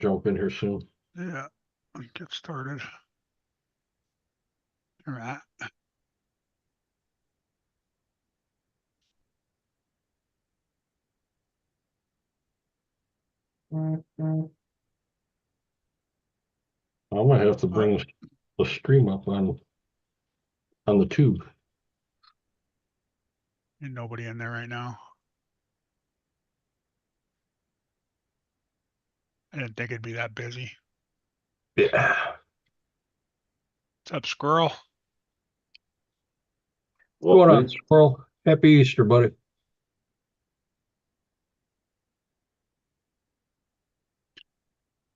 jump in here soon. Yeah, get started. All right. I might have to bring the stream up on the tube. Ain't nobody in there right now. I didn't think it'd be that busy. Yeah. What's up, squirrel? What's going on, squirrel? Happy Easter, buddy.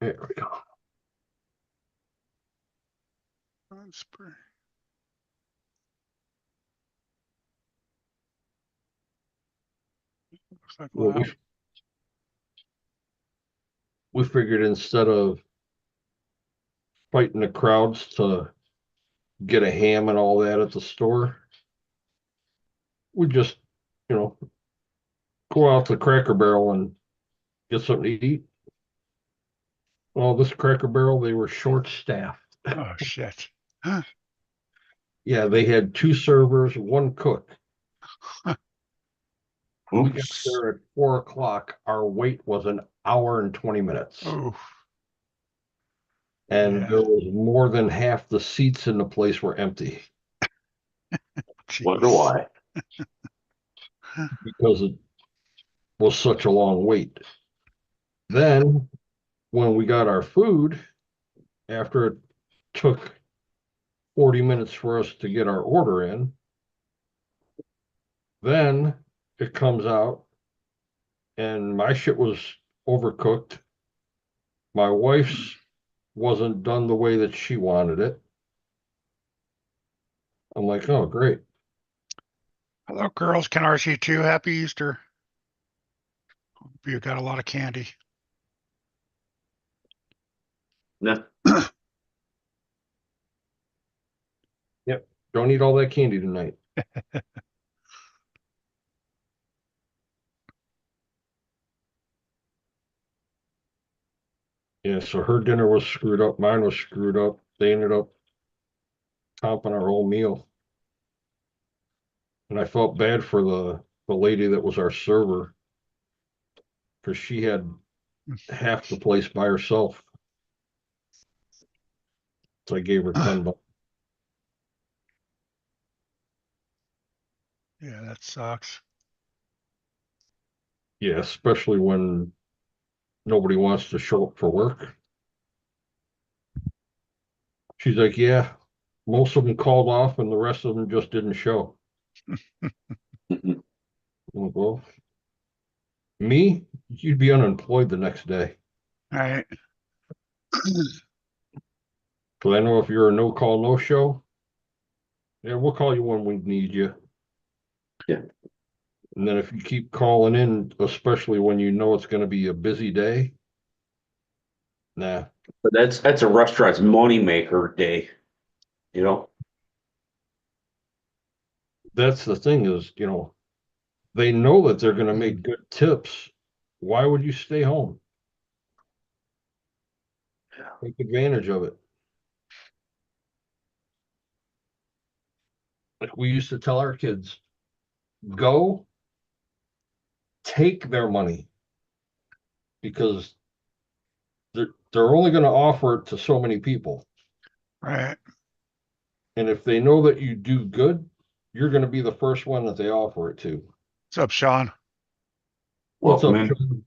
There we go. Looks like Well, we figured instead of fighting the crowds to get a ham and all that at the store, we just, go out to Cracker Barrel and get something to eat. Well, this Cracker Barrel, they were short-staffed. Oh, shit. Yeah, they had 2 servers, 1 cook. We got there at 4 o'clock. Our wait was an hour and 20 minutes. Oh. And Yeah. there was more than half the seats in the place were empty. Wonder why. Because it was such a long wait. Then, when we got our food, after it took 40 minutes for us to get our order in, then it comes out and my shit was overcooked. My wife's wasn't done the way that she wanted it. I'm like, oh, great. Hello, girls. Can RC2? Happy Easter. Hope you got a lot of candy. No. Yep. Don't eat all that candy tonight. Yeah, so her dinner was screwed up. Mine was screwed up. They ended up comping our whole meal. And I felt bad for the lady that was our server, because she had half the place by herself. So I gave her $10. Yeah, that sucks. Yeah, especially when nobody wants to show up for work. She's like, yeah, most of them called off and the rest of them just didn't show. I'm like, well, me, you'd be unemployed the next day. All right. Because I know if you're a no call, no show, yeah, we'll call you when we need you. Yeah. And then if you keep calling in, especially when you know it's going to be a busy day, nah. But that's a restaurant's moneymaker day, you know? That's the thing is, they know that they're going to make good tips. Why would you stay home? Take advantage of it. Like we used to tell our kids, go take their money, because they're only going to offer it to so many people. Right. And if they know that you do good, you're going to be the first one that they offer it to. What's up, Sean? What's up, man? Sean?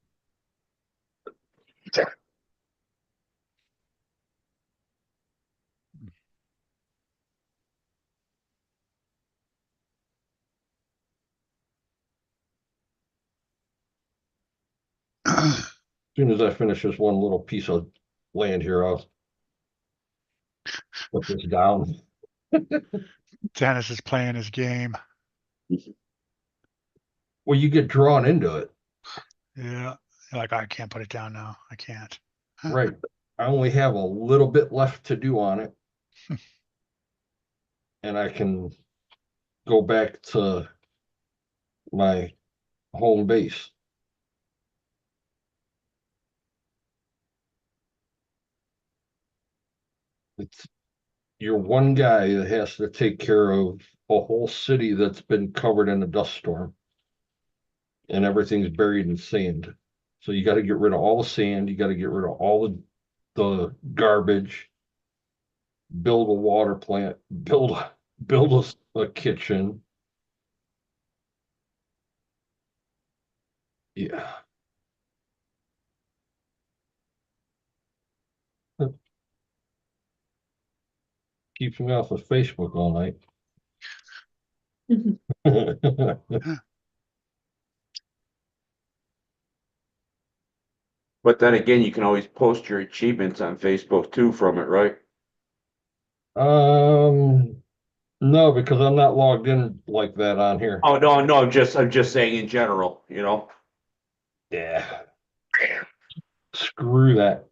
As soon as I finish this one little piece of land here, I'll put this down. Dennis is playing his game. Well, you get drawn into it. Yeah. Like, I can't put it down now. I can't. Right. I only have a little bit left to do on it. And I can go back to my home base. It's, you're one guy that has to take care of a whole city that's been covered in a dust storm. And everything's buried in sand. So you got to get rid of all the sand, you got to get rid of all the garbage, build a water plant, build a kitchen. Yeah. Keeps me off of Facebook all night. But then again, you can always post your achievements on Facebook too from it, right? Um, no, because I'm not logged in like that on here. Oh, no, no, I'm just saying in general, you know? Yeah, screw that.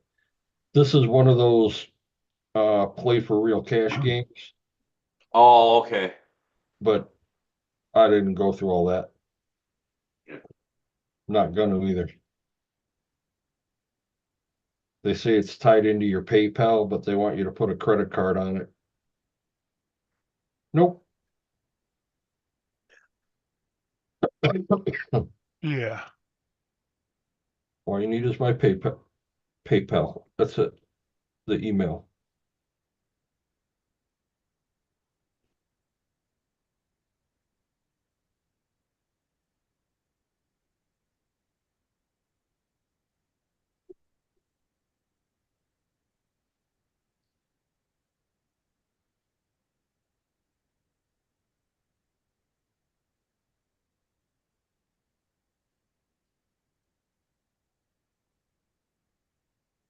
This is one of those play for real cash games, Oh, okay. but I didn't go through all that. Not gonna either. They say it's tied into your PayPal, but they want you to put a credit card on it. Nope. Yeah. All you need is my PayPal. PayPal. That's it. The email.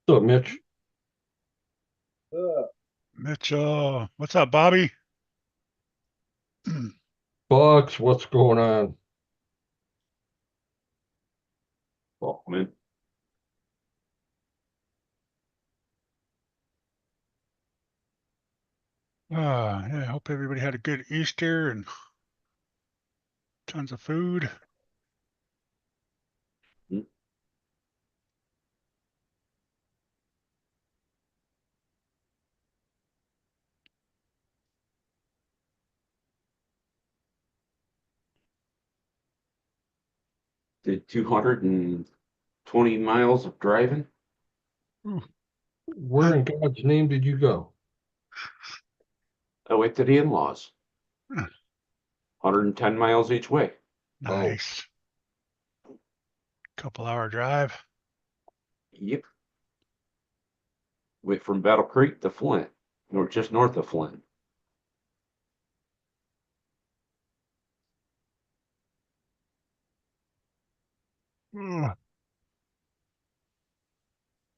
So, Mitch, Mitchell. What's up, Bobby? Bucks, what's going on? Well, I mean, Yeah, I hope everybody had a good Easter and tons of food. did 220 miles of driving. Ooh, Where in God's name did you go? I went to the in-laws, huh, 110 miles each way. Oh, nice. Couple-hour drive. Yep. Went from Battle Creek to Flint, or just north of Flint. Ugh.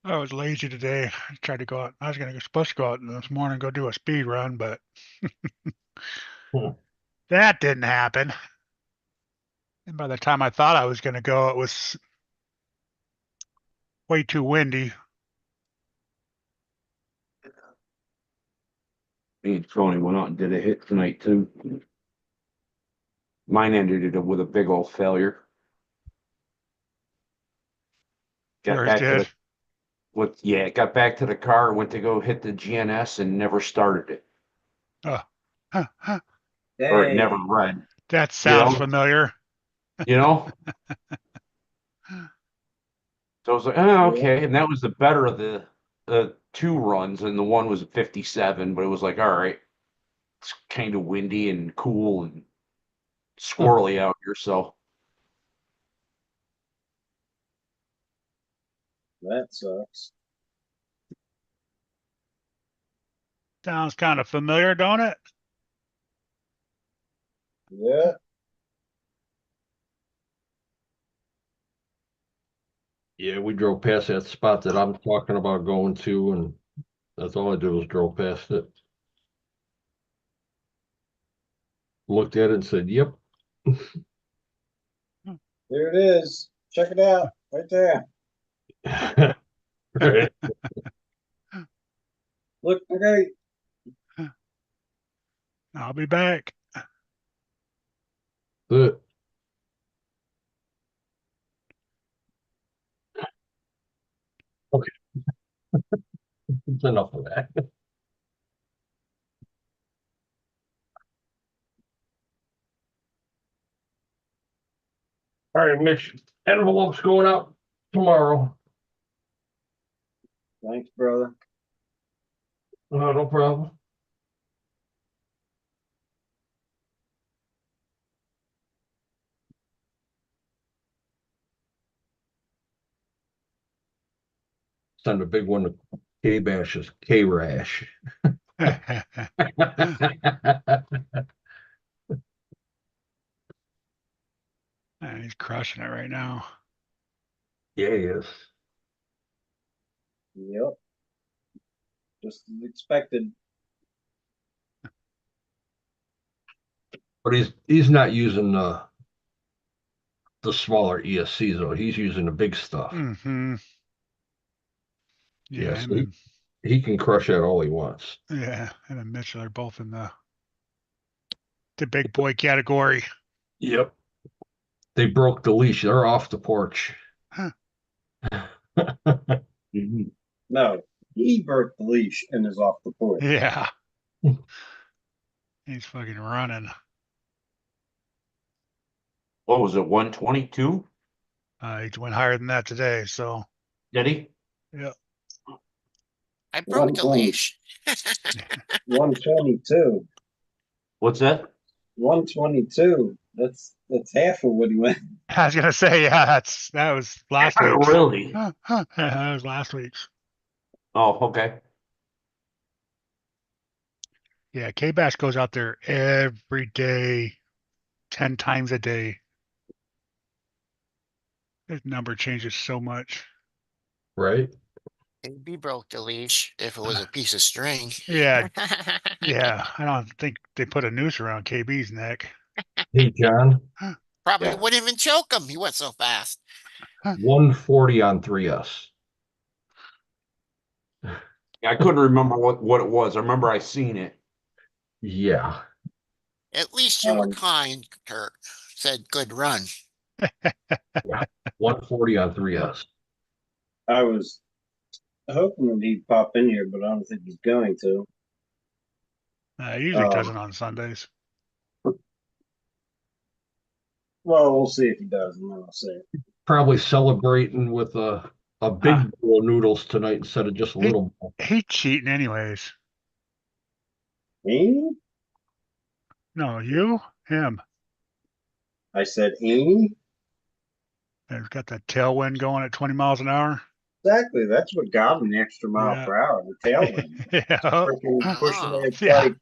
I was lazy today. I tried to go out. I was supposed to go out this morning and go do a speed run, but hmm. that didn't happen. And by the time I thought I was going to go, it was way too windy. Me and Tony went out and did a hit tonight too. Mine ended up with a big old failure. Got Yours back to did. got back to the car, went to go hit the GNS and never started it. Oh, huh. Or it never read. That You sounds know? familiar. You know? So I was like, oh, okay. And that was the better of the two runs, and the one was a 57, but it was like, all right, it's kind of windy and cool and squirrely out here, so That sucks. Sounds kind of familiar, don't it? Yeah. Yeah, we drove past that spot that I'm talking about going to, and that's all I did was drove past it. Looked at it and said, "Yep." There it is. Check it out. Right there. Right. Look, okay. I'll be back. But okay, it's enough of that. All right, Mitch, envelopes going out tomorrow. Thanks, brother. No problem. Send a big one to K-Bash's K-Rash. He's crushing it right now. Yeah, he is. Yep. Just as expected. But he's not using the smaller ESCs though. He's using the big stuff. Mm-hmm. Yeah, Yes, him and, he can crush that all he wants. yeah, him and Mitchell are both in the big boy category. Yep. They broke the leash. They're off the porch. Huh. Mhm. No, he broke the leash and is off the porch. Yeah. He's fucking running. What was it, 122? He went higher than that today, so Did he? yeah. I broke the 120. leash. 122. What's that? 122. That's half of what he went. I was gonna say, yeah, that was last week's. Really? Yeah, that was last week's. Oh, okay. Yeah, K-Bash goes out there every day, 10 times a day. His number changes so much. Right? Maybe broke the leash if it was a piece of string. Yeah, yeah. I don't think they put a noose around KB's neck. Hey, John, Probably Yeah. wouldn't even choke him. He went so fast. 140 on 3S. I couldn't remember what it was. I remember I seen it. Yeah. At least you were Um, kind, Kurt. Said good run. 140 on 3S. I was hoping that he'd pop in here, but I don't think he's going to. He usually doesn't on Sundays. Well, we'll see if he does, and then I'll say it. Probably celebrating with a big bowl of noodles tonight instead of just a little bowl. He's cheating anyways. Amy? No, you? Him. I said Amy? He's got that tailwind going at 20 miles an hour. Exactly. That's what got him the extra mile Yeah. per hour, the tailwind. Yeah. Freaking pushing Oh, that yeah. bike.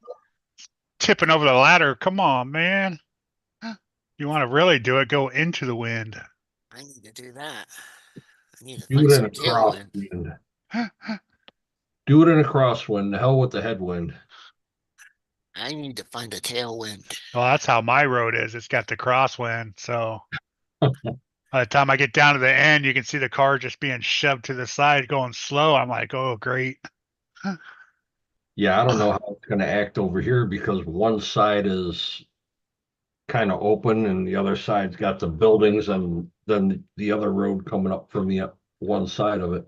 Tipping over the ladder. Come on, man. You want to really do it, go into the wind. I need to do that. I need to Do find it in some a tailwind. crosswind. Do it in a crosswind. The hell with the headwind. I need to find a tailwind. Well, that's how my road is. It's got the crosswind. So by the time I get down to the end, you can see the car just being shoved to the side going slow. I'm like, oh, great. Yeah, I don't know how it's going to act over here because one side is kind of open and the other side's got the buildings and then the other road coming up from the one side of it.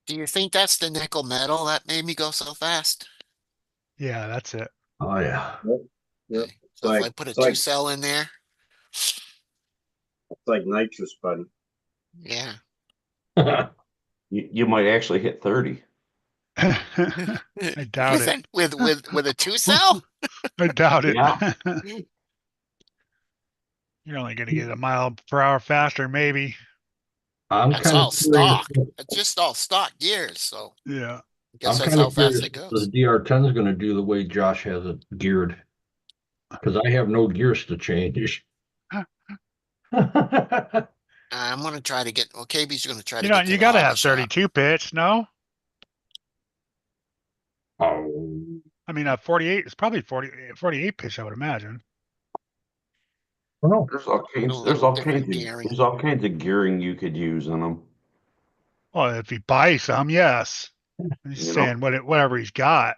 Do you think that's the nickel metal that made me go so fast? Yeah, that's it. Oh, yeah. Yep. So if Like- I put a it's like- 2-cell in there, It's like nitrous, buddy. yeah. You might actually hit 30. I doubt with it. with a 2-cell? I doubt it. Yeah. You're only going to get a mile per hour faster, maybe. I'm That's kind all of curious. stock. It's just all stock gears, so Yeah. I I'm guess that's kind how of fast curious it if goes. the DR10 is going to do the way Josh has it geared because I have no gears to change. I'm gonna try to get. Well, KB's gonna try to You know, get to you the got to auto have shop. 32 pitch, no? Oh, I mean, 48 is probably 48 pitch, I would imagine. no. There's all A kinds. little different gearing. There's all kinds of gearing you could use on them. Well, if he buys some, yes. He's You know? saying whatever he's got.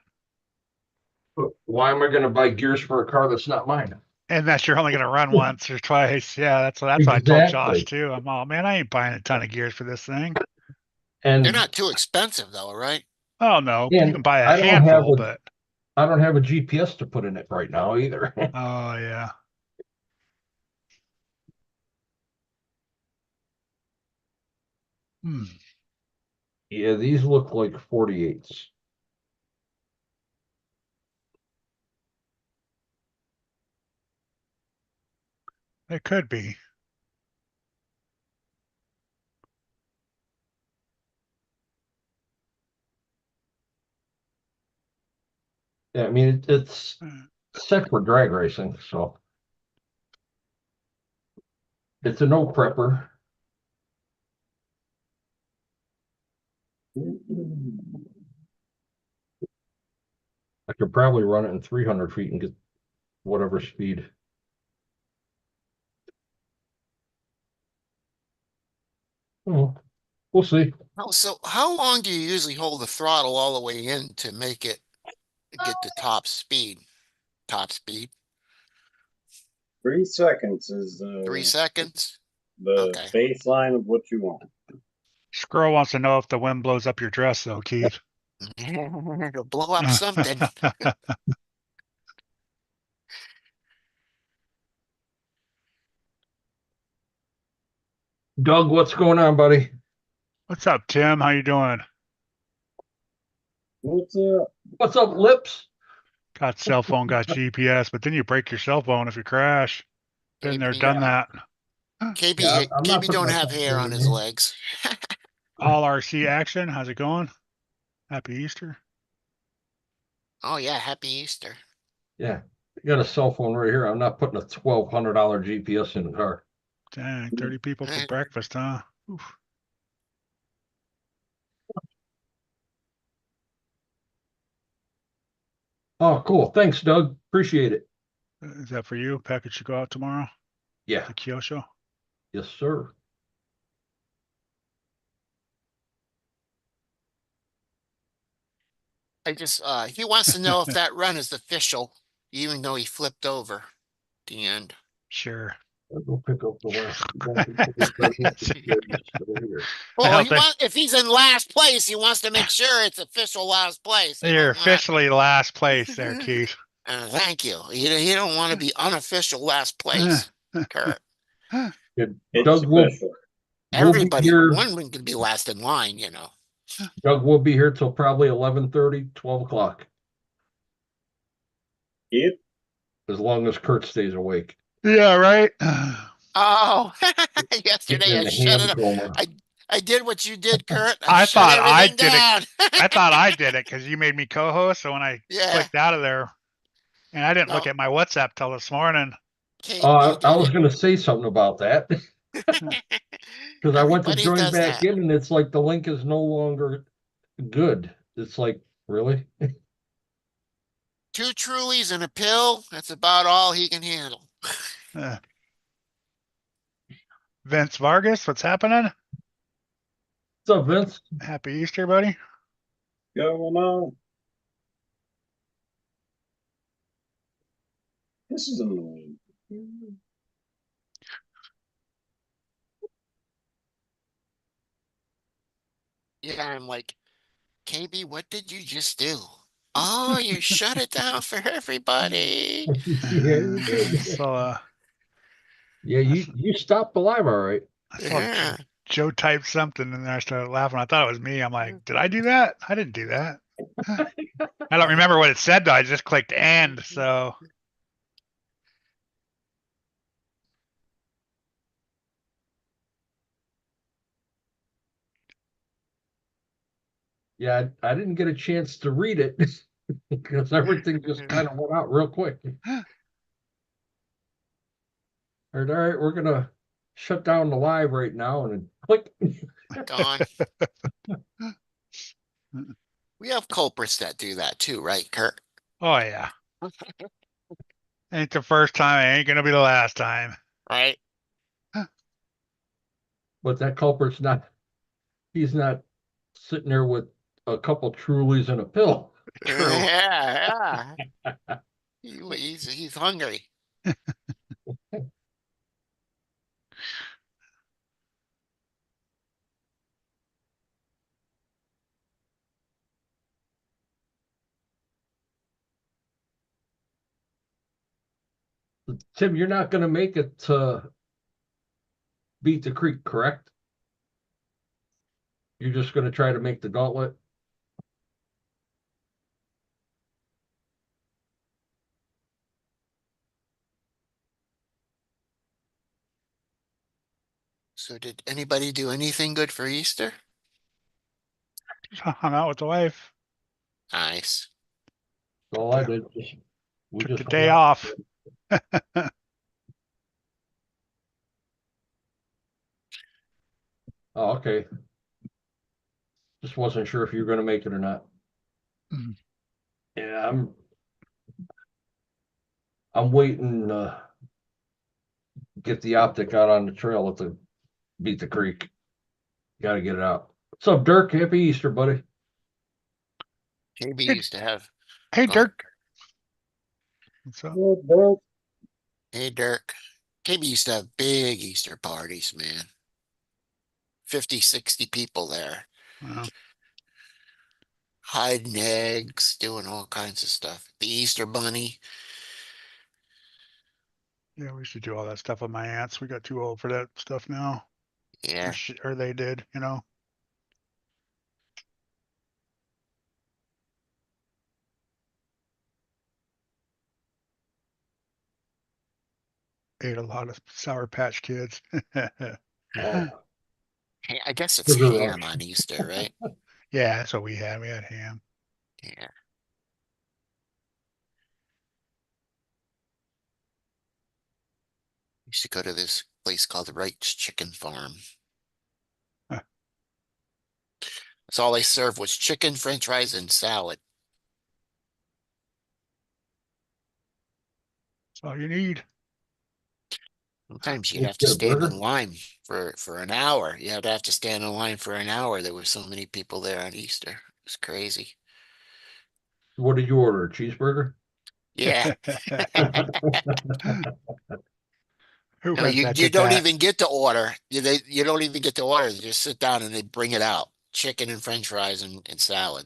Why am I going to buy gears for a car that's not mine? And that you're only going to run once or twice. Yeah, that's what I told Exactly. Josh too. I'm all, man, I ain't buying a ton of gears for this thing. And They're not too expensive though, right? Oh no, Yeah, you can buy I a don't have handful, a- but I don't have a GPS to put in it right now either. oh yeah. Hmm. Yeah, these look like 48s. It could be. Yeah, I mean, it's set for drag racing, so it's a no prepper. I could probably run it in 300 feet and get whatever speed. Oh, we'll see. So how long do you usually hold the throttle all the way in to make it get to top speed? Top speed, 3 seconds is 3 seconds? the Okay. baseline of what you want. Squirrel wants to know if the wind blows up your dress, though, Keith. It'll blow up something. Doug, what's going on, buddy? What's up, Tim? How you doing? What's up? What's up, Lips? Got cell phone, got GPS, but then you break your cell phone if you crash. Been there, done that. KB, Yeah, I'm not KB putting don't have myself hair in on the his game. legs. All RC action. How's it going? Happy Easter. Oh yeah, happy Easter. Yeah, I got a cell phone right here. I'm not putting a $1,200 GPS in the car. Dang, 30 people for breakfast, huh? Oof. Oh, cool. Thanks, Doug. Appreciate it. Is that for you? Package should go out tomorrow? Yeah. The Kyosho? Yes, sir. He wants to know if that run is official, even though he flipped over at the end. Sure. I'll go pick up the last. I Well, don't think if he's in last place, he wants to make sure it's official last place. He you're don't want- officially last place there, Keith. Thank you. You don't want to be unofficial last place, Kurt. It's Doug will official. be here. One can be last in line, you know. Doug will be here till probably 11:30, 12 o'clock, Yep. as long as Kurt stays awake. Yeah, right. Oh, Getting yesterday in I the shut ham it up. coma. I did what you did, Kurt. I I shut thought I everything did it. down. I thought I did it because you made me co-host. So when I Yeah. clicked out of there, and I didn't look No, at my WhatsApp till this morning. KB I did was it. going to say something about that because I went to Everybody join does back that. in and it's like the link is no longer good. It's like, really? 2 Trulies and a pill. That's about all he can handle. Uh, Vince Vargas, what's happening? What's up, Vince? Happy Easter, buddy. Going on. This is annoying. Yeah, I'm like, KB, what did you just do? Oh, you shut it down for everybody. Yeah, you did. So Yeah, you stopped the live, all right. I saw Yeah. Joe typed something and then I started laughing. I thought it was me. I'm like, did I do that? I didn't do that. I don't remember what it said though. I just clicked end. So Yeah, I didn't get a chance to read it because everything just kind of went out real quick. All right, we're gonna shut down the live right now and then click. Gone. We have culprits that do that too, right, Kurt? oh yeah. Ain't the first time, ain't gonna be the last time. Right? But that culprit's not. He's not sitting there with a couple Trulies and a pill. True. Yeah, yeah. He's hungry. Tim, you're not gonna make it to Beat the Creek, correct? You're just gonna try to make the gauntlet? So did anybody do anything good for Easter? Hung out with the wife. Nice. All I did, we Took just the hung day out. off. Oh, okay. Just wasn't sure if you were gonna make it or not. Mhm. Yeah, I'm waiting, get the optic out on the trail at the Beat the Creek. Gotta get it out. What's up, Dirk? Happy Easter, buddy. KB Hey, used to have. hey, Go ahead. Dirk. What's up? Hey, Dirk. KB used to have big Easter parties, man. 50, 60 people there. Well, Hiding eggs, doing all kinds of stuff. The Easter Bunny. yeah, we used to do all that stuff with my aunts. We got too old for that stuff now. Yeah. Or they did, you know. Ate a lot of Sour Patch Kids. Oh, Hey, I guess it's Sugar ham Rush. on Easter, right? Yeah, that's what we had. We had ham. Yeah. Used to go to this place called the Wright's Chicken Farm. Huh. That's all they served was chicken, French fries, and salad. That's all you need. Sometimes you'd Let's have to get a stand burger. in line for an hour. You'd have to stand in line for an hour. There were so many people there on Easter. It was crazy. What did you order? A cheeseburger? Yeah. Who No, was that you did don't that? even get to order. You don't even get to order. You just sit down and they bring it out. Chicken and French fries and salad.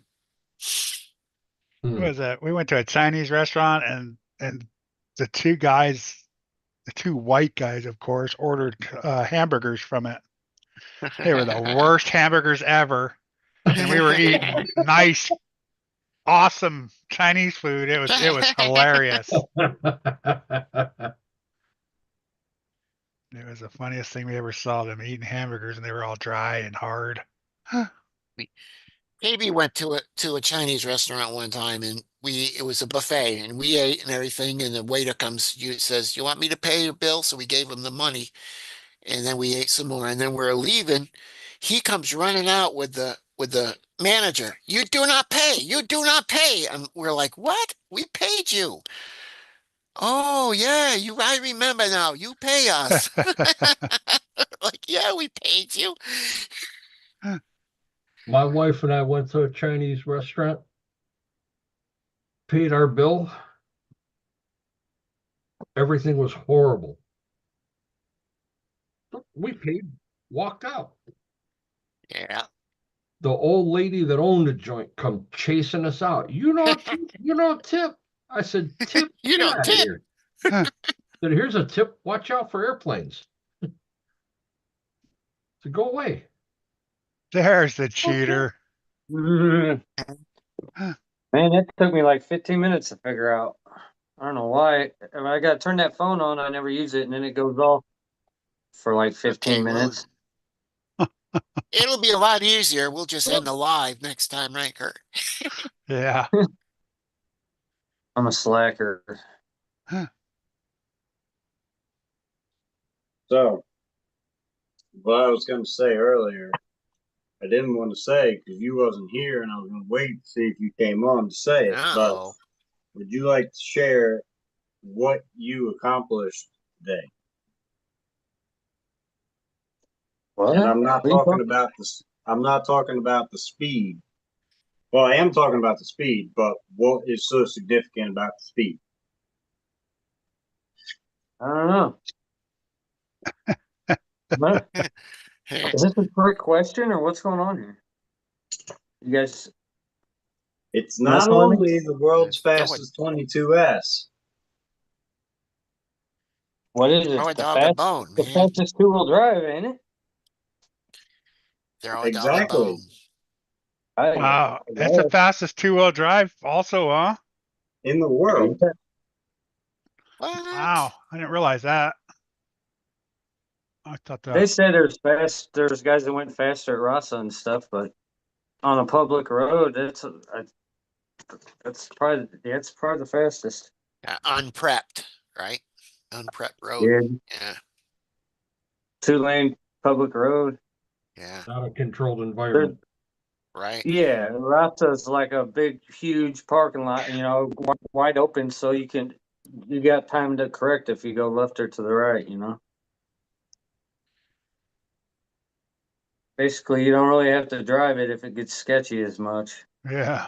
Who Hmm. was that? We went to a Chinese restaurant and the two guys, the two white guys, of course, ordered hamburgers from it. They were the worst hamburgers ever. And we were eating nice, awesome Chinese food. It was hilarious. It was the funniest thing we ever saw, them eating hamburgers and they were all dry and hard. Maybe went to a Chinese restaurant one time and it was a buffet and we ate and everything and the waiter comes you says, "You want me to pay your bill?" So we gave him the money and then we ate some more and then we're leaving. He comes running out with the manager. "You do not pay. You do not pay." And we're like, "What? We paid you." "Oh yeah, I remember now. You pay us." Like, "Yeah, we paid you." My wife and I went to a Chinese restaurant, paid our bill. Everything was horrible. We paid, walked out. Yeah. The old lady that owned the joint come chasing us out. You know tip. I said, tip, You get don't out of tip. here. Said, here's a tip. Watch out for airplanes. So go away. There's the Okay. cheater. Man, it took me like 15 minutes to figure out. I don't know why. When I got to turn that phone on, I never use it, and then it goes off for like 15 Okay, well, minutes. it'll be a lot easier. We'll just end the live next time, right, Kurt? Yeah. I'm a slacker. So, what I was going to say earlier, I didn't want to say because you wasn't here, and I was going to wait to see if you came on to say it. But Uh-oh. would you like to share what you accomplished today? What? And I'm not talking about this. I'm not talking about the speed. Well, I am talking about the speed, but what is so significant about the speed? I don't know. What? Is this a trick question or what's going on here? You guys It's not messing with me? only the world's Throw it, fastest 22S. What is throw it? a dog a bone, The man. fastest two-wheel drive, ain't it? They're all on the Exactly. bone. Wow, it's the fastest two-wheel drive also, huh? In the world. What? Wow, I didn't realize that. I thought They that, say there's guys that went faster at Rasa and stuff, but on a public road, that's probably the fastest. Unprepped, right? Unprepped road. Yeah, Yeah, 2-lane public road. yeah, Not a controlled environment. right. Yeah, Rasa's like a big, huge parking lot, wide open, so you got time to correct if you go left or to the right, Basically, you don't really have to drive it if it gets sketchy as much. yeah.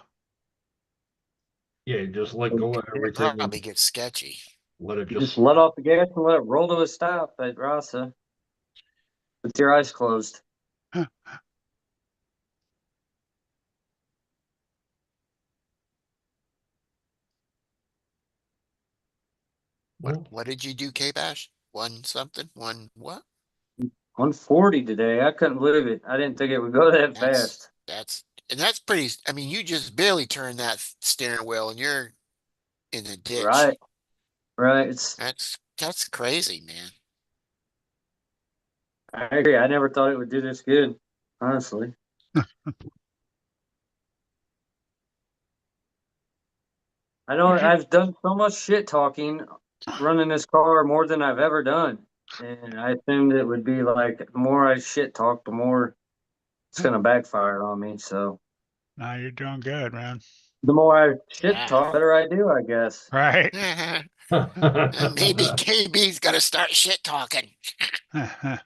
Yeah, just let go of It everything probably and gets sketchy. let it You just. just let off the gas and let it roll to a stop at Rasa with your eyes closed. What did you do, K-Bash? One something? One what? 140 today. I couldn't believe it. I didn't think it would go that fast. That's pretty, I mean, you just barely turned that steering wheel and you're in the ditch. Right. Right. That's crazy, man. I agree. I never thought it would do this good, honestly. I know Would you, I've done so much shit talking running this car more than I've ever done. And I assumed it would be like the more I shit talk, the more it's gonna backfire on me. So no, you're doing good, man. the more I shit Yeah. talk, the better I do, I guess. Right. Maybe KB's got to start shit talking.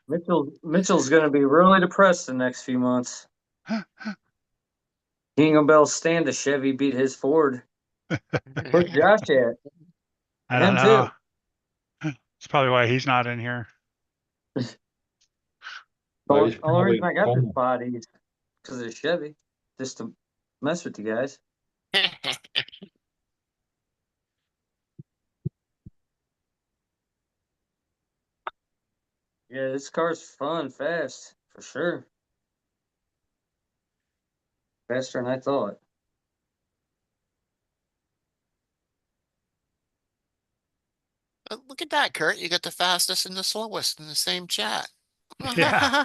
Mitchell's gonna be really depressed the next few months. He ain't gonna be able to stand a Chevy beat his Ford. Where's Josh at? I don't Him know. too. It's probably why he's not in here. Well, he's Only reason probably I got this home. body is because of the Chevy, just to mess with you guys. Yeah, this car's fun, fast, for sure. Faster than I thought. Look at that, Kurt. You got the fastest and the slowest in the same chat. Yeah.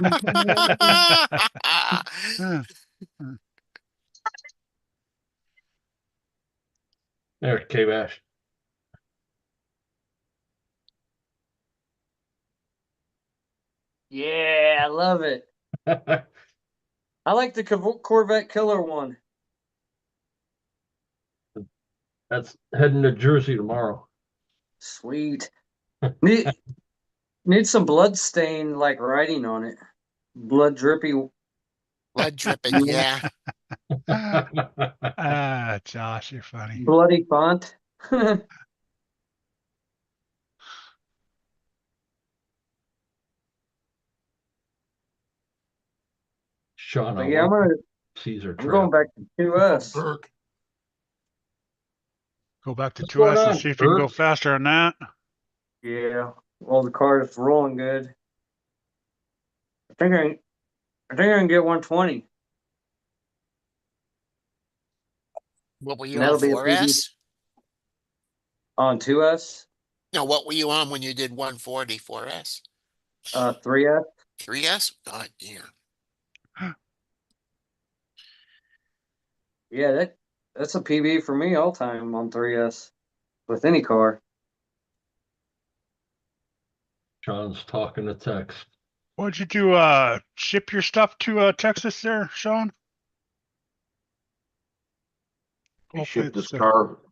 There's K-Bash. Yeah, I love it. I like the Corvette Killer one. That's heading to Jersey tomorrow. Sweet. Need some blood stain like writing on it. Blood drippy. Blood dripping, yeah. Josh, you're funny. Bloody font. Sean, But I yeah, like Caesar I'm going trap. back to 2S. Go back to What's going 2S and on, see if you can go Bert? faster on that. Yeah. Well, the car is rolling good. I think I can get 120. What were you And on, that'll be a PB 4S? on 2S, No, what were you on when you did 140 4S? 3S. 3S? God damn. Yeah, that's a PB for me all time on 3S with any car. Sean's talking to text. What'd you do? Ship your stuff to Texas there, Sean? He Hopefully shipped it's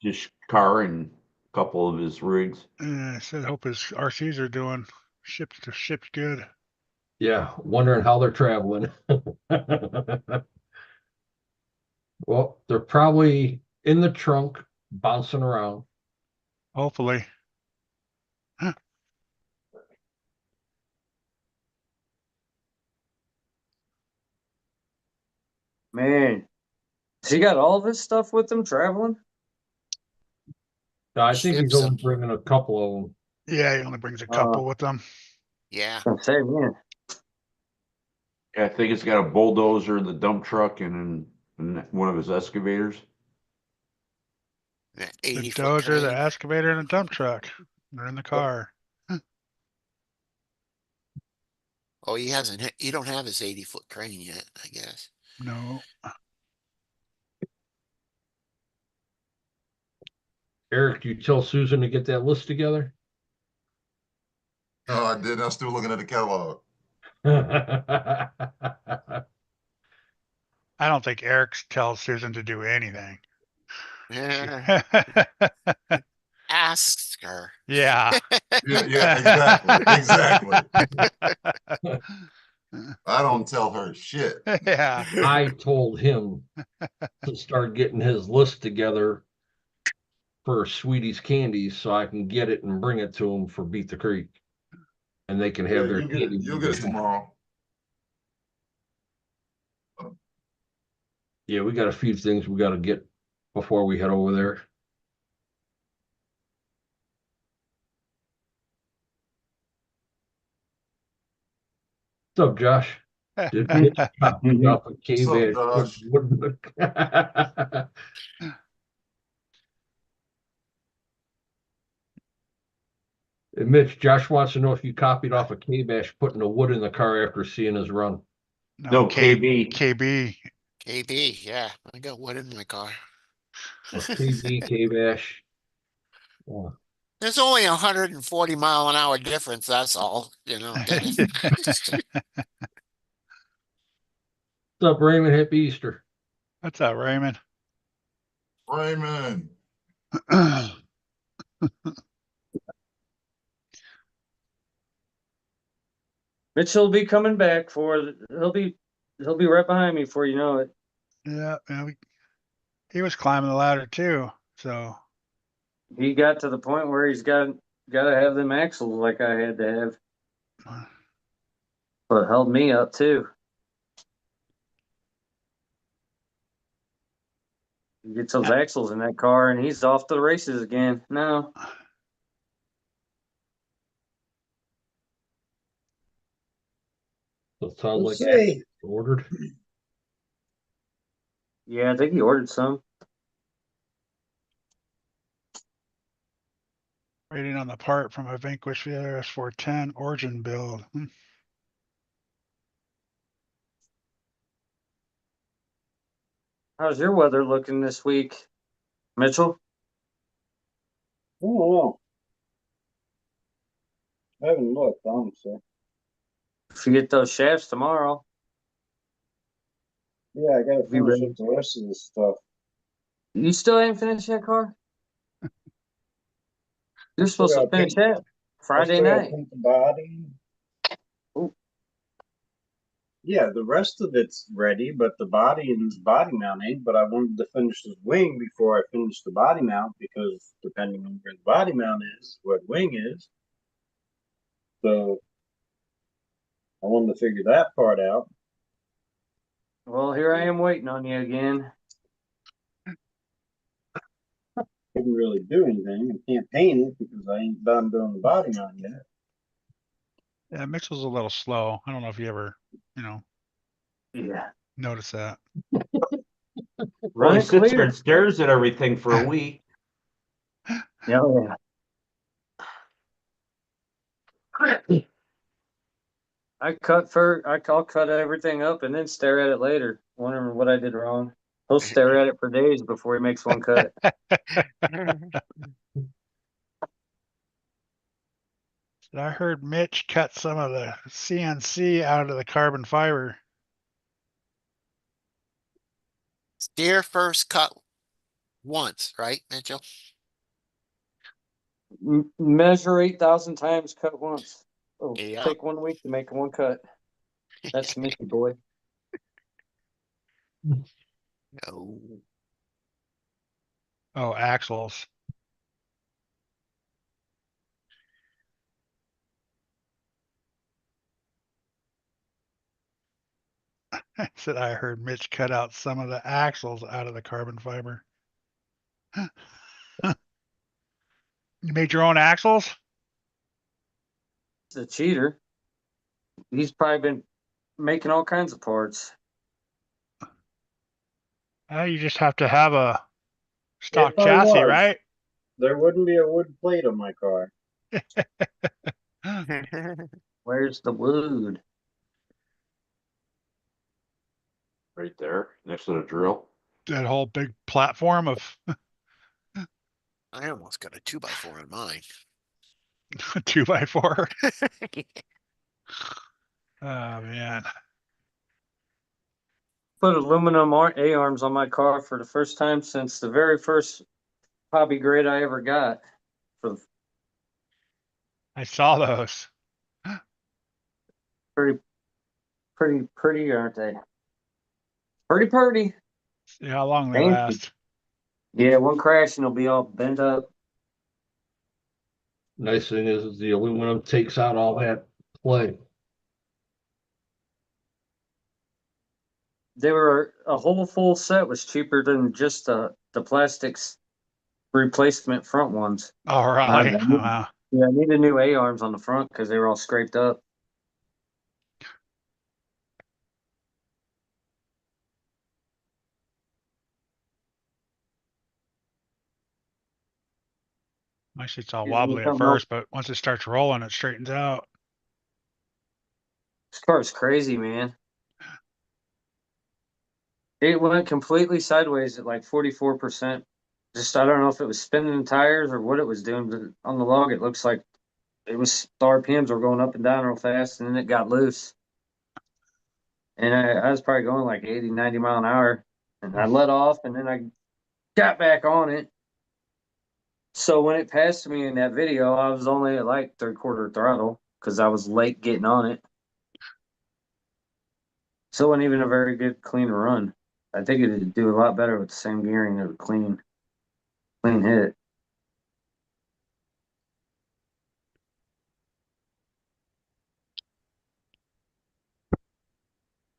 his car and a couple of his rigs. I said hope his RCs are doing shipped good. Yeah, wondering how they're traveling. Well, they're probably in the trunk, bouncing around. Hopefully. Man, has he got all of his stuff with him traveling? I think he's Ships only them. bringing a couple of them. Yeah, he only brings a couple with them. Yeah. I'm saying, man. I think it's got a bulldozer, the dump truck, and one of his excavators. That The 80-foot dozer, the crane. excavator, and the dump truck. They're in the car. Oh, he hasn't. He don't have his 80-foot crane yet, I guess. No. Eric, you tell Susan to get that list together? No, I didn't. I'm still looking at the catalog. I don't think Eric tells Susan to do anything. Yeah, ask her. Yeah. Yeah, exactly. I don't tell her shit. Yeah. I told him to start getting his list together for Sweetie's Candies so I can get it and bring it to him for Beat the Creek. And they can Yeah, have their you'll get it. candy. You'll get it tomorrow. Yeah, we got a few things we got to get before we head over there. What's up, Josh? Did Mitch copy off a cave What's up, edge? Hey, Mitch, Josh wants to know if you copied off a K-Bash putting the wood in the car after seeing his run. No, KB. KB. KB, yeah. I got wood in my car. A KB, K-Bash. Yeah. There's only 140-mile-an-hour difference. That's all, you know. Dennis. What's up, Raymond? Happy Easter. What's up, Raymond? Raymond. Mitchell will be coming back for. He'll be right behind me before you know it. Yeah, he was climbing the ladder too. So He got to the point where he's got to have them axles like I had to have. But it held me up too. He gets those axles in that car and he's off to the races again. No. So it sounds like Say. ordered. Yeah, I think he ordered some. waiting on the part from a Vanquish VRS 410 origin build. How's your weather looking this week, Mitchell? Oh, I haven't looked, honestly. If you get those shafts tomorrow, Yeah, I gotta Be finish ready. up the rest of this stuff. you still ain't finished that car? You're still supposed to gotta finish paint- that Friday I still gotta night. paint the body. Ooh. Yeah, the rest of it's ready, but the body and this body mount ain't. But I wanted to finish this wing before I finish the body mount because depending on where the body mount is, where the wing is. So I wanted to figure that part out. Well, here I am waiting on you again. Couldn't really do anything. I can't paint it because I ain't done doing the body mount yet. Yeah, Mitchell's a little slow. I don't know if you ever, Yeah. notice that. Well, Run he it sits there clear. and stares at everything for a week. Yeah, yeah. I'll cut everything up and then stare at it later, wondering what I did wrong. He'll stare at it for days before he makes one cut. I heard Mitch cut some of the CNC out of the carbon fiber. Steer first cut once, right, Mitchell? Measure 8,000 times, cut once. Oh, Yeah. take 1 week to make one cut. That's me, boy. No. Oh, axles. I said I heard Mitch cut out some of the axles out of the carbon fiber. You made your own axles? He's a cheater. He's probably been making all kinds of parts. You just have to have a stock If I chassis, was, right? there wouldn't be a wood plate on my car. Where's the wood? Right there, next to the drill. That whole big platform of I almost got a 2x4 on mine. 2x4. Oh man. Put aluminum A-arms on my car for the first time since the very first hobby grade I ever got. For I saw those. pretty, aren't they? Pretty. See how long they Thank you. last. Yeah, one crash and it'll be all bent up. Nice thing is the aluminum takes out all that play. They were a whole full set was cheaper than just the plastics replacement front ones. All right. I Wow. Yeah, I needed new A-arms on the front because they were all scraped up. My shit's all Gives me wobbly at something else. first, but once it starts rolling, it straightens out. This car's crazy, man. It went completely sideways at like 44%. Just I don't know if it was spinning the tires or what it was doing, but on the log it looks like it was the RPMs were going up and down real fast, and then it got loose. And I was probably going like 80, 90 mile an hour, and I let off, and then I got back on it. So when it passed me in that video, I was only at like 3/4 throttle because I was late getting on it. So it wasn't even a very good clean run. I think it'd do a lot better with the same gearing of a clean hit.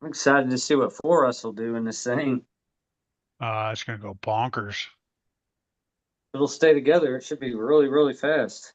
I'm excited to see what 4S will do in this thing. It's gonna go bonkers. It'll stay together. It should be really, really fast.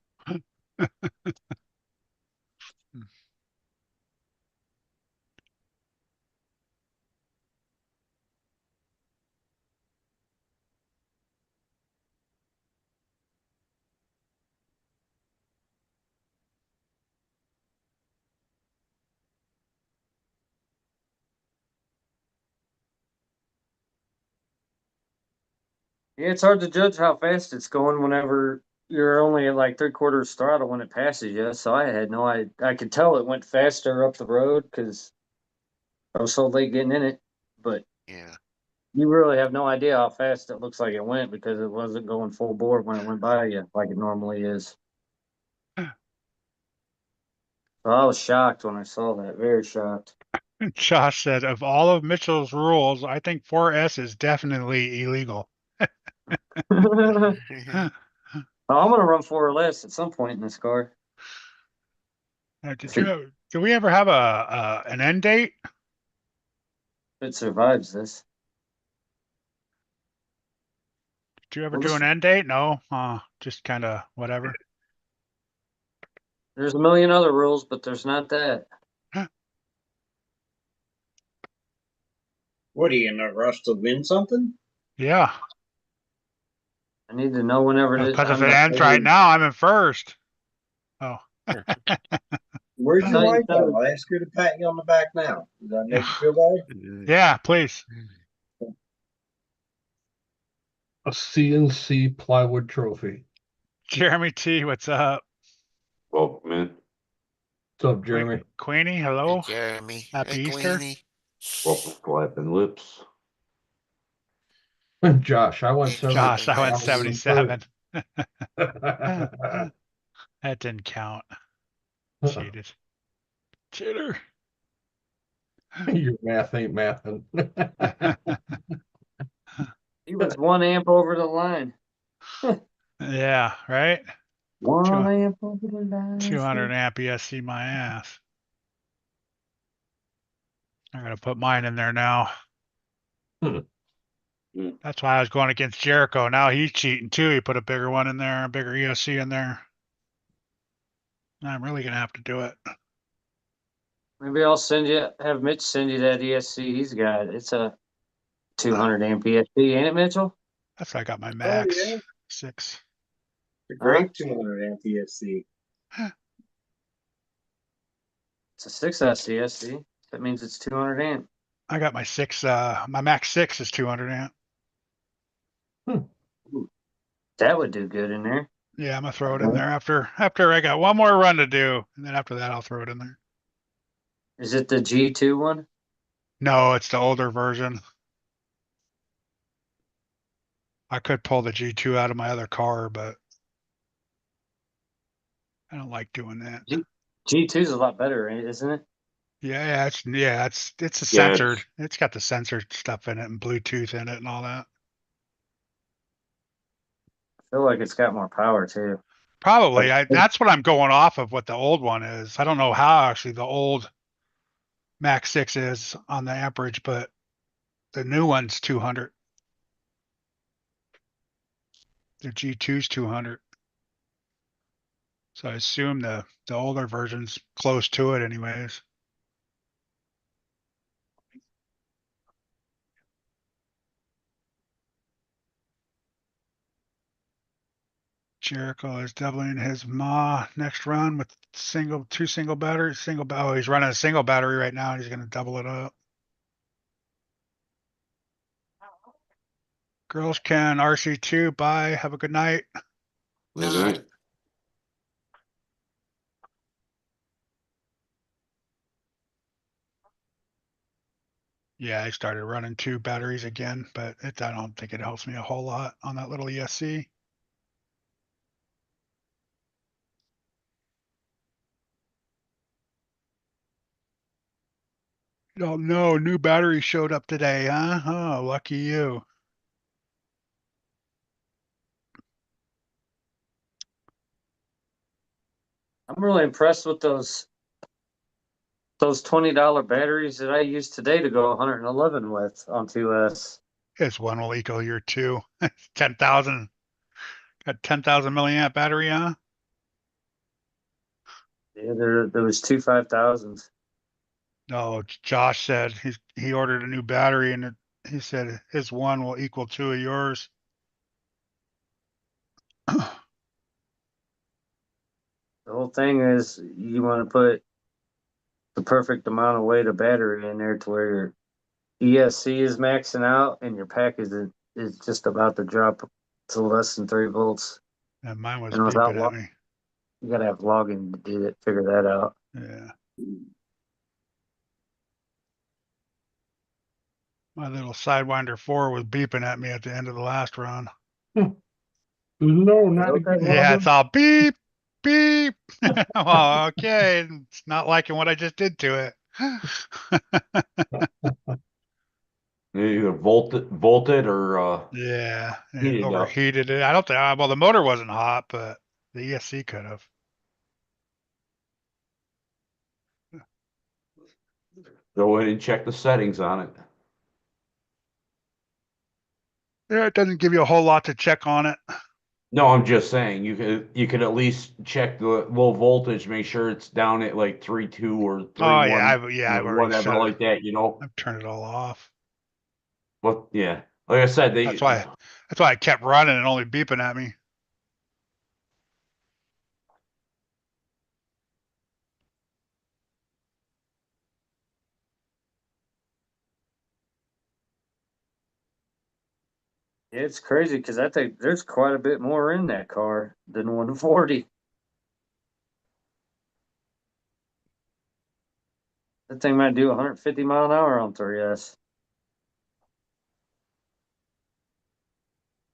Yeah, it's hard to judge how fast it's going whenever you're only at like 3/4 throttle when it passes you. So I had no I could tell it went faster up the road because I was so late getting in it. But Yeah. you really have no idea how fast it looks like it went because it wasn't going full bore when it went by you like it normally is. So I was shocked when I saw that. Very shocked. Josh said, of all of Mitchell's rules, I think 4S is definitely illegal. I'm gonna run 4 or less at some point in this car. Do we ever have an end date? If it survives this. Did you ever Well, do this- an end date? No, just kind of whatever. There's a million other rules, but there's not that. What are you in a rush to win something? Yeah, I need to know whenever it is. because if I'm it not ends right now, I'm in first. Oh, Where's your Tell you wife at? something. I'll ask her to pat you on the back now. Does that make you feel better? yeah, please. A CNC plywood trophy. Jeremy T, what's up? Well, man, What's up, Jeremy? Queenie, hello. Jeremy. Happy Hey, Easter. Queenie. welcome flapping lips. Josh, I went Hey, 70. Josh, I went Francis. 77. That didn't count. Cheated. Cheater. Your math ain't mathing. He was 1 amp over the line. Yeah, right? 1 amp over the line. 200 amp ESC my ass. I'm gonna put mine in there now. That's why I was going against Jericho. Now he's cheating too. He put a bigger one in there, a bigger ESC in there. I'm really gonna have to do it. Maybe I'll have Mitch send you that ESC he's got. It's a 200 amp ESC, ain't it, Mitchell? That's how I got my Oh, max yeah. 6. A great 200 amp ESC. It's a 6S ESC. That means it's 200 amp. I got my 6, my max 6 is 200 amp. That would do good in there. Yeah, I'm gonna throw it in there after I got one more run to do, and then after that I'll throw it in there. Is it the G2 one? No, it's the older version. I could pull the G2 out of my other car, but I don't like doing that. G2 is a lot better, isn't it? It's a Yeah, censored. It's got the censored stuff in it and Bluetooth in it and all that. I feel like it's got more power too. Probably. That's what I'm going off of what the old one is. I don't know how actually the old Max 6 is on the amperage, but the new one's 200. The G2's 200. So I assume the older version's close to it anyways. Jericho is doubling his next run with two single batteries, oh, he's running a single battery right now and he's gonna double it up. Girls can RC2, bye, have a good night. Good night. Yeah, I started running 2 batteries again, but I don't think it helps me a whole lot on that little ESC. Oh no, new battery showed up today, huh? Oh, lucky you. I'm really impressed with those $20 batteries that I used today to go 111 with on 2S. His one will equal your 2. 10,000. Got 10,000 milliamp battery, huh? Yeah, there was two 5,000s. No, Josh said he ordered a new battery and he said his one will equal 2 of yours. The whole thing is you want to put the perfect amount of weight of battery in there to where your ESC is maxing out and your pack is just about to drop to less than 3 volts. And mine was And without beeping at me. you gotta have logging to do that, figure that out. Yeah. My little Sidewinder 4 was beeping at me at the end of the last run. No, not Okay, again. Yeah, it's all beep, beep. Oh, okay. It's not liking what I just did to it. Either volted or Yeah, it heated up. overheated it. I don't think, well, the motor wasn't hot, but the ESC could have. Go in and check the settings on it. Yeah, it doesn't give you a whole lot to check on it. No, I'm just saying you could at least check the low voltage, make sure it's down at like 3.2 or 3.1, Oh yeah, I've already whatever set like it. that, you know. I've turned it all off. But yeah, like I said, That's why I kept running and only beeping at me. It's crazy because I think there's quite a bit more in that car than 140. That thing might do 150 mile an hour on 3S.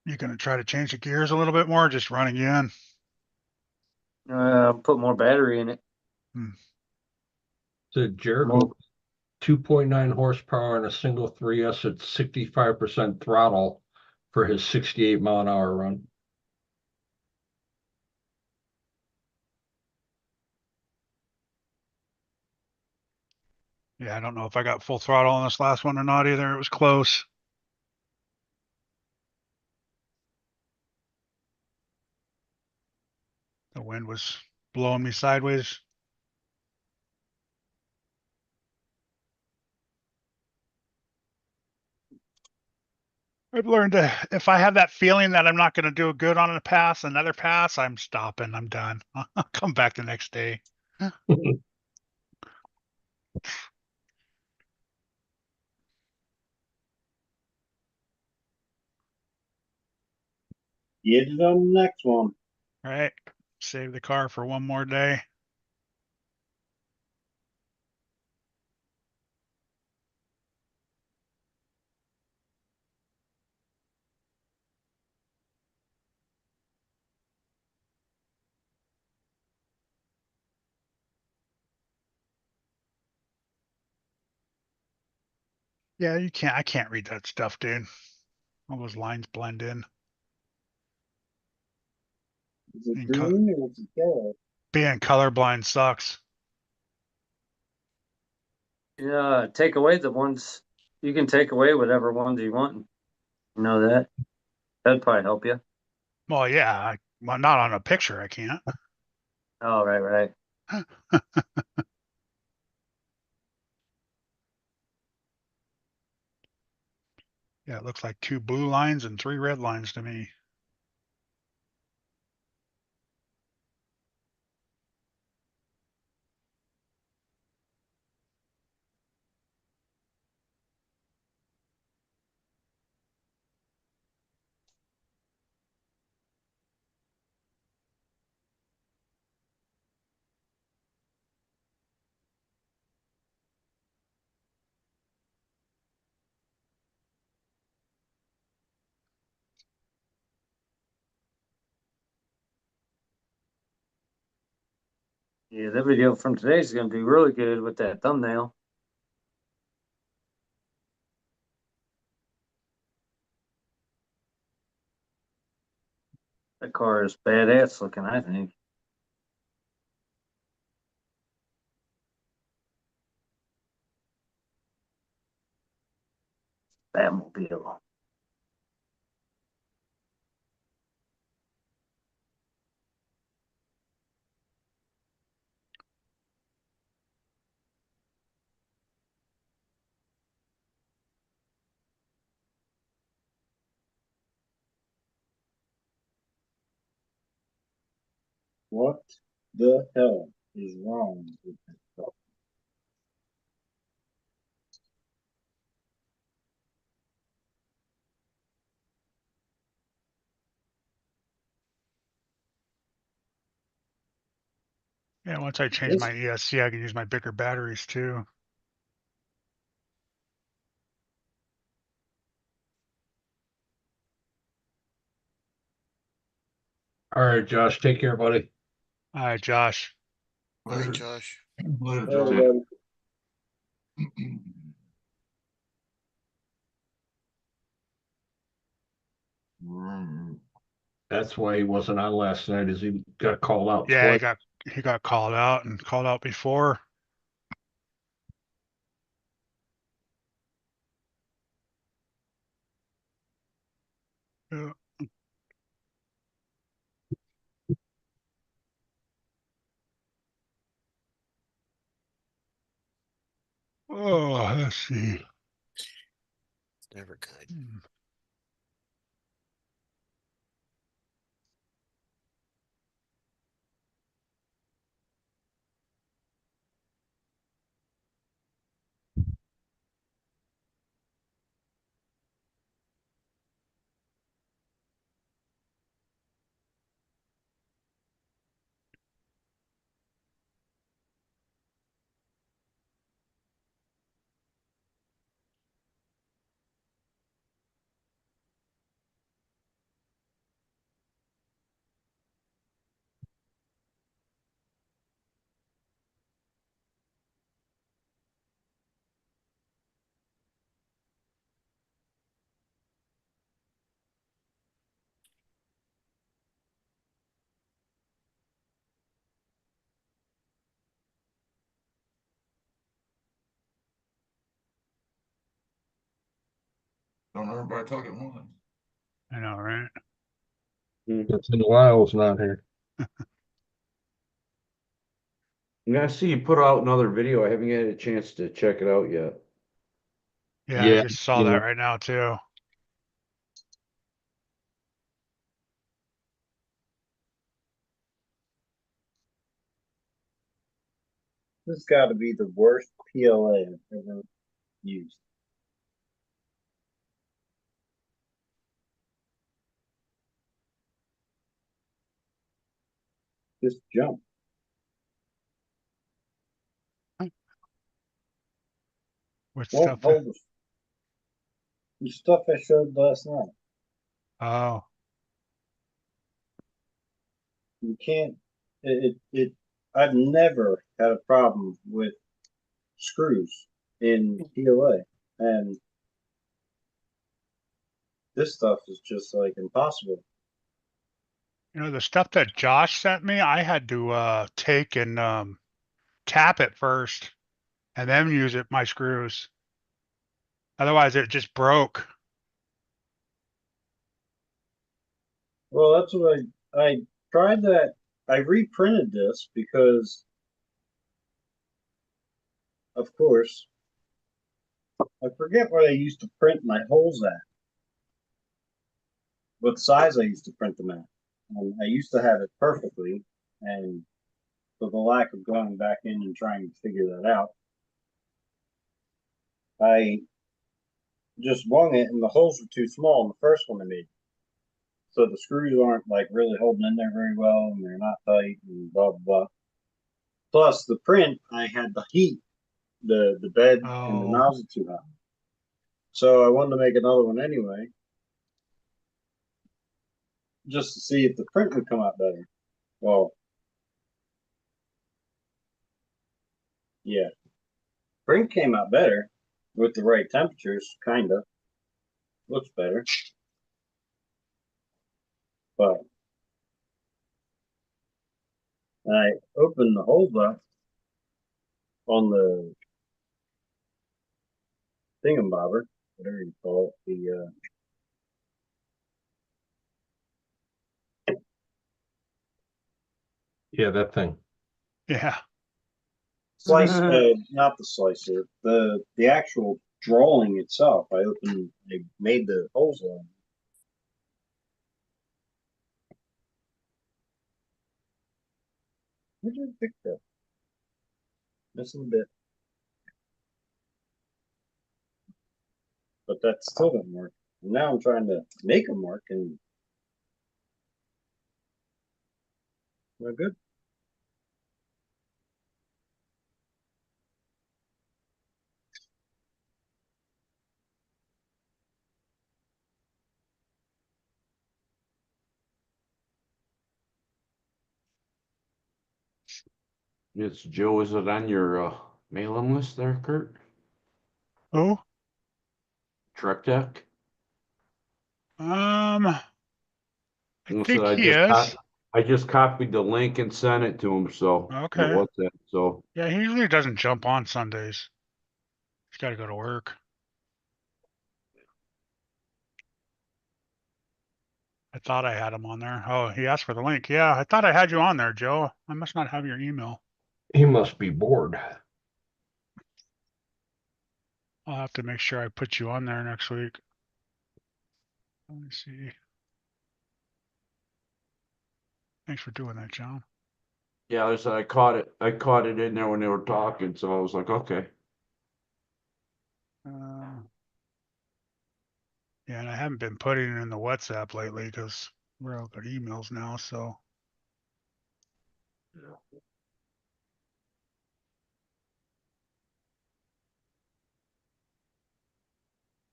You gonna try to change the gears a little bit more, or just run again? Put more battery in it. The Jericho 2.9 horsepower and a single 3S at 65% throttle for his 68 mile an hour run. Yeah, I don't know if I got full throttle on this last one or not either. It was close. The wind was blowing me sideways. I've learned to, if I have that feeling that I'm not going to do good on a pass, another pass, I'm stopping. I'm done. I'll come back the next day. Get it on the next one. All right. Save the car for one more day. Yeah, you can't, I can't read that stuff, dude. All those lines blend in. Is it Being, green or is it yellow? being colorblind sucks. Yeah, take away the ones, you can take away whatever ones you want. You know that? That'd probably help you. Well, yeah, well, not on a picture. I can't. Oh, right, right. Yeah, it looks like 2 blue lines and 3 red lines to me. Yeah, that video from today is gonna be really good with that thumbnail. That car is badass looking, I think. Batmobile. What the hell is wrong with this stuff? Yeah, once I change my ESC, I can use my bigger batteries too. All right, Josh, take care, buddy. All right, Josh. All right, Later, Josh. later, Well, Joe. Mm. That's why he wasn't on last night, is he got called out Yeah, twice. he got called out and called out before. Yeah. Oh, let's see. Never good. Hmm. Don't everybody talk at once. I know, right? It's in Lyle's not here. Yeah, I see you put out another video. I haven't had a chance to check it out yet. Yeah, I Yeah, just saw you that know, right now too. has got to be the worst PLA I've ever used. Just jump. What Won't stuff? hold the stuff I showed last night. Oh, You can't. I've never had a problem with screws in PLA, and this stuff is just like impossible. you know, the stuff that Josh sent me, I had to take and tap it first and then use it my screws. Otherwise it just broke. Well, that's what I tried that. I reprinted this because, of course, I forget what I used to print my holes at, what size I used to print them at. And I used to have it perfectly, and for the lack of going back in and trying to figure that out, I just wung it, and the holes were too small in the first one I made. So the screws aren't like really holding in there very well, and they're not tight, and blah blah blah. Plus the print, I had the heat, the bed and the Oh, nozzle too hot. So I wanted to make another one anyway, just to see if the print would come out better. Well, yeah, print came out better with the right temperatures, kinda. Looks better. But I opened the holes up on the thingamabobber, whatever you call it, the Yeah, that thing. yeah. slice, not the slicer, the actual drawing itself. I made the holes on. Where did I pick that? Missing a bit, but that still didn't work. And now I'm trying to make them work, and they're good. It's Joe. Is it on your mailing list there, Kurt? Oh, Truck Deck? I Listen, think he is. I just copied the link and sent it to him, so on the Okay. WhatsApp. So Yeah, he usually doesn't jump on Sundays. He's got to go to work. I thought I had him on there. Oh, he asked for the link. Yeah, I thought I had you on there, Joe. I must not have your email. He must be bored. I'll have to make sure I put you on there next week. Let me see. Thanks for doing that, John. yeah, I caught it. I caught it in there when they were talking, so I was like, okay. Yeah, and I haven't been putting it in the WhatsApp lately because we're all got emails now. So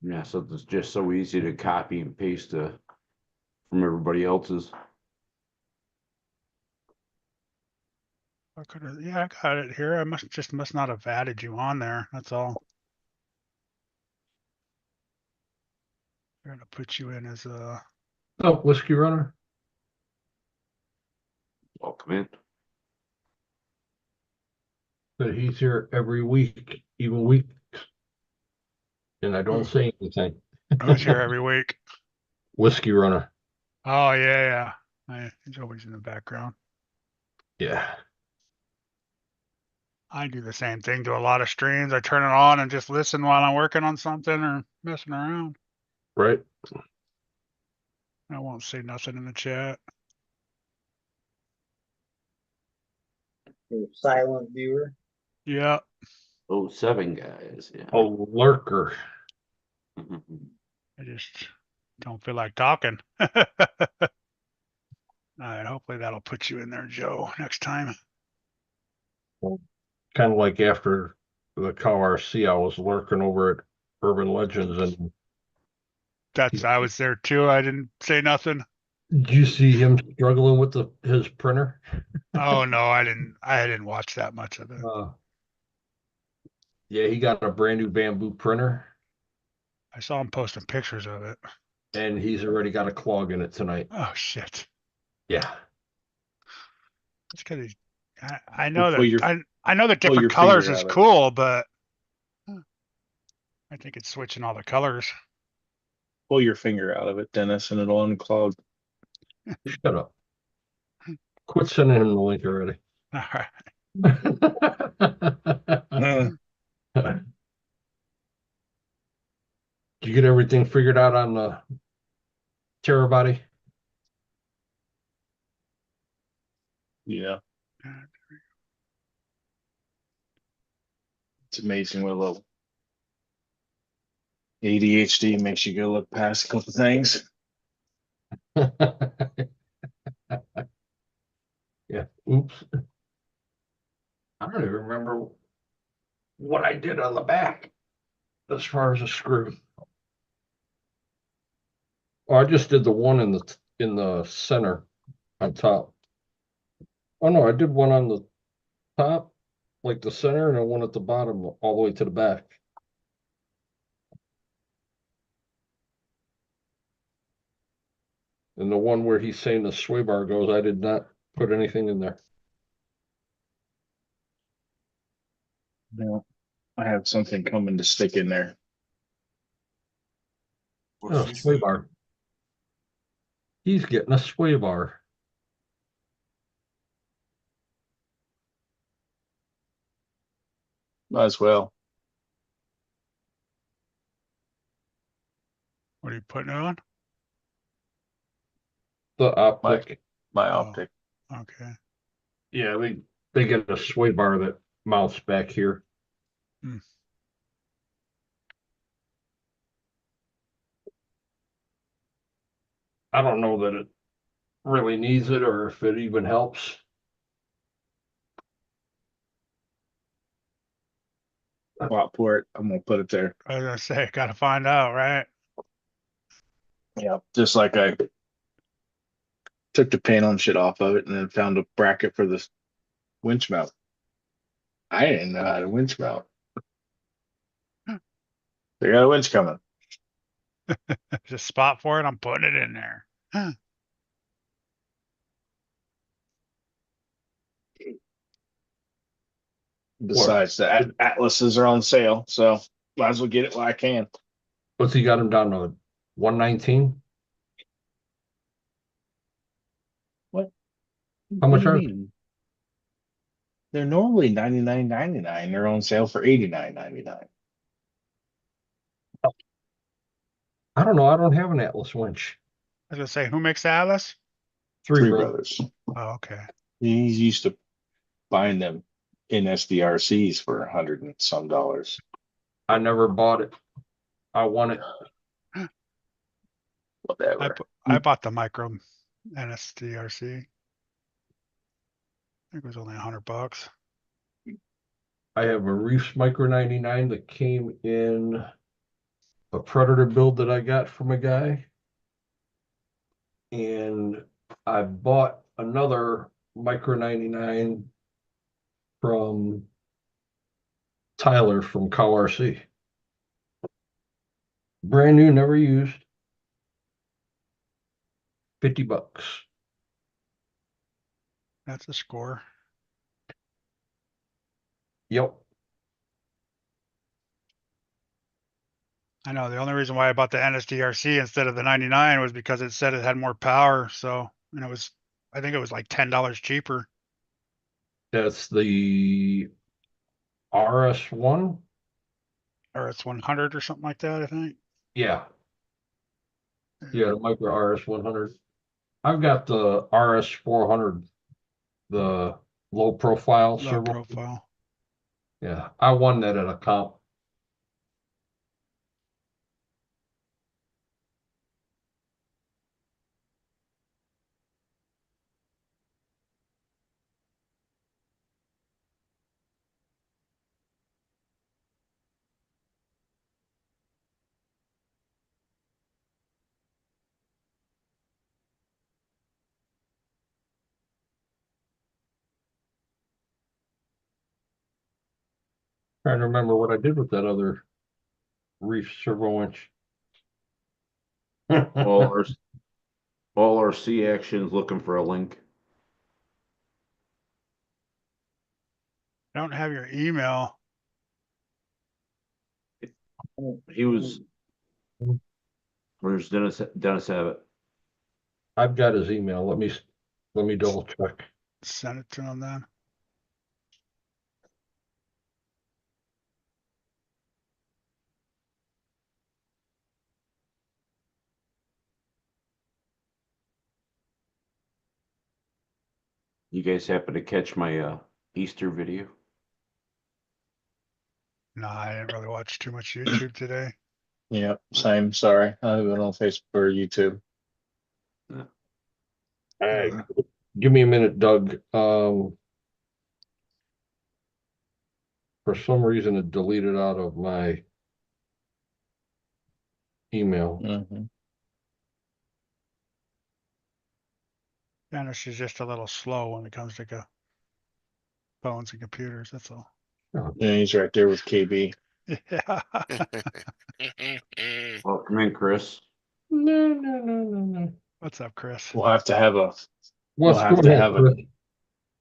Yeah, so it's just so easy to copy and paste from everybody else's. I could have. Yeah, I got it here. I must not have added you on there. That's all. I'm gonna put you in as a. Oh, Whiskey Runner. Welcome in. But he's here every week, even weeks, and I don't say anything. Who's here every week? Whiskey Runner. Oh yeah, yeah. He's always in the background. Yeah. I do the same thing to a lot of streams. I turn it on and just listen while I'm working on something or messing around. Right. I won't say nothing in the chat. For silent viewer. Yeah. 07 guys. Yeah. A lurker. I just don't feel like talking. All right. Hopefully that'll put you in there, Joe, next time. Kind of like after the cow RC, I was lurking over at Urban Legends, and I was there too. I didn't say nothing. did you see him struggling with his printer? Oh no, I didn't watch that much of it. Yeah, he got a brand new bamboo printer, I saw him posting pictures of it. and he's already got a clog in it tonight. Oh shit. Yeah. It's because I know Pull your- that I know that pull your different colors finger is out of it. cool, but I think it's switching all the colors. Pull your finger out of it, Dennis, and it'll unclog. Shut up. Quit sending him the link already. All right. Did you get everything figured out on the terror body? Yeah. It's amazing what a little ADHD makes you go look past a couple things. Yeah. Oops. I don't even remember what I did on the back as far as a screw. Oh, I just did the one in the center on top. Oh no, I did one on the top, like the center, and then one at the bottom, all the way to the back. And the one where he's saying the sway bar goes, I did not put anything in there. No, I have something coming to stick in there. What's Oh, she sway said? bar. He's getting a sway bar. Might as well. What are you putting it on? The optic. My Oh. optic. Okay. Yeah, they get a sway bar that mounts back here. Hmm. I don't know that it really needs it or if it even helps. Bought for it. I'm gonna put it there. I was gonna say, gotta find out, right? Yeah, just like I took the pin on shit off of it and then found a bracket for this winch mount. I didn't know how to winch mount. They got a winch coming. There's a spot for it. I'm putting it in there. Besides, the Atlases are on sale, so might as well get it while I can. What's he got him down to 119? What? How much What do you are mean? They're normally $99.99. They're on sale for $89.99. I don't know. I don't have an Atlas winch. I was gonna say, who makes the Atlas? Three Brothers. Oh, okay. He's used to buying them in SDRCs for $100 and some dollars. I never bought it. I want it. Whatever. I bought the micro NSDRC. I think it was only $100. I have a Reefs Micro 99 that came in a Predator build that I got from a guy. And I bought another Micro 99 from Tyler from Cow RC. Brand new, never used. $50. That's a score. Yep. I know the only reason why I bought the NSDRC instead of the 99 was because it said it had more power. So, and I think it was like $10 cheaper. That's the RS1. Or it's 100 or something like that, I think. Yeah. Yeah, the Micro RS100. I've got the RS400, the low profile Low servo. profile. Yeah, I won that at a comp. Trying to remember what I did with that other reef servo winch. All our C actions looking for a link. I don't have your email. He was. Where's Dennis? Dennis have it. I've got his email. Let me double check. Send it to him then. You guys happen to catch my Easter video? No, I didn't really watch too much YouTube today. Yeah, same. Sorry. I have it on Facebook or YouTube. Hey, give me a minute, Doug. For some reason it deleted out of my email. Mhm. Dennis is just a little slow when it comes to phones and computers. That's all. Yeah, he's right there with KB. Yeah. Welcome in, Chris. No. What's up, Chris? We'll have to have a What's have going to on, have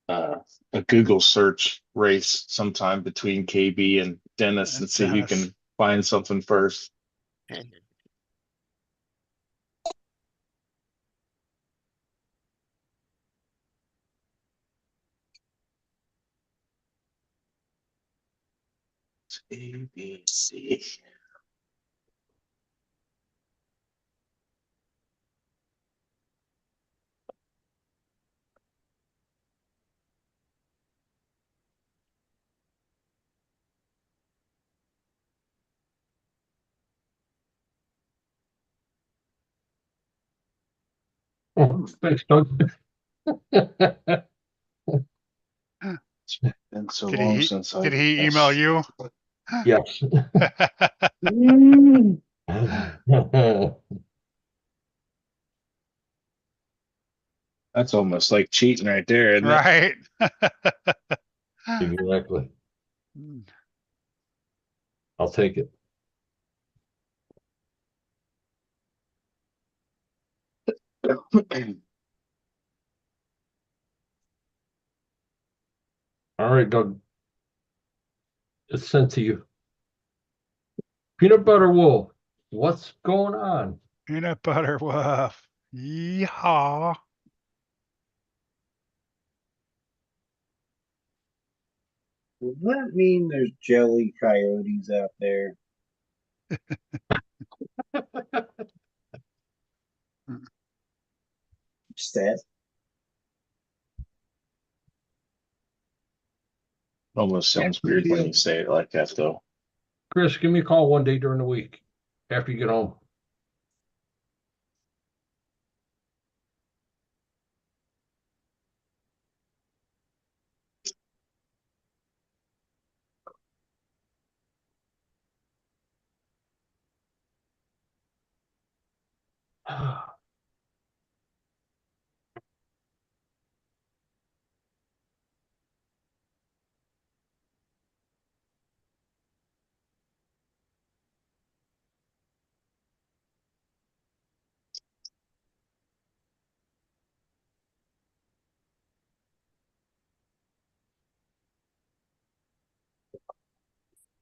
Chris? a Google search race sometime between KB and Dennis And and see who Dennis. can find something first. A, B, C. Oh, thanks, Doug. It's been so Did long he since I did he email you? Yes. That's almost like cheating right there, isn't it? Right. Exactly. I'll take it. All right, Doug. It's sent to you. Peanut butter wolf. What's going on? Peanut butter wolf. Yeehaw. Does that mean there's jelly coyotes out there? Stat. Almost sounds weird when you say it like that, though. Chris, give me a call one day during the week after you get home.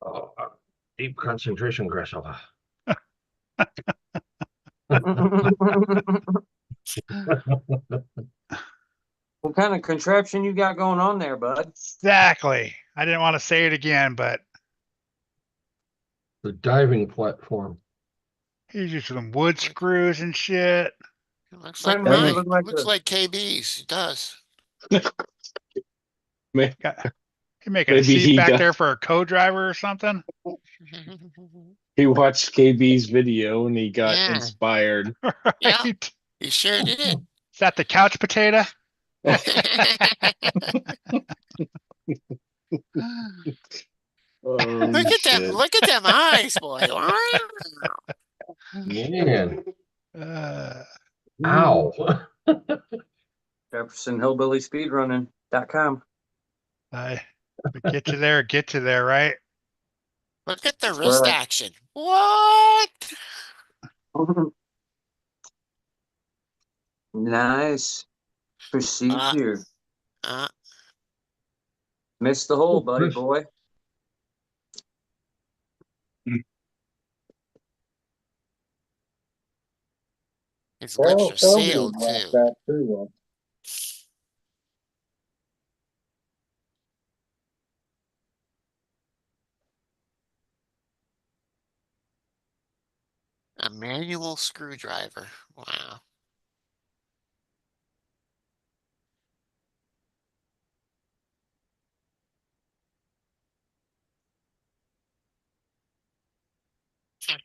Oh, deep concentration, grasshopper. What kind of contraption you got going on there, bud? Exactly. I didn't want to say it again, but The diving platform. he's using some wood screws and shit. It looks Might like make it mine. look like Looks a- like KB's. It does. Got You making a Maybe seat he back does. there for a co-driver or something? He watched KB's video and he got Yeah. inspired. Yeah. Right? He sure did. Is that the couch potato? Oh, Look at them! shit. Look at them eyes, boy! Man, Uh, ow. Jefferson Hillbilly Speedrunning.com. get you there, right? Look at the That's wrist right. action. What? Nice. Proceed Uh, here. uh, Missed the hole, Oh, buddy Chris. boy. his lips Carol are told me sealed about too. that too. Once. A manual screwdriver. Wow.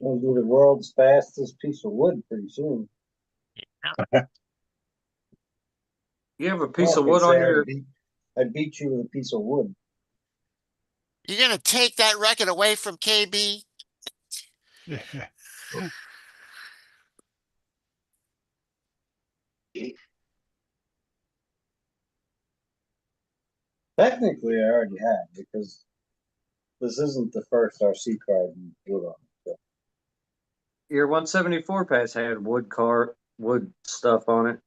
Gonna be the world's fastest piece of wood pretty soon. You have a piece I of could wood say on your. I beat you with a piece of wood. You're gonna take that record away from KB? Technically, I already have because this isn't the first RC car you wood on. So. Your 174 pass had wood stuff on it.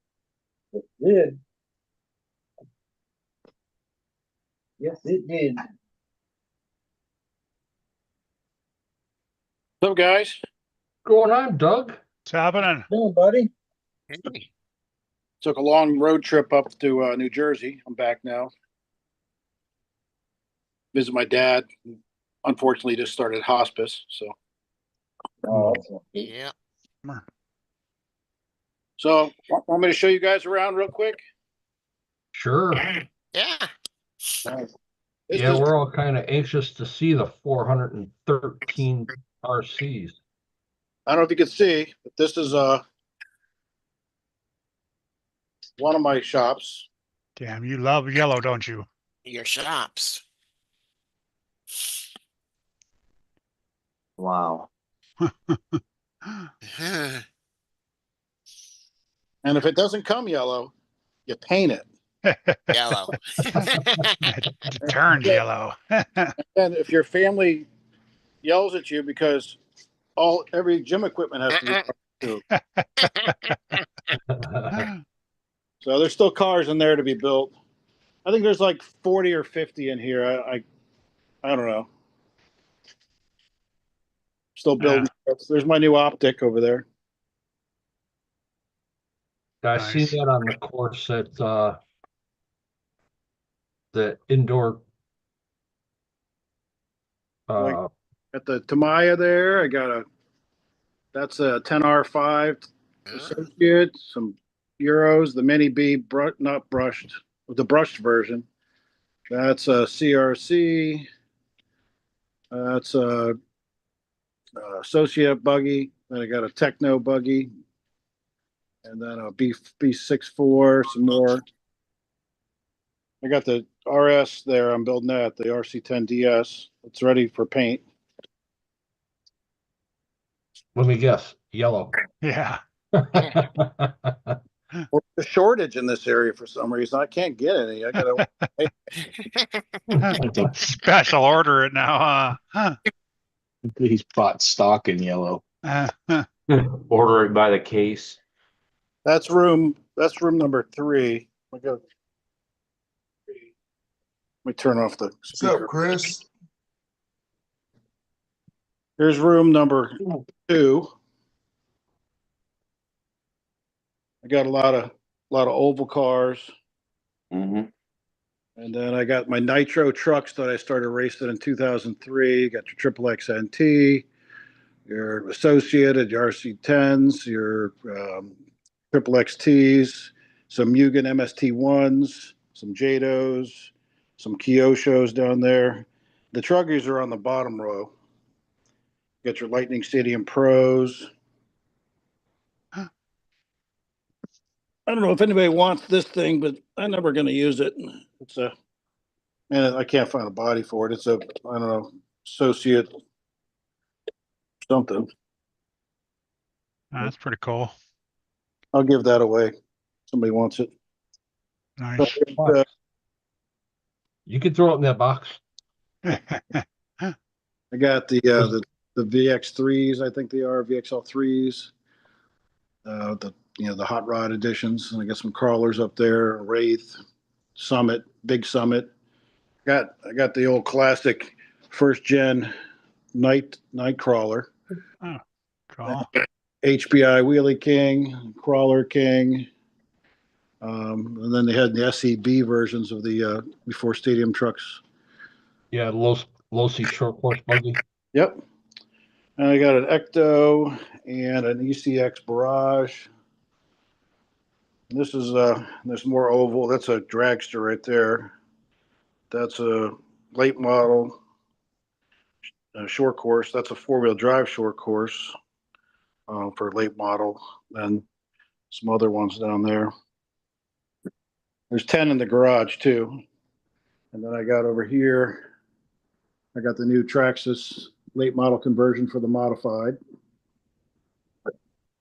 It did. Yes, it did. What's up, guys? Going on, Doug? What's happening? No, buddy. Hey. Took a long road trip up to New Jersey. I'm back now. Visit my dad. Unfortunately, just started hospice. Oh, that's not good. Yeah. So, want me to show you guys around real quick? Sure. Yeah. This Yeah, is we're all kind of anxious to see the 413 RCs. I don't know if you can see, but this is one of my shops. Damn, you love yellow, don't you? Your shops. Wow. And if it doesn't come yellow, you paint it. Yellow. It turns yellow. And if your family yells at you because every gym equipment has to be too. So there's still cars in there to be built. I think there's like 40 or 50 in here. I don't know. Still building. There's my new optic over there. I Nice. seen that on the course at the indoor At the Tamaya there, that's a 10R5 Associate, some Euros, the Mini B, not brushed, the brushed version. That's a CRC. That's a Associate buggy. Then I got a Techno buggy. And then a B64, some more. I got the RS there. I'm building that, the RC10DS. It's ready for paint. let me guess, yellow. Yeah. Well, there's a shortage in this area for some reason. I can't get any. I gotta. Special order it now, huh? He's bought stock in yellow. Order it by the case. That's room number 3. Let me turn off the What's speaker. up, Chris? Here's room number 2. I got a lot of oval cars. Mm-hmm. And then I got my nitro trucks that I started racing in 2003. Got your Triple XNT, your Associated, your RC10s, your Triple XTs, some Mugen MST1s, some JADOs, some Kyosho's down there. The Truggies are on the bottom row. Got your Lightning Stadium Pros. I don't know if anybody wants this thing, but I'm never going to use it. It's a, man, I can't find a body for it. It's a, I don't know, associate something. That's pretty cool. I'll give that away. Somebody wants it. Nice. You can throw it in that box. I got the VX3s, I think they are VXL3s. The hot rod editions, and I got some crawlers up there, Wraith, Summit, Big Summit. I got the old classic first gen night crawler. Oh, cool. HBI Wheelie King, Crawler King. And then they had the SEB versions of the before stadium trucks. Yeah, low seat short course buggy. Yep. And I got an Ecto and an ECX Barrage. This is there's more oval. That's a dragster right there. That's a late model short course. That's a 4-wheel drive short course for late model. And some other ones down there. There's 10 in the garage too. And then I got over here, I got the new Traxxas late model conversion for the modified.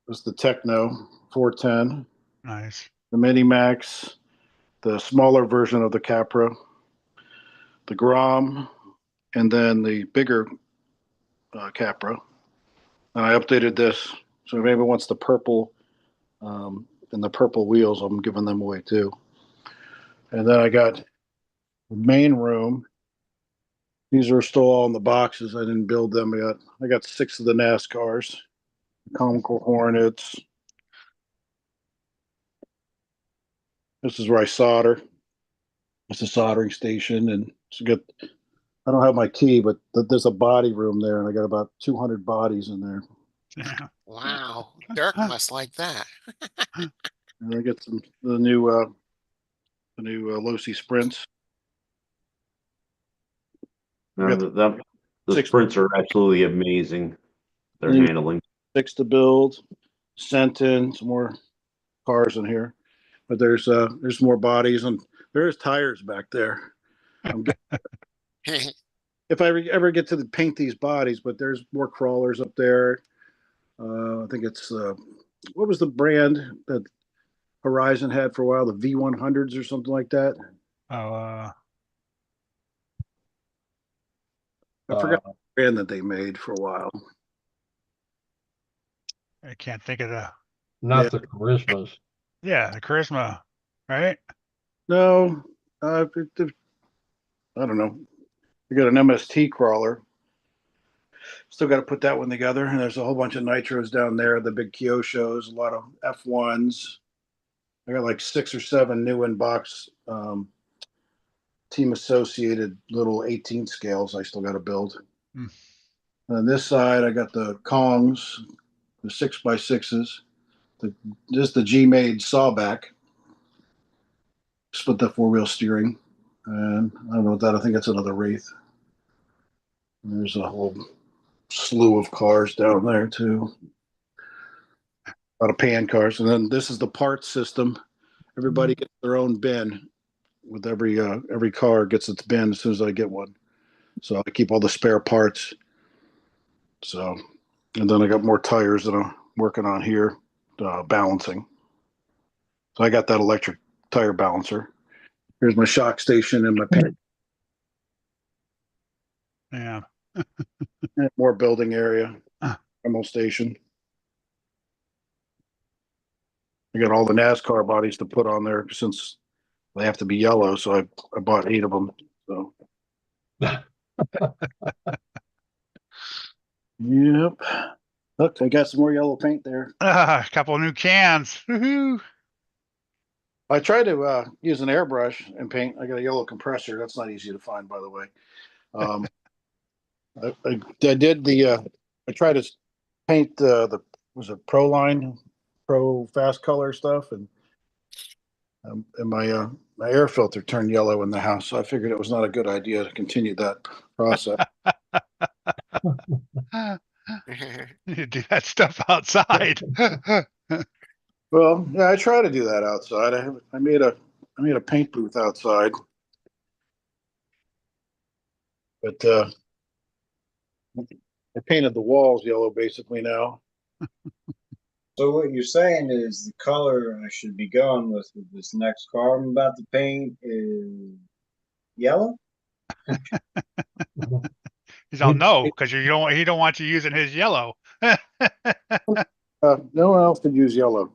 That's the Techno 410. Nice. The Mini Max, the smaller version of the Capra, the Grom, and then the bigger Capra. And I updated this, so if anyone wants the purple and the purple wheels, I'm giving them away too. And then I got the main room. These are still all in the boxes. I didn't build them yet. I got 6 of the NASCARs, Comical Hornets. This is where I solder. It's a soldering station, and it's good. I don't have my key, but there's a body room there, and I got about 200 bodies in there. Yeah. Wow. Dirk must like that. And I got the new Losi Sprints. No, the Six- sprints are absolutely amazing. They're Mm. handling. 6 to build, sent in some more cars in here, but there's more bodies and there's tires back there. If I ever get to paint these bodies, but there's more crawlers up there. I think it's what was the brand that Horizon had for a while? The V100s or something like that. Oh, I forgot the brand that they made for a while. I can't think of the. Not Yeah. the Charismas. Yeah, the Charisma, right? No, I don't know. We got an MST crawler. Still got to put that one together. And there's a whole bunch of nitros down there. The big Kyosho's, a lot of F1s. I got like 6 or 7 new in box team associated little 18 scales I still got to build. Hmm. On this side, I got the Kongs, the 6x6s, just the G-made sawback. Split that 4-wheel steering. And I don't know what that, I think that's another Wraith. And there's a whole slew of cars down there too. A lot of pan cars. And then this is the parts system. Everybody gets their own bin. With every car gets its bin as soon as I get one. So I keep all the spare parts. So, and then I got more tires that I'm working on here, balancing. So I got that electric tire balancer. Here's my shock station and my pan. Yeah. More building area. Ah. Demo station. I got all the NASCAR bodies to put on there since they have to be yellow. So I bought 8 of them. So. Yep. Look, I got some more yellow paint there. A couple of new cans. Woohoo! I tried to use an airbrush and paint. I got a yellow compressor. That's not easy to find, by the way. I did I tried to paint the was it Pro Line, Pro Fast Color stuff, and And my air filter turned yellow in the house, so I figured it was not a good idea to continue that process. You do that stuff outside. Well, yeah, I try to do that outside. I made a paint booth outside, but I painted the walls yellow basically now. So what you're saying is the color I should be going with this next car I'm about to paint is yellow? He's all no, because he don't want you using his yellow. No one else could use yellow.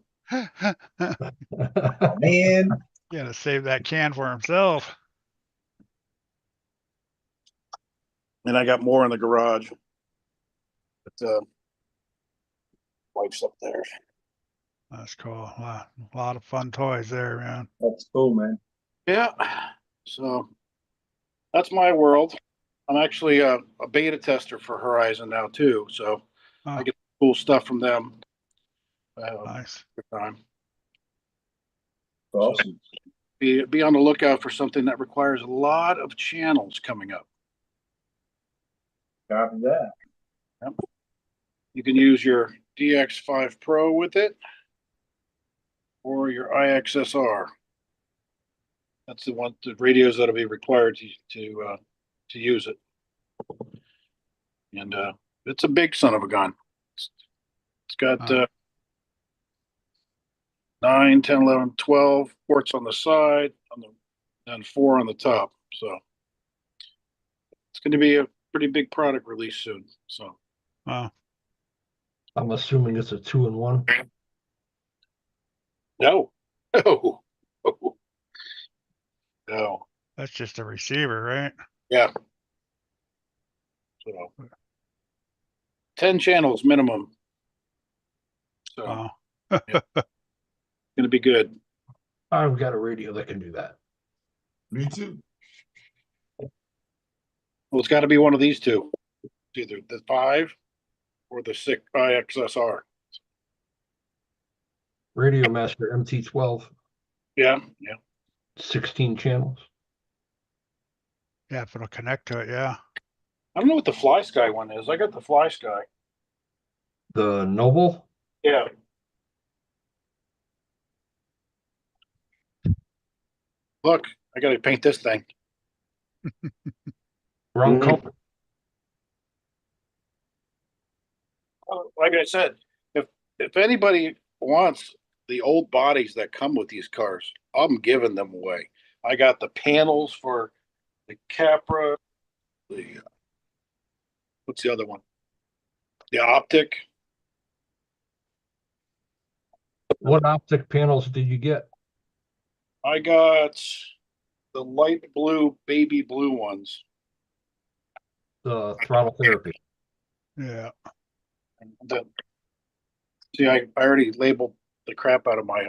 Man, Gotta save that can for himself. And I got more in the garage. But wife's up there. That's cool. A lot of fun toys there, man. that's cool, man. Yeah. So that's my world. I'm actually a beta tester for Horizon now too. So Oh, I get cool stuff from them. nice. Good time. Awesome. Be on the lookout for something that requires a lot of channels coming up. Copy that. Yep. You can use your DX5 Pro with it or your IXSR. That's the radios that'll be required to use it. And it's a big son of a gun. It's got 9, 10, 11, 12 ports on the side, and 4 on the top. So it's going to be a pretty big product release soon. So Wow. I'm assuming it's a 2-in-1. no, no. That's just a receiver, right? Yeah. So 10 channels minimum. So Wow. going to be good. I've got a radio that can do that. Me too. Well, it's got to be one of these two. It's either the 5 or the 6 IXSR. Radio Master MT12, Yeah. 16 channels. Yeah, if it'll connect to it, yeah. I don't know what the Fly Sky one is. I got the Fly Sky. The Noble, Yeah. Look, I got to paint this thing. wrong Mhm. color. Like I said, if anybody wants the old bodies that come with these cars, I'm giving them away. I got the panels for the Capra, the what's the other one? The Optic. What optic panels did you get? I got the light blue, baby blue ones. The throttle therapy. Yeah. See, I already labeled the crap out of my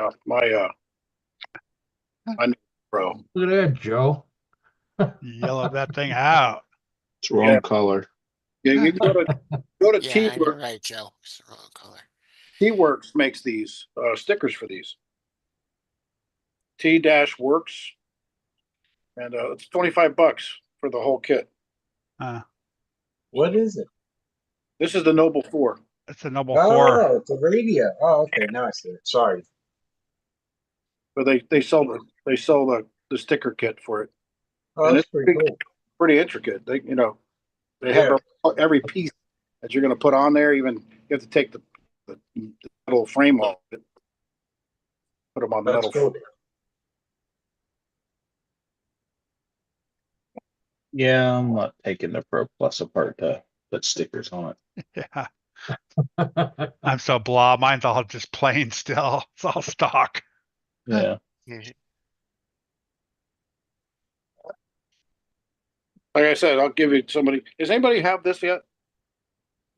Pro. Look at that, Joe. Yellow that thing out. It's wrong Yeah. color. Yeah, you go to Yeah, you're T-Works. right, Joe. It's the wrong color. T-Works makes these stickers for these. T-Works, and it's $25 for the whole kit. What is it? This is the Noble 4. It's a Noble 4. Oh, it's a radio. Oh, okay. Now I see it. Sorry. But they sell the sticker kit for it. Oh, And that's it's pretty cool. pretty intricate. They have every piece that you're going to put on there. Even you have to take the metal frame off it, put them on the That's metal. cool. Yeah, I'm not taking the Pro Plus apart to put stickers on it. Yeah. I'm so blah. Mine's all just plain still. It's all stock. Yeah. Like I said, I'll give it somebody. Does anybody have this yet?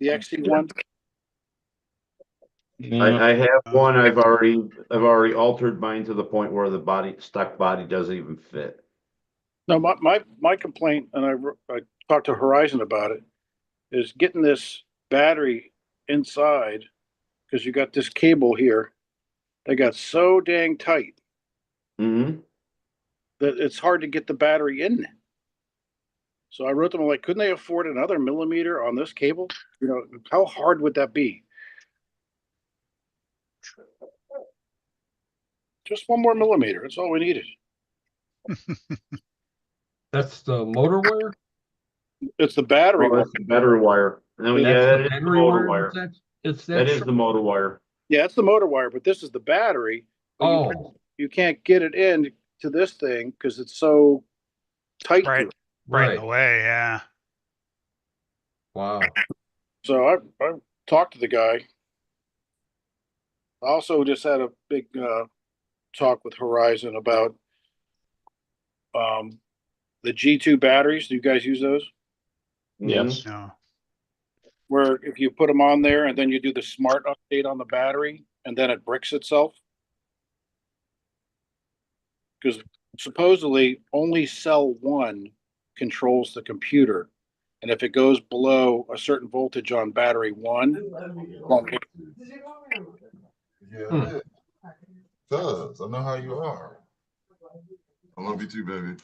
The XC1? I have one. I've already altered mine to the point where the stock body doesn't even fit. No, my complaint, and I talked to Horizon about it, is getting this battery inside because you got this cable here. They got so dang tight Mm-hmm. that it's hard to get the battery in. So I wrote them like, couldn't they afford another millimeter on this cable? You know, how hard would that be? Just one more millimeter. That's all we needed. That's the motor wire? It's the battery. Oh, that's the battery wire. Oh, That's yeah, That's that the is the battery motor wire? wire. It's that That is short? the motor wire. Yeah, it's the motor wire, but this is the battery. But Oh, you can't get it in to this thing because it's so tight to Right. it. Right in right. the way, yeah. Wow. So I talked to the guy. I also just had a big talk with Horizon about the G2 batteries. Do you guys use those? Yes. No. Where if you put them on there and then you do the smart update on the battery and then it bricks itself? Because supposedly only cell one controls the computer. And if it goes below a certain voltage on battery one, it won't work. Yeah, Hmm. I did. Cuz I know how you are. I love you too, baby.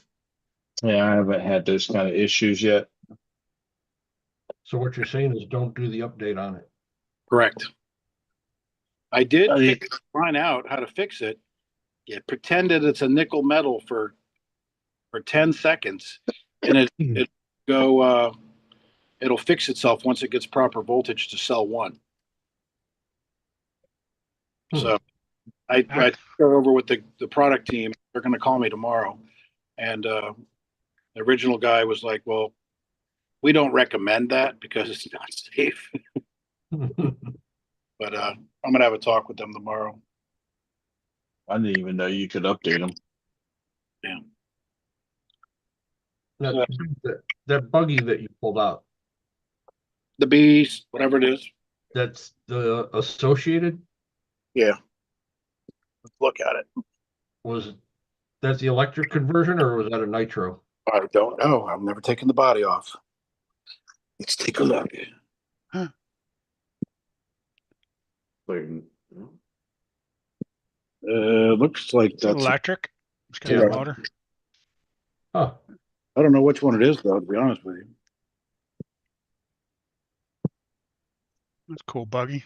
Yeah, I haven't had those kind of issues yet. So what you're saying is don't do the update on it. Correct. I did I- find out how to fix it. It pretended it's a nickel metal for 10 seconds and it go it'll fix itself once it gets proper voltage to cell one. So I go over with the product team. They're going to call me tomorrow. And the original guy was like, well, we don't recommend that because it's not safe. But I'm going to have a talk with them tomorrow. I didn't even know you could update them. Yeah. Now, that buggy that you pulled out, The bees, whatever it is. that's the Associated? Yeah. Let's look at it. Was that the electric conversion or was that a nitro? I don't know. I've never taken the body off. Let's take a look. Looks like It's that's. electric. It's got Yeah. a motor. Huh. I don't know which one it is, though, to be honest with you. That's cool, buggy.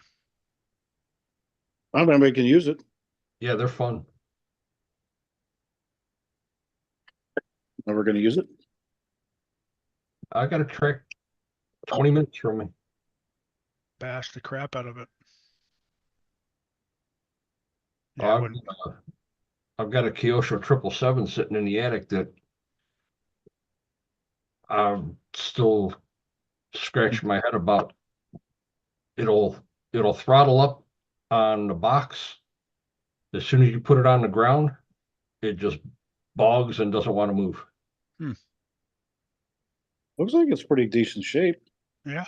I don't know if anybody can use it. Yeah, they're fun. Never going to use it. I got a track 20 minutes from me. Bash the crap out of it. Yeah, I I've, wouldn't. I've got a Kyosho 777 sitting in the attic that I'm still scratching my head about. It'll throttle up on the box. As soon as you put it on the ground, it just bogs and doesn't want to move. Looks like it's pretty decent shape. Yeah.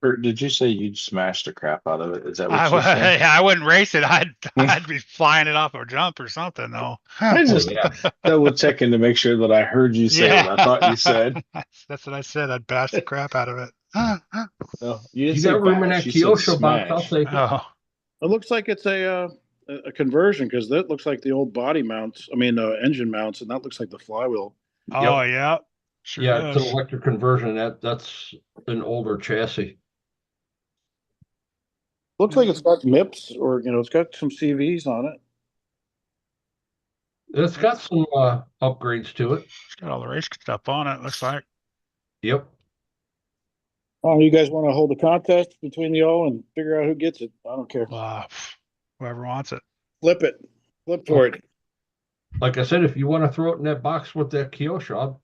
Or did you say you'd smash the crap out of it? Is that what I, you're saying? I wouldn't race it. I'd be flying it off a jump or something though. I just yeah. double checking to make sure that I heard you say what I thought you said. That's what I said. I'd bash the crap out of it. No, you didn't You say got room in bash, that you said Kyosho box, I'll smash. take it. Oh, It looks like it's a conversion because that looks like the old body mounts. I mean, engine mounts, and that looks like the flywheel. oh yeah. Sure Yeah, it's an does. electric conversion. That's an older chassis. Looks like it's got MIPS or it's got some CVs on it. It's got some upgrades to it. It's got all the race stuff on it. Looks like. Yep. Oh, you guys want to hold a contest between y'all and figure out who gets it? I don't care. Whoever wants it. Flip it. Flip for it. Like I said, if you want to throw it in that box with that Kyosho,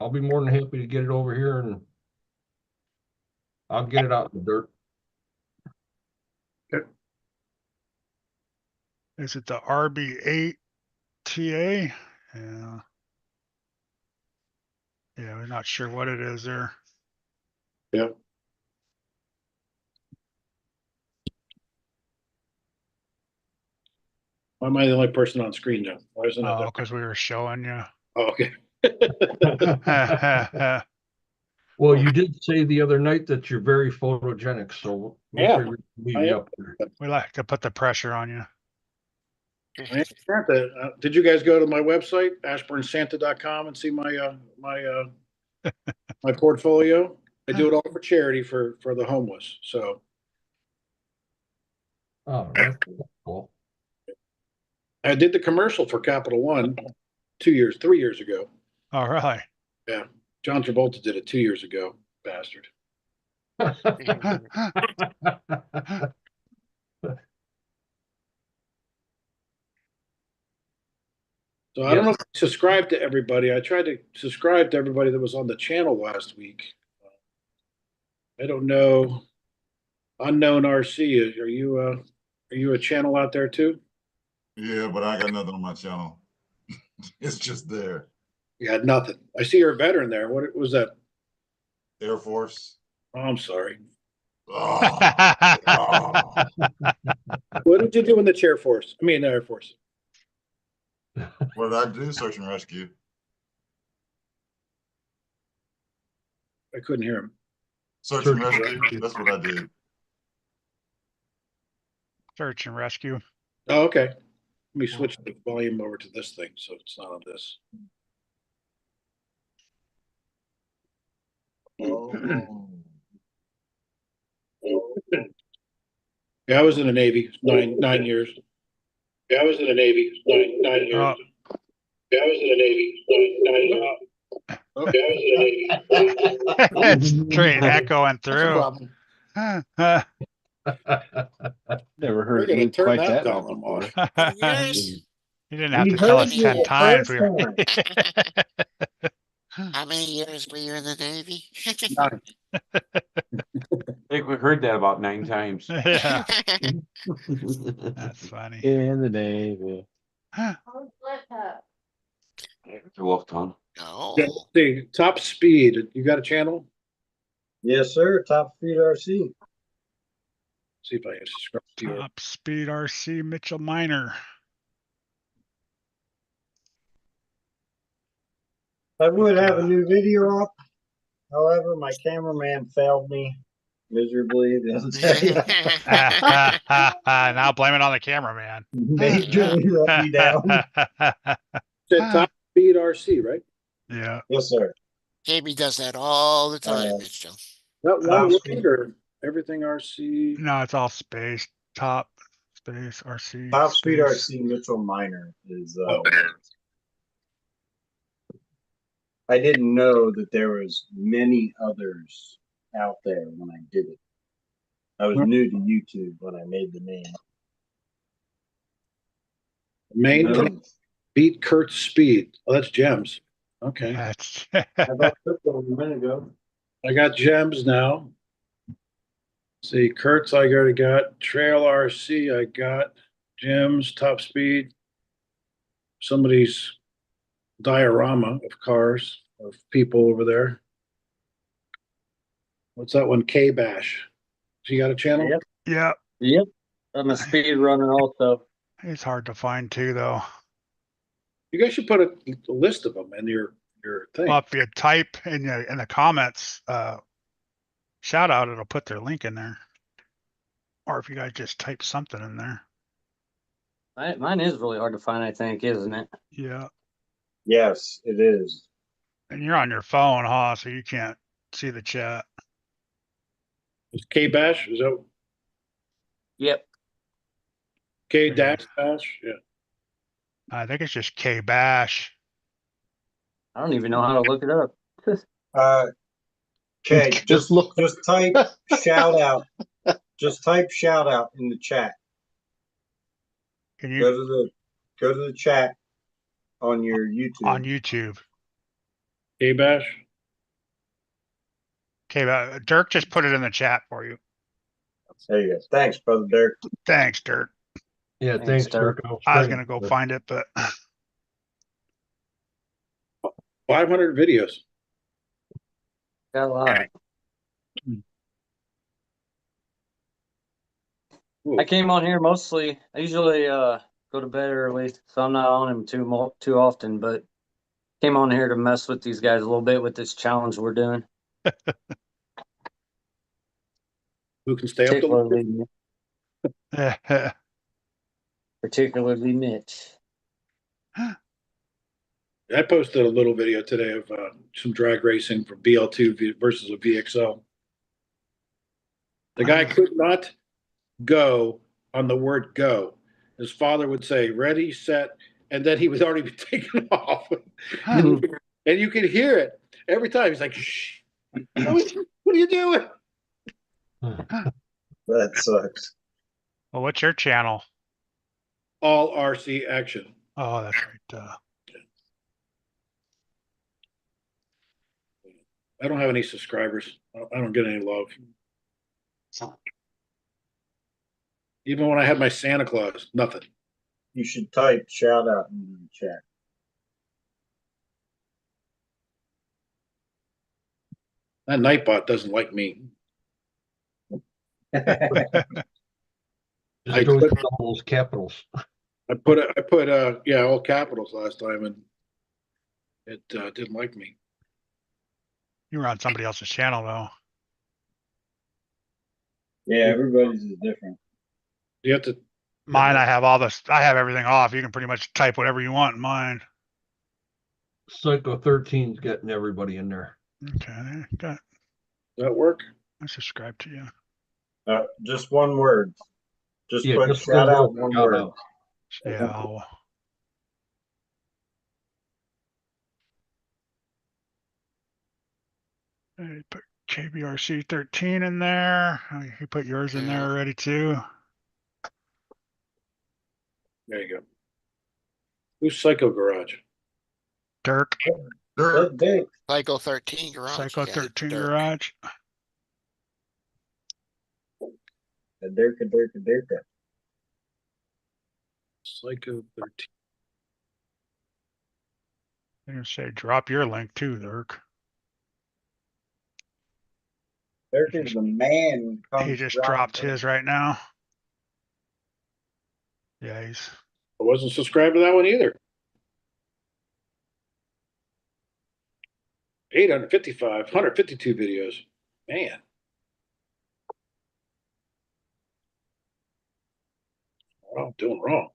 I'll be more than happy to get it over here and I'll get it out in the dirt. Is it the RB8 TA? Yeah. Yeah, we're not sure what it is there. Yeah. Why am I the only person on screen now? Why isn't it Oh, there? because we were showing you. Oh, okay. Well, you did say the other night that you're very photogenic, so we'll Yeah, figure to leave I you am. up there. We like to put the pressure on you. Santa, did you guys go to my website, ashburnsanta.com, and see my my portfolio? I do it all for charity for the homeless. So Oh, that's cool. I did the commercial for Capital One 3 years ago. All right. Yeah, John Travolta did it 2 years ago, bastard. So I don't know if I subscribed to everybody. I tried to subscribe to everybody that was on the channel last week. I don't know. Unknown RC, are you a channel out there too? Yeah, but I got nothing on my channel. It's just there. You had nothing. I see you're a veteran there. What was that? Air Force. Oh, I'm sorry. Oh, oh. What did you do in the Air Force? What did I do? Search and rescue. I couldn't hear him. Search and rescue. That's what I did. Search and rescue. Oh, okay. Let me switch the volume over to this thing so it's not on this. Oh. Yeah, I was in the Navy 9 years. Yeah, I was in the Navy 9 years. Yeah, I was in the Navy 9 years. Okay, I was in the Navy. It's straight echoing That's a through. problem. Never We're heard gonna it turn quite that that long column before. off. Yes. You didn't have We to tell us heard you 10 the times. first How many years were you in the Navy? I think we heard that about 9 times. Yeah, that's funny. In the Navy. It's a wolf tongue. No. Yeah, the Top Speed. You got a channel? Yes, sir. Top Speed RC. See if I can subscribe to your. Top Speed RC Mitchell Minor. I would have a new video up. However, my cameraman failed me miserably the other day. Now blame it on the cameraman. Majorly let me down. Said Top Speed RC, right? Yeah. Yes, sir. Jamie does that all the time, Mitchell. That one Top word Speed. or everything RC. No, it's all space. Top space RC. Top Speed space. RC Mitchell Minor is. I didn't know that there was many others out there when I did it. I was new to YouTube when I made the name. Main No. beat Kurt's speed. Oh, that's gems. Okay. That's I bought crypto a minute ago. I got gems now. See, Kurtz, I already got. Trail RC, I got. Gems, Top Speed. Somebody's diorama of cars, of people over there. What's that one? K Bash. So you got a channel? Yep. yeah. Yep. I'm a speed runner also. It's hard to find too, though. You guys should put a list of them in your thing. Well, if you type in the comments, shout out, it'll put their link in there. Or if you guys just type something in there. Mine is really hard to find, I think, isn't it? Yeah. Yes, it is. And you're on your phone, huh? So you can't see the chat. Is K Bash? Is that Yep. K dash Bash? Yeah. I think it's just K Bash. I don't even know how to look it up. Okay, Just look. just type shout out. Just type shout out in the chat. Can Go you to the chat on your YouTube. on YouTube? K Bash? Okay, Dirk just put it in the chat for you. There you go. Thanks, brother Dirk. Thanks, Dirk. Yeah, Thanks, thanks, Dirk. Dirk. I was gonna go find it, but 500 videos. Got a lot. Ooh. I came on here mostly. I usually go to bed early, so I'm not on him too often. But came on here to mess with these guys a little bit with this challenge we're doing. Who can stay up Tickler to leading. particularly Mitch. I posted a little video today of some drag racing from BL2 versus a VXL. The guy could not go on the word go. His father would say, ready, set, and then he would already be taken off. And you could hear it every time. He's like, shh, what are you doing? That sucks. Well, what's your channel? All RC action. Oh, that's right. I don't have any subscribers. I don't get any love. Even when I had my Santa Claus, nothing. You should type shout out in the chat. That Nightbot doesn't like me. Just I don't put- use all those capitals. I put all capitals last time, and it didn't like me. You were on somebody else's channel though. Yeah, everybody's is different. You have to. Mine, I have I have everything off. You can pretty much type whatever you want in mine. Psycho 13's getting everybody in there. Okay, got. Does that work? I subscribe to you. Just one word. Just Yeah, put just shout one out word, one shout word. out. Yeah, I'll. I put KBRC 13 in there. You put yours in there already too. There you go. Who's Psycho Garage? Dirk, That big. Psycho 13 garage. Psycho Yeah, 13 Dirk. garage. A Dirka. Psycho 13. I'm gonna say drop your link too, Dirk. Dirka's the man when it comes He just to dropped driving. his right now. Yeah, he's I wasn't subscribed to that one either. 855, 152 videos. Man. What I'm doing wrong.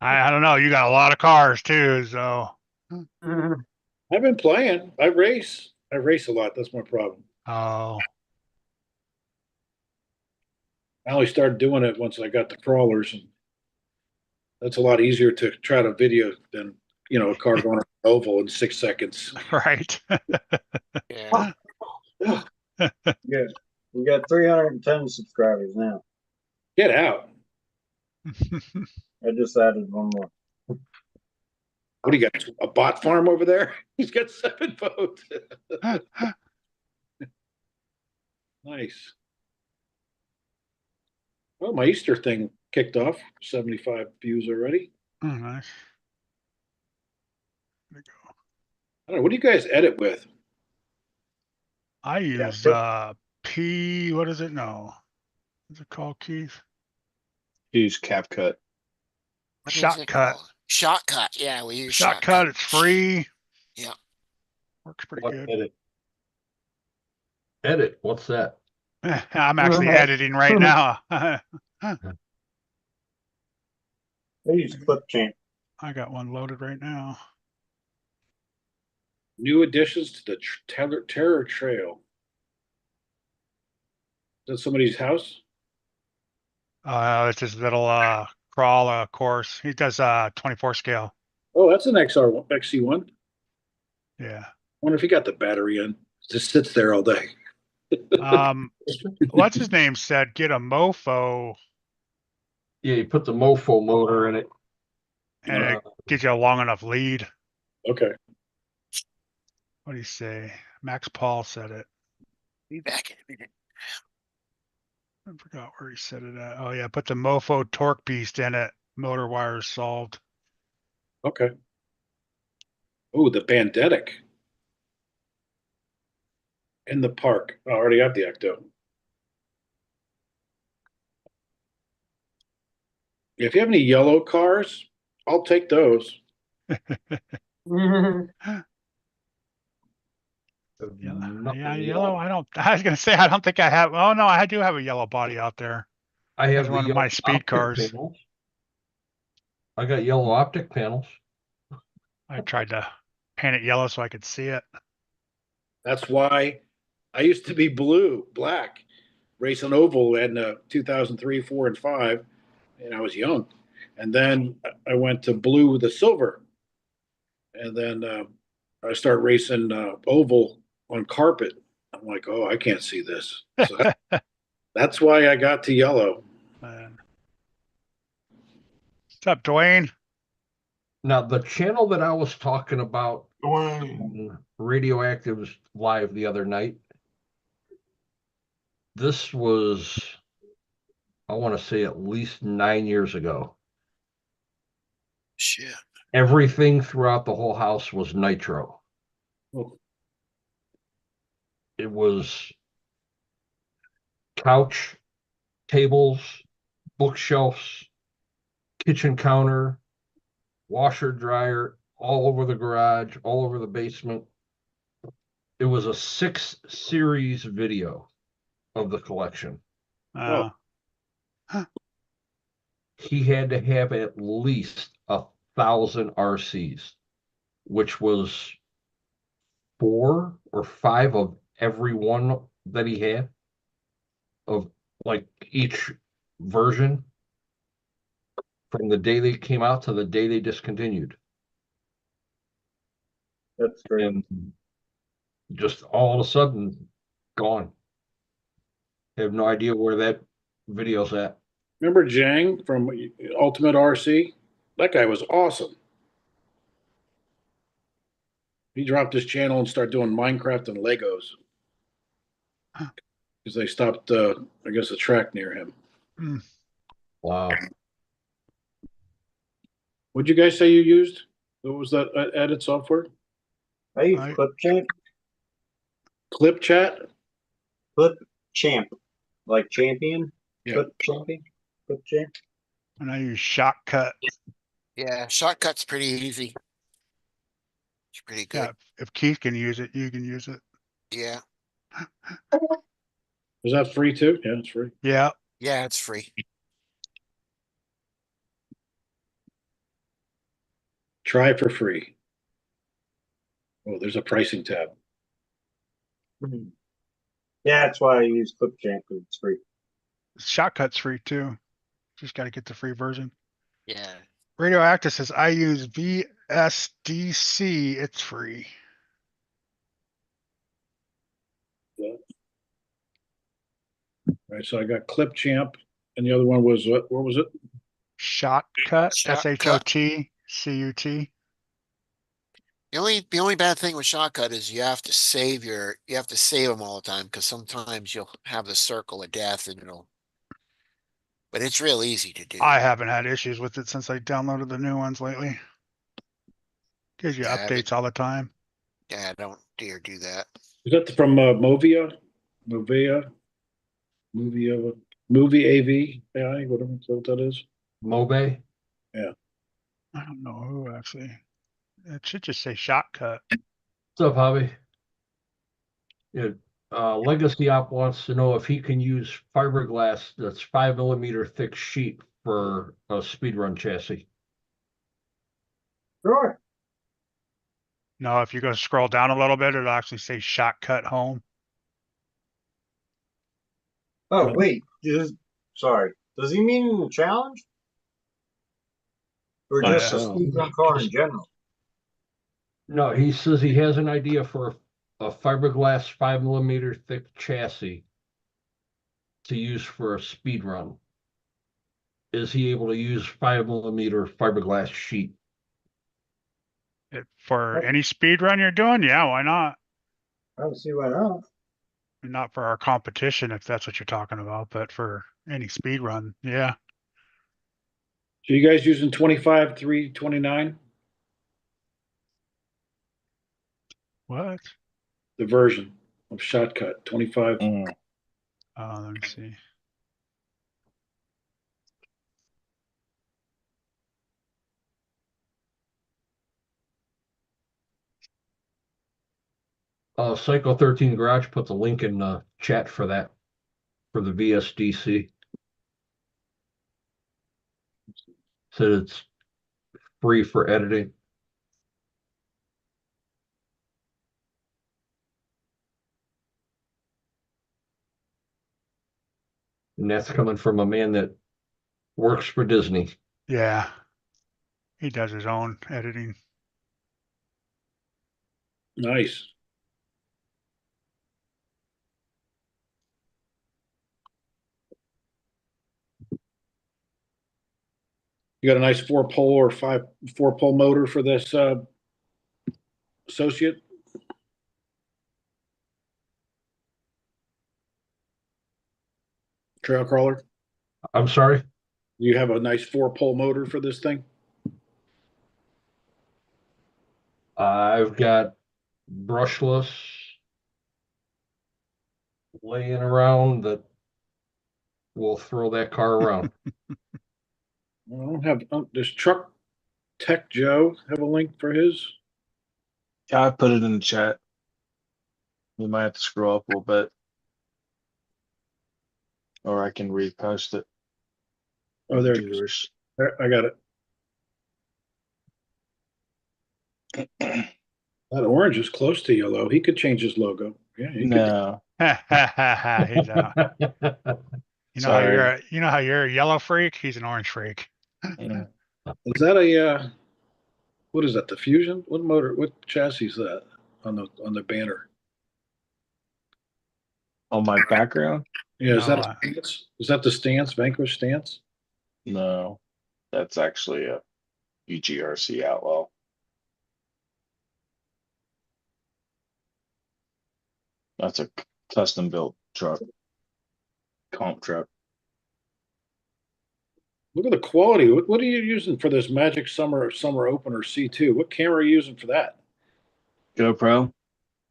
I don't know. You got a lot of cars too, so I've been playing. I race a lot. That's my problem. oh, I only started doing it once I got the crawlers, and that's a lot easier to try to video than a car going on an oval in 6 seconds. right. Yeah. Yeah, we got 310 subscribers now. Get out. I just added one more. What do you got? A bot farm over there? He's got 7 votes. Nice. Well, my Easter thing kicked off. 75 views already. Oh, nice. There we go. I don't know. What do you guys edit with? I use but- P. What is it? No, what's it called, Keith? Use CapCut. What is it Shotcut. called? Shotcut. Yeah, we use Shotcut. It's free. Yeah. Works pretty What good. edit? Edit, what's that? I'm actually editing right now. I use Clipchamp. I got one loaded right now. New additions to the Terror Trail. Is that somebody's house? It's his little crawl course. He does 24 scale. Oh, that's an XC1. Yeah. Wonder if he got the battery in. Just sits there all day. What's his name said? Get a mofo Yeah, you put the mofo motor in it. and it gives you a long enough lead. Okay. What do you say? Max Paul said it. Be back in a minute. I forgot where he said it at. Oh yeah, put the mofo torque beast in it. Motor wires solved. Okay. Oh, the Bandetic. In the park. I already have the Ecto. If you have any yellow cars, I'll take those. Yeah, yellow. I was gonna say I don't think I have. Oh no, I do have a yellow body out there. I have That's the one of yellow my speed optic cars. panels. I got yellow optic panels. I tried to paint it yellow so I could see it. That's why I used to be black, racing oval in 2003, 4, and 5, and I was young. And then I went to blue with the silver, and then I started racing oval on carpet. I'm like, oh, I can't see this. So that's why I got to yellow. What's up, Dwayne? Now, the channel that I was talking about Dwayne. on Radioactive's live the other night, this was, I want to say, at least 9 years ago. Shit. Everything throughout the whole house was nitro. Oh, It was couch, tables, bookshelves, kitchen counter, washer, dryer, all over the garage, all over the basement. It was a 6 series video of the collection. Uh, He had to have at least 1,000 RCs, which was 4 or 5 of every one that he had of like each version from the day they came out to the day they discontinued. That's great. And just all of a sudden gone. I have no idea where that video's at. remember Jang from Ultimate RC? That guy was awesome. He dropped his channel and started doing Minecraft and Legos because they stopped, I guess, a track near him. Wow. What'd you guys say you used? What was that added software? I use I- ClipChamp. Clip Chat? Champ, like champion. Yeah. Clip champion. ClipChamp. and I use Shotcut. Yeah, shortcut's pretty easy. It's pretty good. Yeah, if Keith can use it, you can use it. Yeah. Was that free too? Yeah, it's free. Yeah, Yeah, it's free. Try for free. Oh, there's a pricing tab. Yeah, that's why I use ClipChamp because it's free. Shotcut's free too. Just got to get the free version. Yeah. Radioactive says I use VSDC. It's free. All right, so I got Clip Champ, and the other one was what was it? Shotcut. Shotcut. SHOTCUT. The only bad thing with shortcut is you have to save them all the time because sometimes you'll have the circle of death and but it's real easy to do. I haven't had issues with it since I downloaded the new ones lately. Gives you Yeah, updates all the time. Yeah, don't dare do that. Is that from Movia? Movie AV AI, whatever what that is. Mobe. I don't know who actually. It should just say Shotcut. What's up, Hobby? Yeah, Legacy Op wants to know if he can use fiberglass that's 5 mm thick sheet for a speedrun chassis. Sure. No, if you go scroll down a little bit, it'll actually say Shotcut Home. Oh wait, sorry. Does he mean in the challenge? Or Oh, just yeah. a speedrun car in general? No, he says he has an idea for a fiberglass 5 mm thick chassis to use for a speed run. Is he able to use 5 mm fiberglass sheet? For any speed run you're doing, yeah, why not? I don't see why not. Not for our competition, if that's what you're talking about, but for any speed run, yeah. So you guys using 25 329? What? The version of Shotcut 25. Let me see. Psycho 13 Garage puts a link in the chat for that, for the VSDC. Said it's free for editing. And that's coming from a man that works for Disney. Yeah. He does his own editing. Nice. You got a nice 4-pole or 4-pole motor for this associate? Trail crawler? I'm sorry. You have a nice 4-pole motor for this thing? I've got brushless laying around that will throw that car around. I don't have, does Truck Tech Joe have a link for his? Yeah, I put it in the chat. You might have to scroll up a little bit. Or I can repost it. Oh, there it Either is. There, I got it. That orange is close to yellow. He could change his logo. Yeah, he could. No, He's sorry. you know how you're a yellow freak? He's an orange freak. Yeah. Is that a what is that? The Fusion? What motor? What chassis is that on the banner? On my background? Yeah, is that No, a stance? Is that the stance? Vanquish stance? No, that's actually a UGRC Outlaw. That's a custom built truck, comp truck. Look at the quality. What are you using for this Magic Summer Opener C2? What camera are you using for that? GoPro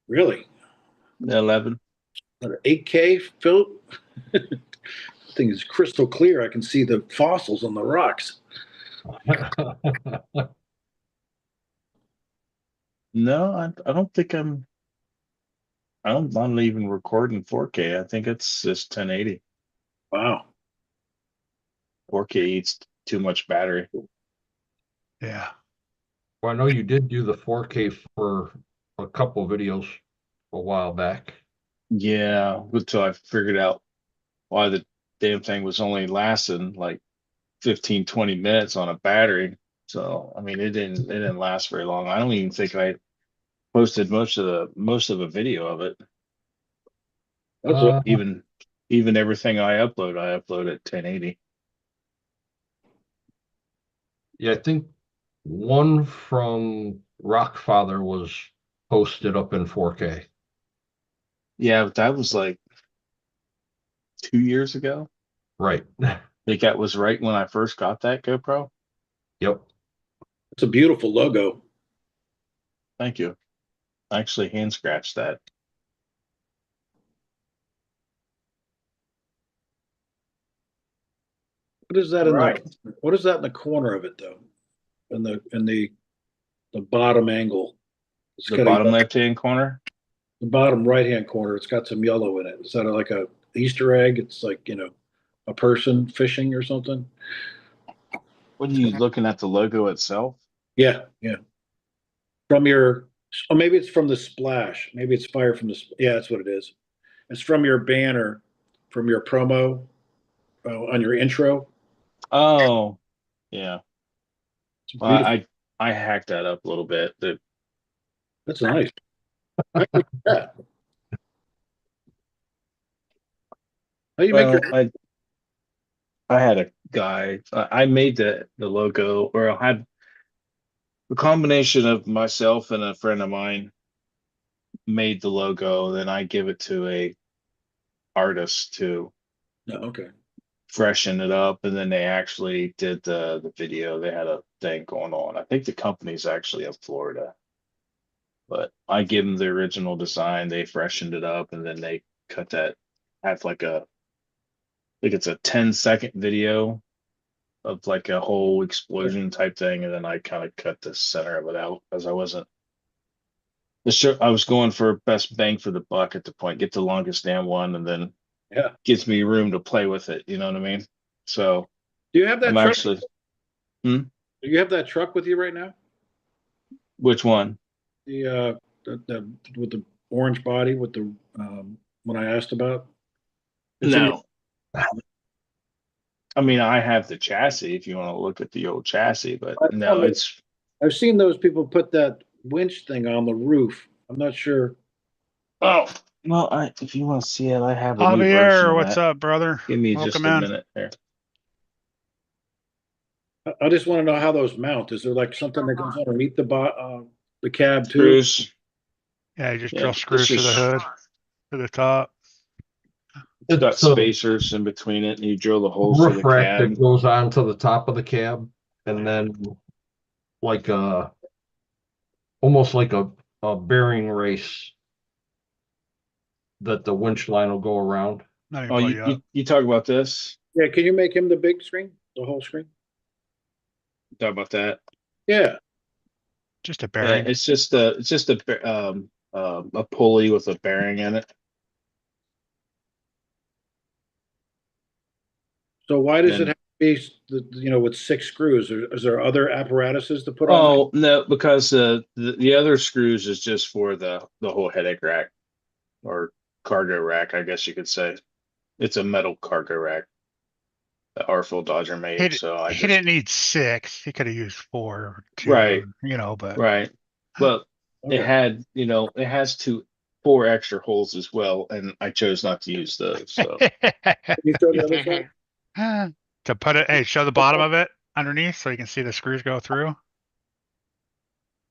Really? 11. 8K film? Thing is crystal clear. I can see the fossils on the rocks. No, I don't think I'm even recording 4K. I think it's just 1080. Wow. 4K eats too much battery. yeah. Well, I know you did do the 4K for a couple videos a while back. Yeah, until I figured out why the damn thing was only lasting like 15, 20 minutes on a battery. So, I mean, it didn't last very long. I don't even think I posted most of a video of it. That's Uh, Even everything I upload at 1080. yeah, I think one from Rockfather was posted up in 4K. Yeah, but that was like 2 years ago. Right. I think that was right when I first got that GoPro. Yep. a beautiful logo. Thank you. I actually hand scratched that. What is that Right. what is that in the corner of it though? In the bottom angle. It's The got bottom left-hand corner. the bottom right-hand corner. It's got some yellow in it. Is that like a Easter egg? It's like, a person fishing or something. What are you looking at, the logo itself? Yeah, yeah. From your, or maybe it's from the splash. Maybe it's fire from the. Yeah, that's what it is. It's from your banner, from your promo on your intro. Oh, yeah. It's Well, beautiful. I hacked that up a little bit. That's nice. I like that. How you make Well, your? I had a guy. I made the logo, or I had a combination of myself and a friend of mine made the logo. Then I give it to a artist to No, okay. freshen it up, and then they actually did the video. They had a thing going on. I think the company's actually in Florida, but I give them the original design. They freshened it up, and then they cut that. Have like I think it's a 10-second video of like a whole explosion type thing, and then I kind of cut the center of it out because I wasn't. I was going for best bang for the buck at the point. Get the longest damn one, and then Yeah. gives me room to play with it. You know what I mean? So Do you have that I'm truck? actually. Do you have that truck with you right now? Which one? The with the orange body with the one I asked about? It's in No. I mean, I have the chassis if you want to look at the old chassis, but no, it's I've seen those people put that winch thing on the roof. I'm not sure. well, if you want to see it, I have a new version Javier, of what's that. up, brother? Give me Welcome just a in. minute there. I just want to know how those mount. Is there like something that goes underneath the cab too? Screws. Yeah, you just Yeah, drill screws to the hood, to the top. It's got It's a spacers in between it, and you drill the holes to roof the rack cab. that goes on to the top of the cab, and then like almost like a bearing race that the winch line will go around. Not even Oh, pull you up. you talk about this? Yeah, can you make him the big screen, the whole screen? Talk about that? Yeah. Just a Yeah, bearing. it's just a pulley with a bearing in it. So why does it And- have to be, with 6 screws? Is there other apparatuses to put on? Oh no, because the other screws is just for the whole headache rack or cargo rack, I guess you could say. It's a metal cargo rack that Hartsfield Dodger made. So I He just didn't need 6. He could have used 4 or 2, right, but right. Well, Okay. it has 4 extra holes as well, and I chose not to use those. So Can you show the other side? to put it, hey, show the bottom of it underneath so you can see the screws go through.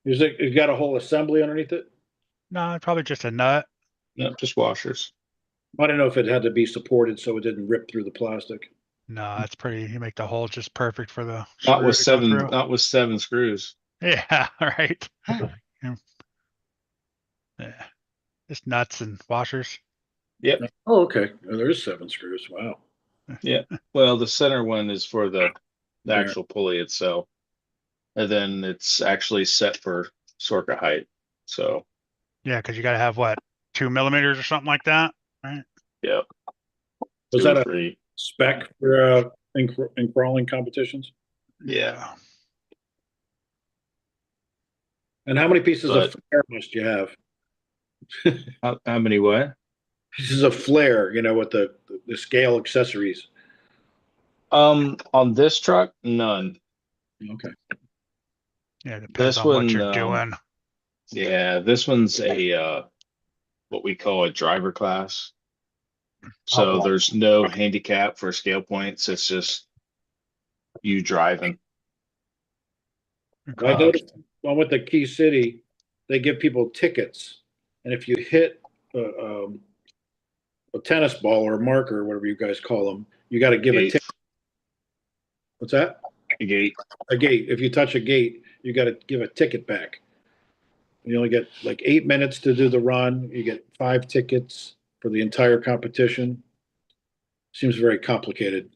Is it got a whole assembly underneath it? No, probably just a nut. no, just washers. I don't know if it had to be supported so it didn't rip through the plastic. No, it's pretty. You make the hole just perfect for the Not screw with to go 7, through. not with 7 screws. Yeah, right. Yeah, just nuts and washers. Yep. Oh, okay. Oh, there is 7 screws. Wow. Yeah. Well, the center one is for the actual pulley itself, and then it's actually set for circuit height. So Yeah, because you got to have what, 2 millimeters or something like that, right? yeah, Was 2 or that a 3. spec for in crawling competitions? Yeah. And how many pieces But- of flare must you have? How many what? Pieces of flare, with the scale accessories. On this truck, none. Okay. Yeah, it depends This on what one, you're doing. Yeah, this one's a what we call a driver class. So Oh. there's no handicap for scale points. It's just you driving. I noticed one with the Key City, they give people tickets, and if you hit a tennis ball or a marker, or whatever you guys call them, you got to give a Gate. ticket. What's that? A gate. A gate. If you touch a gate, you got to give a ticket back. You only get like 8 minutes to do the run. You get 5 tickets for the entire competition. Seems very complicated.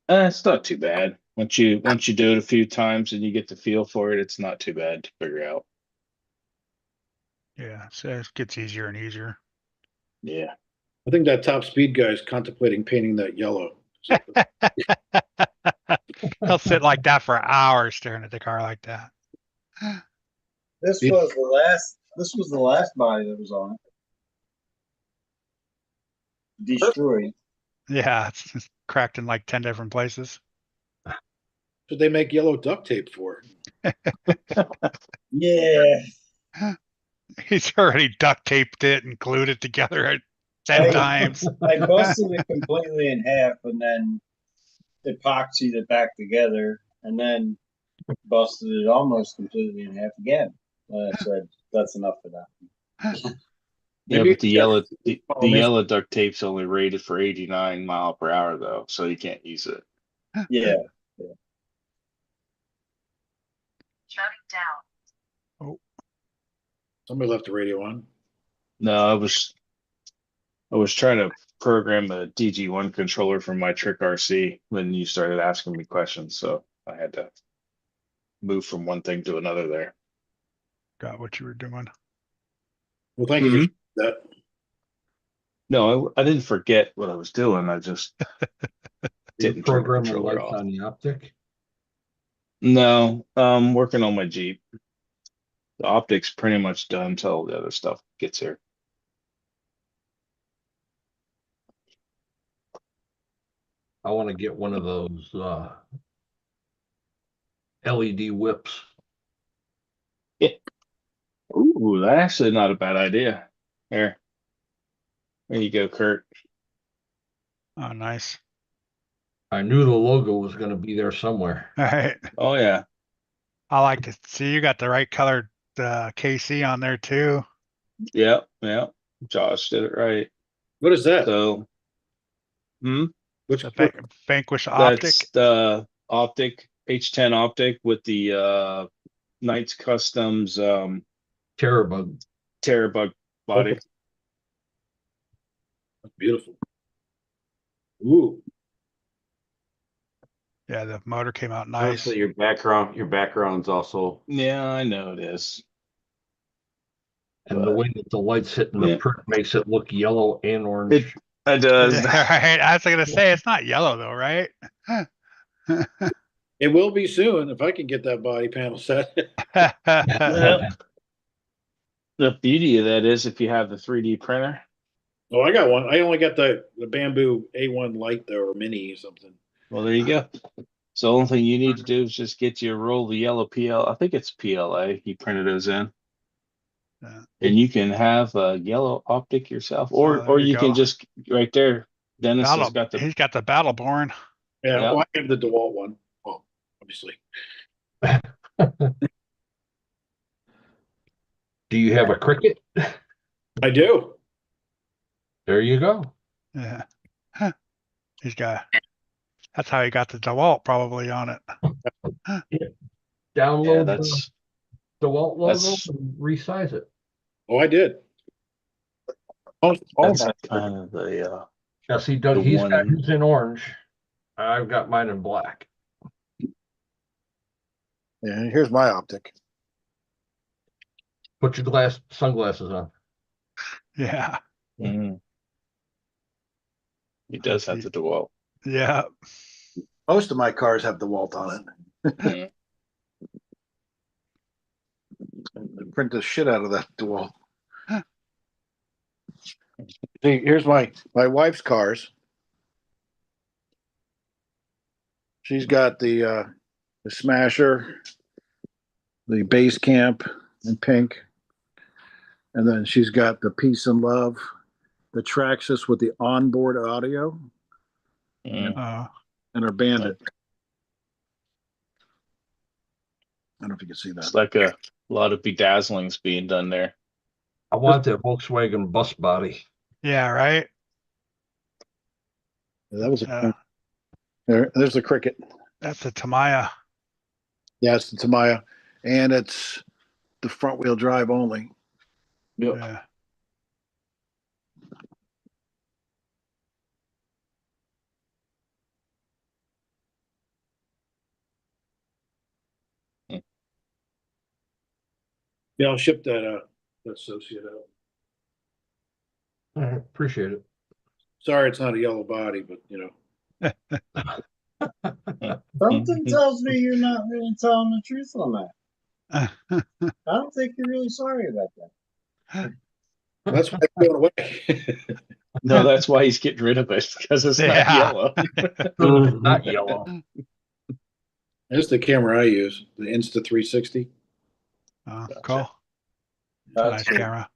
It's not too bad. Once you do it a few times and you get the feel for it, it's not too bad to figure out. Yeah, so it gets easier and easier. Yeah. I think that top speed guy is contemplating painting that yellow. He'll sit like that for hours staring at the car like that. This was the last body that was on it. Destroyed. Yeah, it's just cracked in like 10 different places. What they make yellow duct tape for? Yeah. He's already duct taped it and glued it together 10 times. I busted it completely in half and then epoxied it back together and then busted it almost completely in half again. I said, that's enough for that. Yeah, Maybe but the yellow the Oh, man. yellow duct tape's only rated for 89 mile per hour though, so you can't use it. Yeah. Somebody left the radio on. No, I was trying to program a DG1 controller from my Trick RC when you started asking me questions, so I had to move from one thing to another there. Got what you were doing. Well, thank you for that. No, I didn't forget what I was doing. I just You didn't turn the program the controller lights off. on the optic. No, working on my Jeep. The optic's pretty much done until the other stuff gets here. I want to get one of those LED whips. Ooh, that's actually not a bad idea. Here. There you go, Kurt. Oh, nice. I knew the logo was going to be there somewhere. All right. Oh yeah. I like to see you got the right colored KC on there too. Yep, yep. Josh did it right. What is that? So, Which The Vanquish optic. that's the optic H10 optic with the Knights Customs Terrorbug. Terrorbug body. Okay. That's beautiful. Ooh. Yeah, the motor came out nice. Honestly, your background's also. Yeah, I know it is. And the way that the light's hitting the Yeah. print makes it look yellow and orange. It does. Right. I was gonna say it's not yellow though, right? It will be soon if I can get that body panel set. Well, the beauty of that is if you have the 3D printer. Oh, I got one. I only got the bamboo A1 light though, or mini or something. Well, there you go. So the only thing you need to do is just get you a roll of the yellow PL. I think it's PLA. He printed those in. Yeah. And you can have a yellow optic yourself, or there you you can go. just right there. Dennis has got the He's got the Battleborn. Yeah, Yeah. well, I have the DeWalt one. Well, obviously. Do you have a Cricket? I do. There you go. Yeah. He's got. That's how he got the DeWalt probably on it. Download yeah. the That's DeWalt logo that's- and resize it. Oh, I did. All that's my- kind of the Now see, Doug, The he's got one- his in orange. I've got mine in black. Yeah, here's my optic. Put your sunglasses on. Yeah. mm. He does have the DeWalt. Yeah. Most of my cars have DeWalt on it. I print the shit out of that DeWalt. See, here's my wife's cars. She's got the Smasher, the Base Camp in pink, and then she's got the Peace and Love, the Traxxas with the onboard audio, Mm. and her Bandit. I don't know if you can see It's that. like a lot of bedazzlings being done there. I want that Volkswagen bus body. Yeah. Right. That was a there's the Cricket. That's a Tamiya. Yeah, it's the Tamiya, and it's the front wheel drive only. Yep. Yeah. Yeah, I'll ship that associate out. All right, appreciate it. Sorry, it's not a yellow body, but you know. Something tells me you're not really telling the truth on that. I don't think you're really sorry about that. That's why it's going away. No, that's why he's getting rid of it because it's not Yeah. yellow. Not yellow. That's the camera I use, the Insta 360. Oh, Gotcha. cool. That's Nice cool. camera.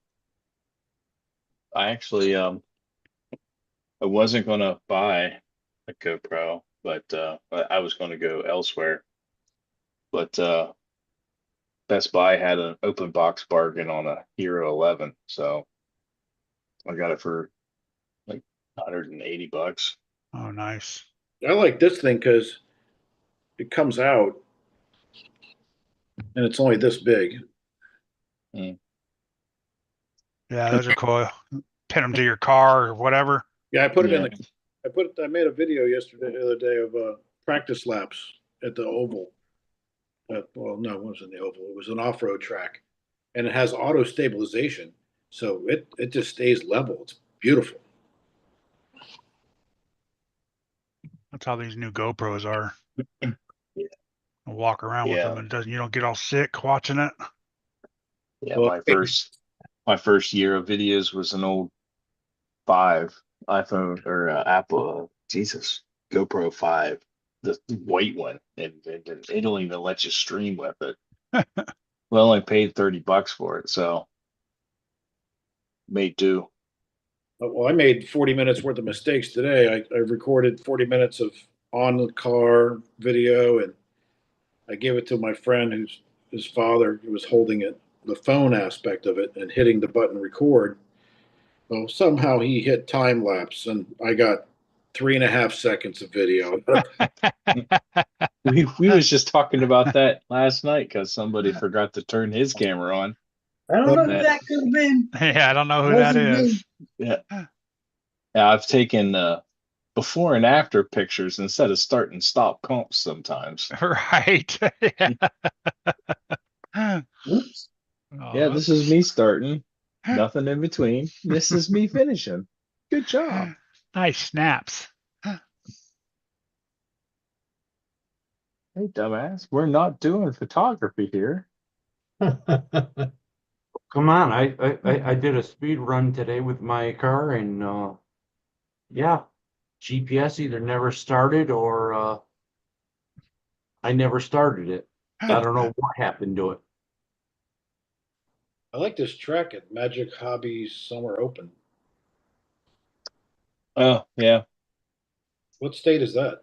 I actually I wasn't gonna buy a GoPro, but I was gonna go elsewhere. But Best Buy had an open box bargain on a Hero 11, so I got it for like $180. Oh, nice. I like this thing because it comes out and it's only this big. Yeah, those are cool. Pin them to your car or whatever. Yeah, I put it in Yeah. I made a video the other day of practice laps at the Oval. Well, no, it wasn't the Oval. It was an off-road track, and it has auto stabilization, so it just stays level. It's beautiful. That's how these new GoPros are. Yeah. A walk around with Yeah. them and you don't get all sick watching it. Yeah, Well, my first year of videos was an old 5 iPhone or Apple. Jesus, GoPro 5, the white one, and they don't even let you stream with it. We only paid $30 for it, so made do. Well, I made 40 minutes worth of mistakes today. I recorded 40 minutes of on the car video, and I gave it to my friend who's his father who was holding it, the phone aspect of it, and hitting the button record. Well, somehow he hit time lapse, and I got 3.5 seconds of video. We was just talking about that last night because somebody forgot to turn his camera on. I don't know who That- that could have been. Yeah, I don't know who that Wasn't me. is. Yeah. Yeah, I've taken before and after pictures instead of start and stop comps sometimes. Right. Yeah. Oops. Yeah, this is me starting. Nothing in between. This is me finishing. Good job. Nice snaps. Hey, dumbass. We're not doing photography here. Come on, I did a speed run today with my car, and yeah, GPS either never started or I never started it. I don't know what happened to it. I like this track at Magic Hobbies Summer Open. Oh, yeah. What state is that?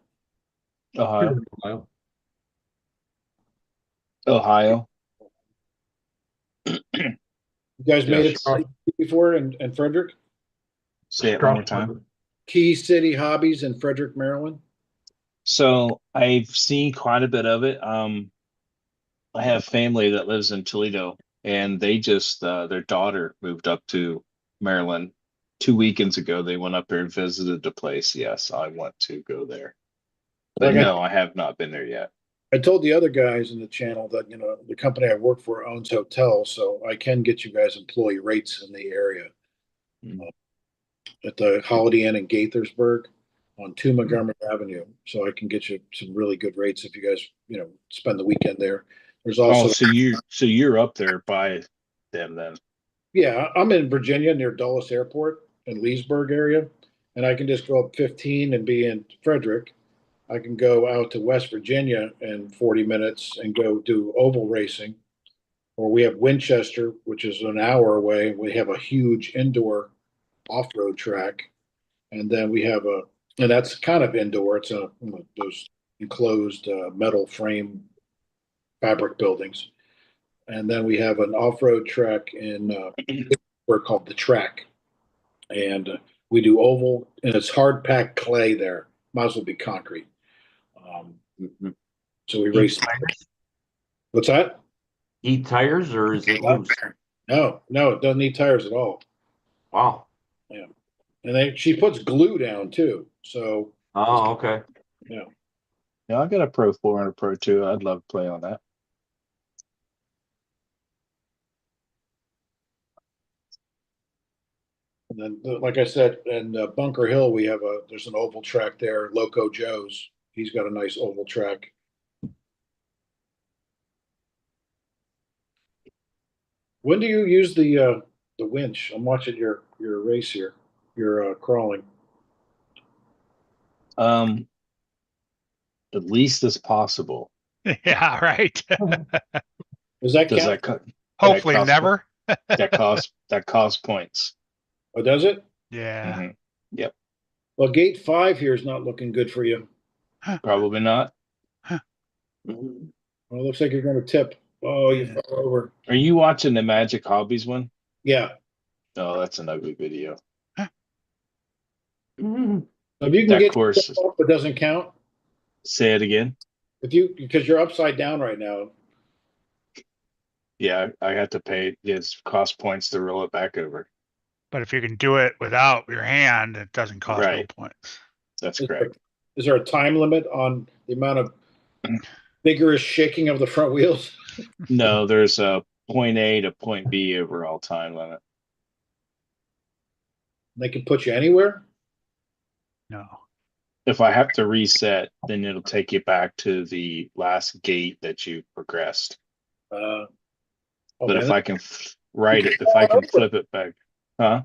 Ohio. Ohio. You guys made it Yes. before in Frederick? Say it one more time. Key City Hobbies in Frederick, Maryland. So I've seen quite a bit of it. I have family that lives in Toledo, and they just their daughter moved up to Maryland 2 weekends ago. They went up there and visited the place. Yes, I want to go there, but Like no, I have not been there yet. I told the other guys in the channel that, the company I work for owns hotels, so I can get you guys employee rates in the area. Mm. At the Holiday Inn in Gaithersburg on 2 Montgomery Avenue. So I can get you some really good rates if you guys, spend the weekend there. There's also, So you're up there by them then? yeah, I'm in Virginia near Dulles Airport in Leesburg area, and I can just go up 15 and be in Frederick. I can go out to West Virginia in 40 minutes and go do oval racing. Or we have Winchester, which is an hour away. We have a huge indoor off-road track. And then we have and that's kind of indoor. It's those enclosed metal frame fabric buildings. And then we have an off-road track in we're called the Track. And we do oval, and it's hard packed clay there. Might as well be concrete. So we race. What's that? Heat tires or is it loose? No, it doesn't need tires at all. Wow. Yeah. And she puts glue down too. So Oh, okay. Yeah, I got a Pro 4 and a Pro 2. I'd love to play on that. and then like I said, in Bunker Hill we have there's an oval track there, Loco Joe's. He's got a nice oval track. When do you use the winch? I'm watching your race here. You're crawling. At least as possible. Yeah, right. Does that Does count? that cut? Hopefully cost- never. that costs points. Oh, does it? Yeah. Mhm. Yep. Well, gate 5 here is not looking good for you. Probably not. Well, it looks like you're going to tip. Oh, you fell over. Are you watching the Magic Hobbies one? Yeah. Oh, that's an ugly video. Mhm. If you can That get course. up, it doesn't count. Say it again. Because you're upside down right now. Yeah, I had to pay. It's cost points to roll it back over. But if you can do it without your hand, it doesn't cost no Right. points. That's correct. Is there a time limit on the amount of vigorous shaking of the front wheels? No, there's a point A to point B overall time limit. They can put you anywhere? No. If I have to reset, then it'll take you back to the last gate that you progressed. Oh, But man, if I can write it, if I can flip it back, huh?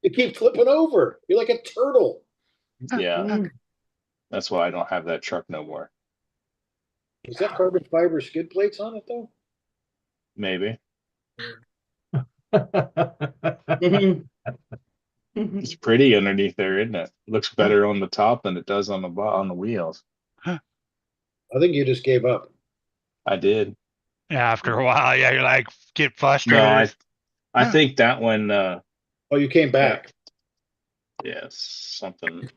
you keep flipping over. You're like a turtle. Yeah, that's why I don't have that truck no more. Is that carbon fiber skid plates on it though? Maybe. It's pretty underneath there, isn't it? Looks better on the top than it does on the wheels. I think you just gave up. I did. Yeah, after a while, yeah, you're like get No, frustrated. I think that one Oh, you came back. yes, something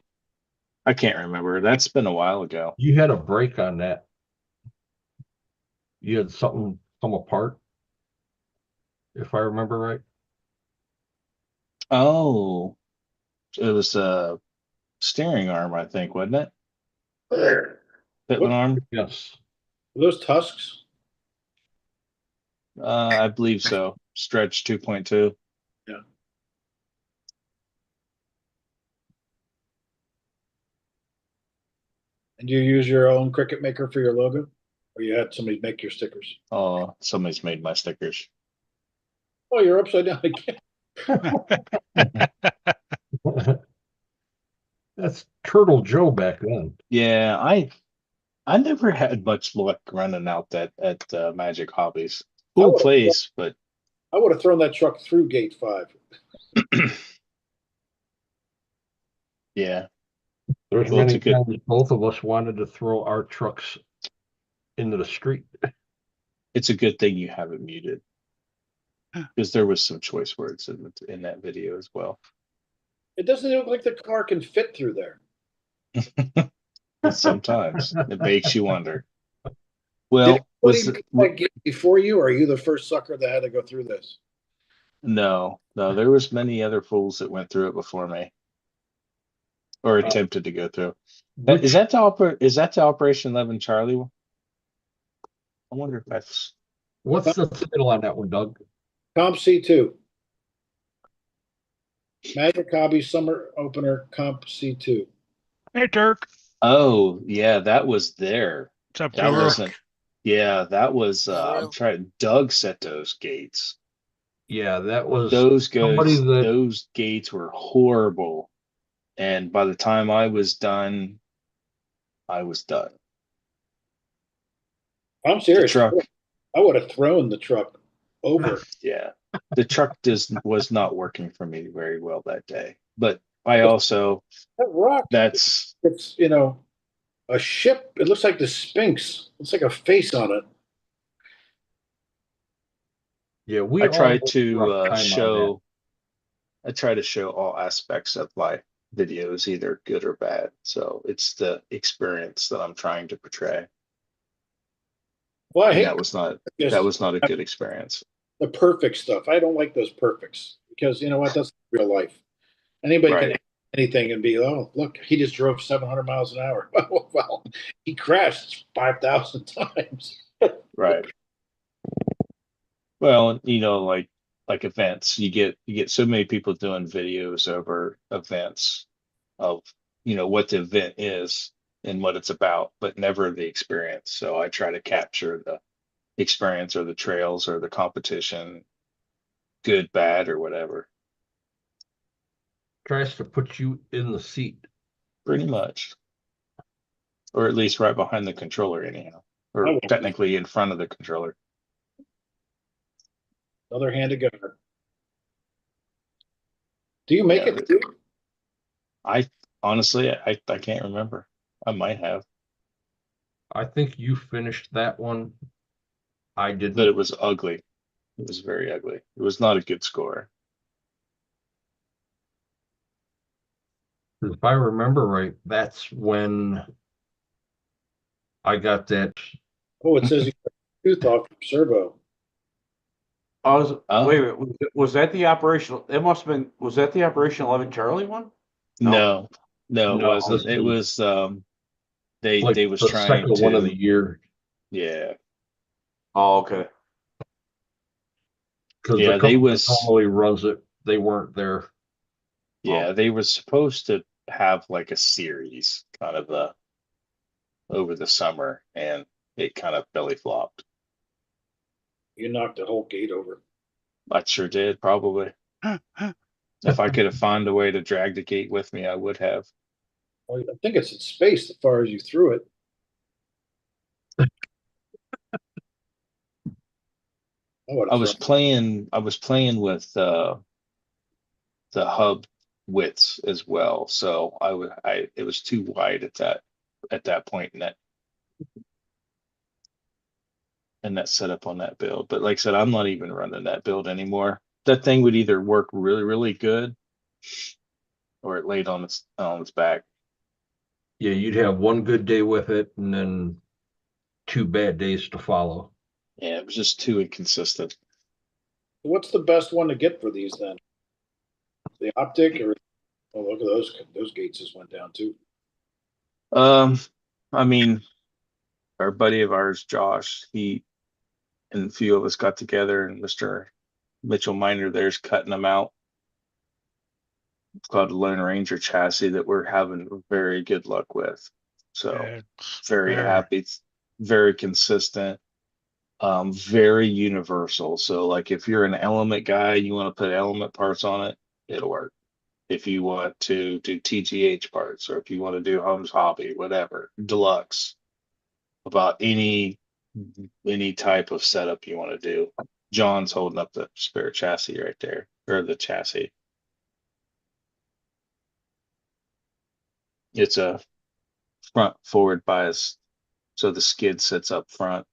I can't remember. That's been a while ago. You had a break on that. You had something come apart, if I remember right. Oh, it was a steering arm, I think, wasn't it? Pitman What? arm? Yes. Are those tusks? I believe so. Stretch 2.2. Yeah. And you use your own Cricut Maker for your logo? Or you had somebody make your stickers? Oh, somebody's made my stickers. Oh, you're upside down again. That's Turtle Joe back then. Yeah, I never had much luck running out at Magic Hobbies. Cool place, but I would have thrown that truck through gate 5. yeah, There's Well, it's many a good- times both of us wanted to throw our trucks into the street. it's a good thing you have it muted because there was some choice words in that video as well. It doesn't look like the car can fit through there. Sometimes it makes you wonder. Did Well, anybody make that gate before you, or are you the first sucker that had to go through this? no, there was many other fools that went through it before me or attempted to go through. Is that the Operation 11 Charlie one? I wonder if that's What's the title on that one, Doug? Comp C2. Magic Hobby Summer Opener Comp C2. Hey, Dirk. oh yeah, that was there. What's up, That Guru? wasn't that was Guru. I'm trying Doug set those gates. Yeah, that was Those somebody gates that those gates were horrible. And by the time I was done, I was done. I'm The serious. truck, I would have thrown the truck over. yeah. The truck was not working for me very well that day. But I also That rock, that's it's, a ship. It looks like the Sphinx. It's like a face on it. yeah, we I all try had a to rough time on show I try to show all aspects of my videos, either good or bad. So it's the experience that I'm trying to portray. Well, I And hate that was not just a good experience. the perfect stuff. I don't like those perfects because you know what? That's real life. Anybody can Right. have anything and be, oh, look, he just drove 700 miles an hour. Well, he crashed 5,000 times. Right. Well, like events, you get so many people doing videos over events of what the event is and what it's about, but never the experience. So I try to capture the experience or the trails or the competition, good, bad, or whatever. tries to put you in the seat. Pretty much. Or at least right behind the controller anyhow. Or Oh. technically in front of the controller. Another handed gunner. Do you make Yeah, it too? I honestly I can't remember. I might have. I think you finished that one. I But didn't. it was ugly. It was very ugly. It was not a good score. If I remember right, that's when I got that. Oh, it says you got a tooth off from servo. Wait a minute. Was that the Operation? It must have been. Was that the Operation 11 Charlie one? No, it No, wasn't. this It was was like they was the trying second one of to the year yeah. Oh, okay. because Yeah, the they company was that normally runs it, they weren't there. yeah, they were supposed to have like a series kind of over the summer, and it kind of belly flopped. You knocked the whole gate over. I sure did, probably. If I could have found a way to drag the gate with me, I would have. Well, I think it's in space as far as you threw it. I was playing with the hub widths as well, so it was too wide at that point in that setup on that build. But like I said, I'm not even running that build anymore. That thing would either work really, really good, or it laid on its back. Yeah, you'd have one good day with it and then 2 bad days to follow. Yeah, it was just too inconsistent. What's the best one to get for these then? The optic, or oh, look at those gates just went down too. I mean, our buddy of ours, Josh, he and a few of us got together, and Mr. Mitchell Miner there's cutting them out. It's called a Lone Ranger chassis that we're having very good luck with. So very happy. It's very consistent, very universal. So like if you're an element guy, you want to put element parts on it, it'll work. If you want to do TGH parts, or if you want to do Homes Hobby, whatever, deluxe, about any type of setup you want to do. John's holding up the spare chassis right there, or the chassis. It's a front forward bias, so the skid sits up front.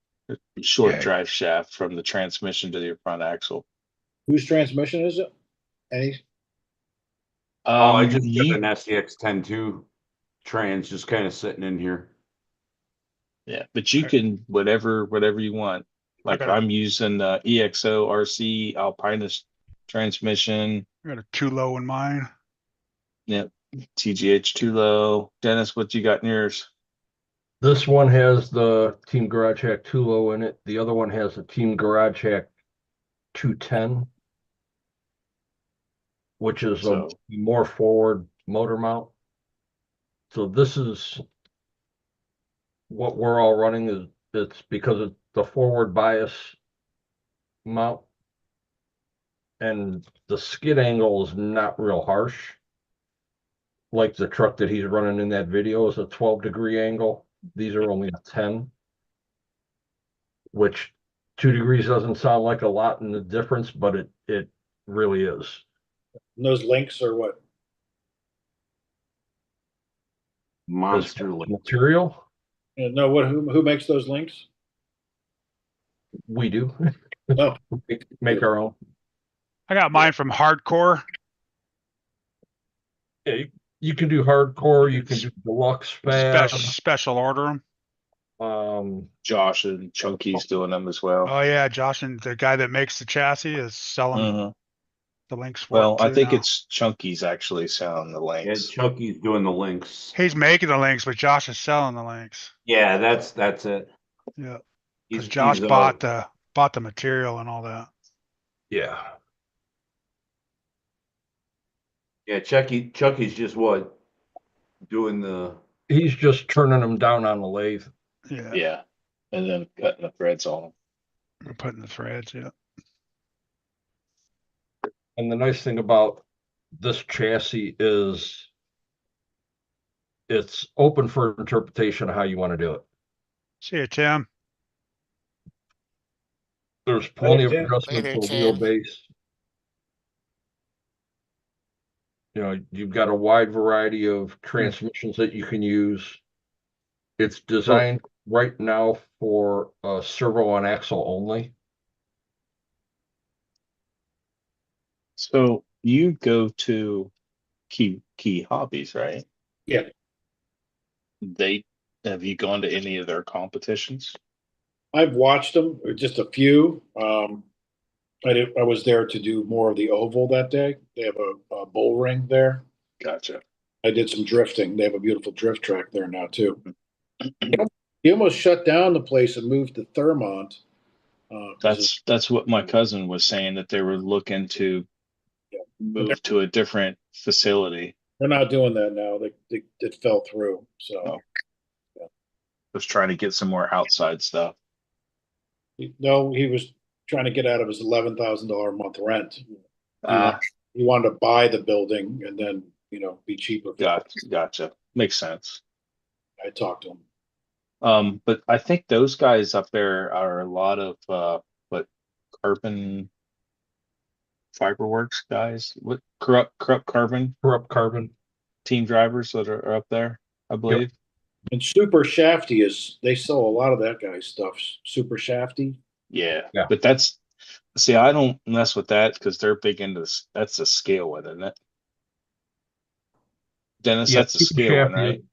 Short drive shaft from the transmission to your front axle. Whose transmission is it? Any? I just got an SCX 10.2 trans just kind of sitting in here. Yeah, but you can whatever you want. Like I'm using the EXO RC Alpinus transmission. I got a too low in mine. Yep, TGH too low. Dennis, what you got in yours? This one has the Team Garage Hack Tulo in it. The other one has the Team Garage Hack 210, which is a more forward motor mount. So this is what we're all running. Is it's because of the forward bias mount, and the skid angle is not real harsh. Like the truck that he's running in that video is a 12-degree angle. These are only a 10, which 2 degrees doesn't sound like a lot in the difference, but it really is. And those links are what? Monster link material. No, who makes those links? We do. Oh, make our own. I got mine from Hardcore. Yeah, you can do hardcore. You can do deluxe special order them. Josh and Chunky's doing them as well. Oh yeah, Josh and the guy that makes the chassis is selling the links for well, it too I think now. it's Chunky's actually selling the links. Yeah, Chunky's doing the links. He's making the links, but Josh is selling the links. Yeah, that's it. Yeah, because Josh bought the material and all that. Yeah. Yeah, Chucky's just what? Doing the... He's just turning them down on the lathe. Yeah. Yeah. And then cutting the threads on them. And putting the threads, yeah. And the nice thing about this chassis is it's open for interpretation of how you want to do it. See you, Tim. There's plenty of adjustment for wheelbase. You know, you've got a wide variety of transmissions that you can use. It's designed right now for servo on axle only. So you go to Key Hobbies, right? Yeah. Have you gone to any of their competitions? I've watched them, just a few. I was there to do more of the oval that day. They have a bull ring there. Gotcha. I did some drifting. They have a beautiful drift track there now too. He almost shut down the place and moved to Thurmont. That's what my cousin was saying, that they were looking to move to a different facility. We're not doing that now. It fell through. So Oh. Was trying to get some more outside stuff. no, he was trying to get out of his $11,000 a month rent. Ah, He wanted to buy the building and then be cheaper. gotcha. Makes sense. I talked to him. But I think those guys up there are a lot of what carbon fiberworks guys. What corrupt carbon Corrupt carbon. team drivers that are up there, I believe. And Super Shafty they sell a lot of that guy's stuff. Super Shafty. Yeah. Yeah. But see, I don't mess with that because they're big into this. That's a scale one, isn't it? Dennis, Yeah, that's a Super scale one, Shafty, right?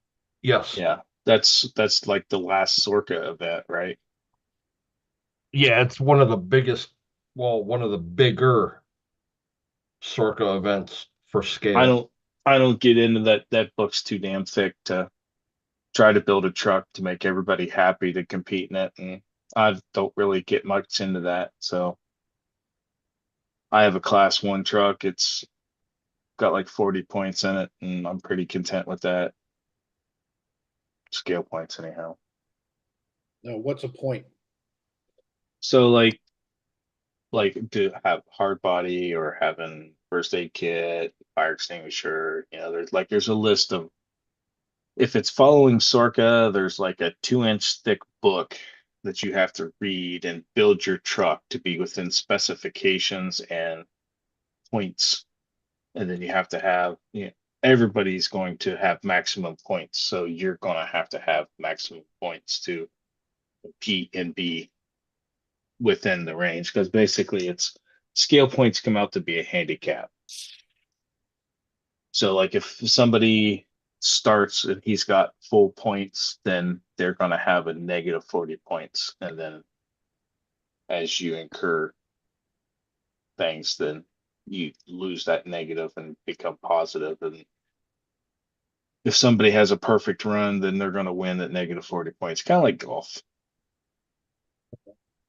yes. Yeah. That's like the last Sorka event, right? Yeah, it's one of the one of the bigger Circa events for scale. I don't get into that. That book's too damn thick to try to build a truck to make everybody happy to compete in it, and I don't really get much into that. So I have a class 1 truck. It's got like 40 points in it, and I'm pretty content with that. Scale points anyhow. Now, what's a point? So like to have hard body or having first aid kit, fire extinguisher, there's a list of, if it's following Sorka, there's like a 2-inch thick book that you have to read and build your truck to be within specifications and points. And then you have to have, everybody's going to have maximum points. So you're going to have maximum points to compete and be within the range, because basically it's scale points come out to be a handicap. So like if somebody starts and he's got full points, then they're going to have a negative 40 points. And then as you incur things, then you lose that negative and become positive. And if somebody has a perfect run, then they're going to win at negative 40 points, kind of like golf.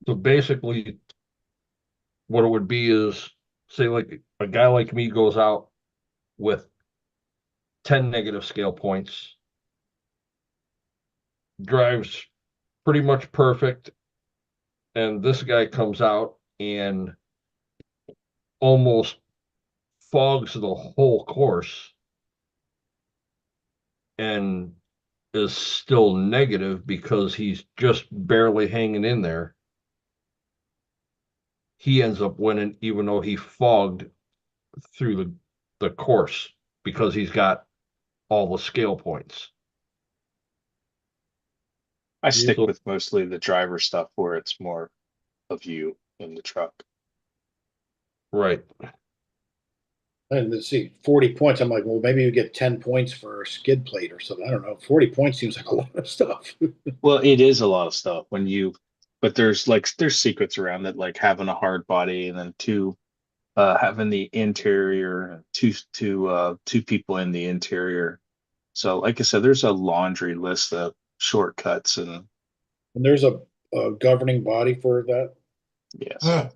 So basically, what it would be is, say, like a guy like me goes out with 10 negative scale points, drives pretty much perfect, and this guy comes out and almost fogs the whole course and is still negative because he's just barely hanging in there. He ends up winning even though he fogged through the course because he's got all the scale points. I stick with mostly the driver stuff where it's more of you in the truck. Right. And let's see, 40 points. I'm like, well, maybe you get 10 points for a skid plate or something. I don't know. 40 points seems like a lot of stuff. Well, it is a lot of stuff but there's secrets around it, like having a hard body and then having the interior, two people in the interior. So like I said, there's a laundry list of shortcuts and there's a governing body for that. yes.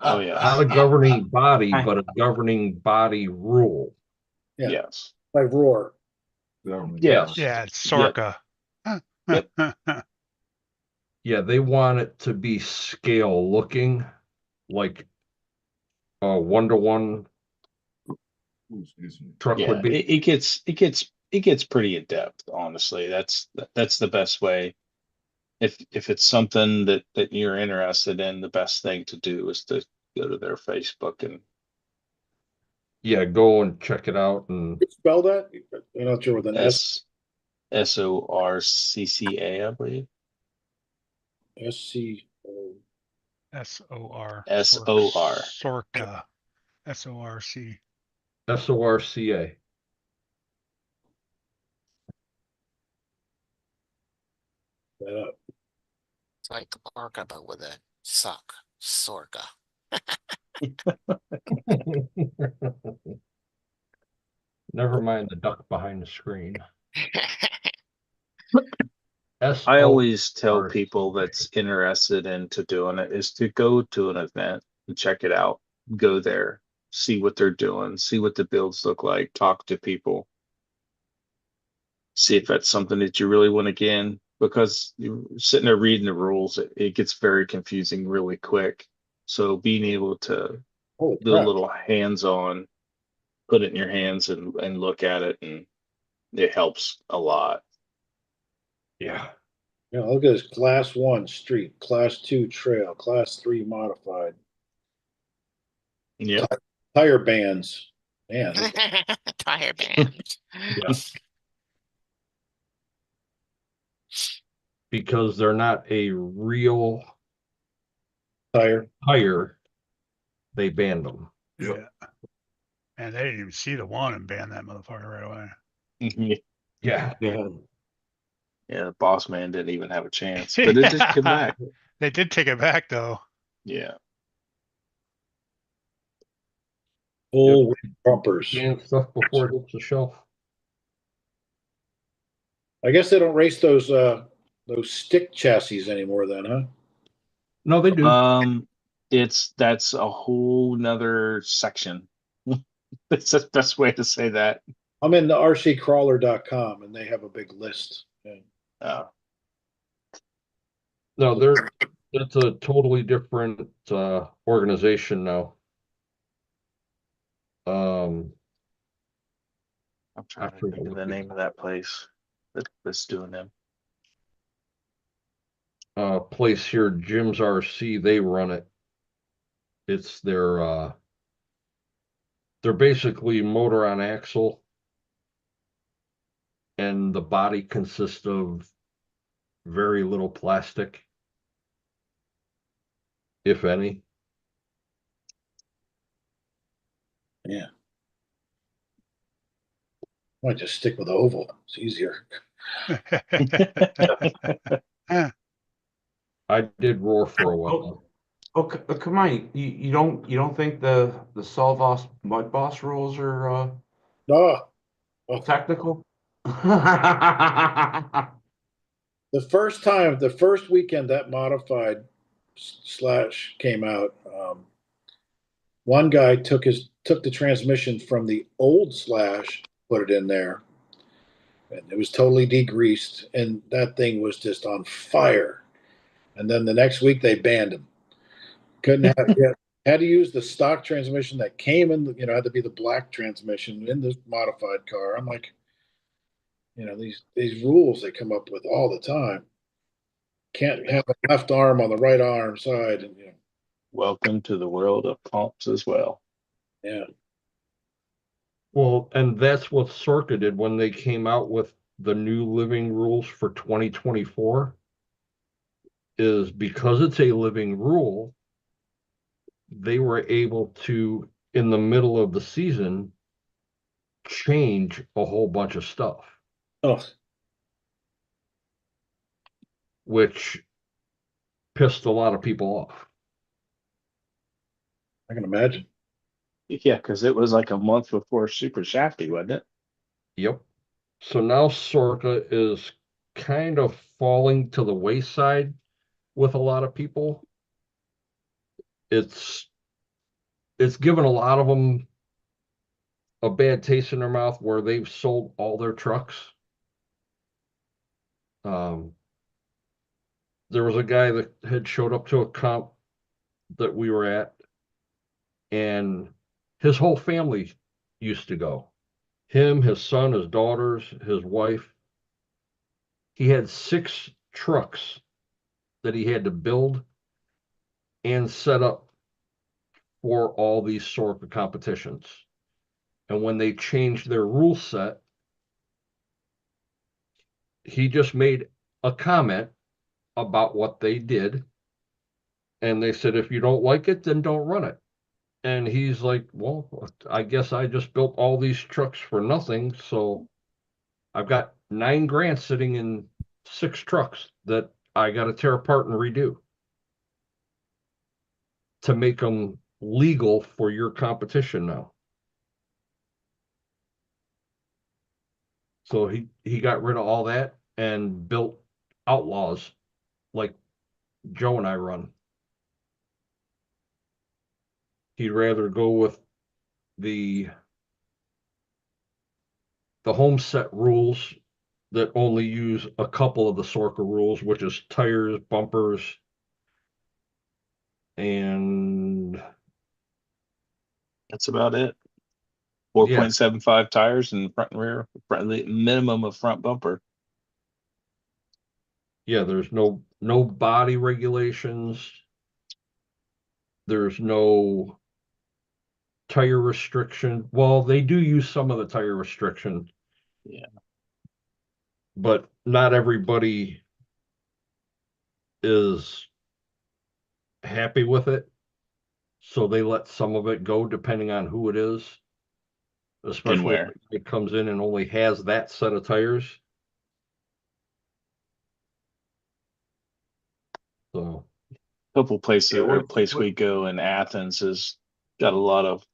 Oh yeah. Not a governing body, but a governing body rule. Yeah. Yes. Like Roar. Yes. Yeah, it's Sorka. Yep. Yeah, they want it to be scale looking, like a 1-to-1 truck Yeah, would be. it gets pretty in depth, honestly. That's the best way. If it's something that you're interested in, the best thing to do is to go to their Facebook and Yeah, go and check it out. And Spell that? I'm not sure with an SORCCA, I believe. SCO. SOR. SOR. Sorka. SORC. SORCA. That up. It's like Orca, but with a suck. Sorka. Never mind the duck behind the screen. I always tell people that's interested into doing it is to go to an event and check it out. Go there. see what they're doing, see what the builds look like, talk to people, see if that's something that you really want to get in. Because you're sitting there reading the rules, it gets very confusing really quick. So being able to Holy do a crap. little hands-on, put it in your hands and look at it, and it helps a lot. Yeah. Yeah, look at this class 1 street, class 2 trail, class 3 modified. Yep. Tire bands. Man, Tire band. Yeah. Because they're not a real tire. tire, they banned them. Yeah. And they didn't even see the one and ban that motherfucker right away. Yeah. Yeah. Yeah, the boss man didn't even have a chance, but it did come back. They did take it back though. Yeah. Full bumpers. Ban stuff before it hits the shelf. I guess they don't race those stick chassis anymore then, huh? No, they do. That's a whole nother section. That's the best way to say that. I'm in the rccrawler.com and they have a big list. Yeah. No, it's a totally different organization now. I'm trying I to forget think of what the they name of that place that's doing them. Place here, Jim's RC, they run it. It's they're basically motor on axle, and the body consists of very little plastic, if any. Yeah. Might just stick with oval. It's easier. I did roar for a while. Oh, come on! You don't think the Solvos Mud Boss rules are Oh, technical? the first weekend that modified slash came out, one guy took the transmission from the old slash, put it in there, and it was totally degreased, and that thing was just on fire. And then the next week they banned him. Couldn't have had to use the stock transmission that came in. Had to be the black transmission in this modified car. I'm like, these rules they come up with all the time. Can't have a left arm on the right arm side, and Welcome to the world of pumps as well. yeah. Well, and that's what Sorka did when they came out with the new living rules for 2024, is because it's a living rule, they were able to, in the middle of the season, change a whole bunch of stuff, Oh, which pissed a lot of people off. I can imagine. Yeah, because it was like a month before Super Shafty, wasn't it? Yep. So now Sorka is kind of falling to the wayside with a lot of people. It's given a lot of them a bad taste in their mouth where they've sold all their trucks. There was a guy that had showed up to a comp that we were at, and his whole family used to go. Him, his son, his daughters, his wife. He had 6 trucks that he had to build and set up for all these sort of competitions. And when they changed their rule set, he just made a comment about what they did. And they said, if you don't like it, then don't run it. And he's like, well, I guess I just built all these trucks for nothing. So I've got 9 grants sitting in 6 trucks that I got to tear apart and redo to make them legal for your competition now. So he got rid of all that and built Outlaws like Joe and I run. He'd rather go with the home set rules that only use a couple of the Sorka rules, which is tires, bumpers, and That's about it. Yeah. 4.75 tires in front and rear, minimum of front bumper. yeah, there's no body regulations. There's no tire restriction. Well, they do use some of the tire restriction. Yeah. But not everybody is happy with it. So they let some of it go depending on who it is. Especially where? if it comes in and only has that set of tires. So Couple places, Yeah, or a place we go in Athens has got a lot of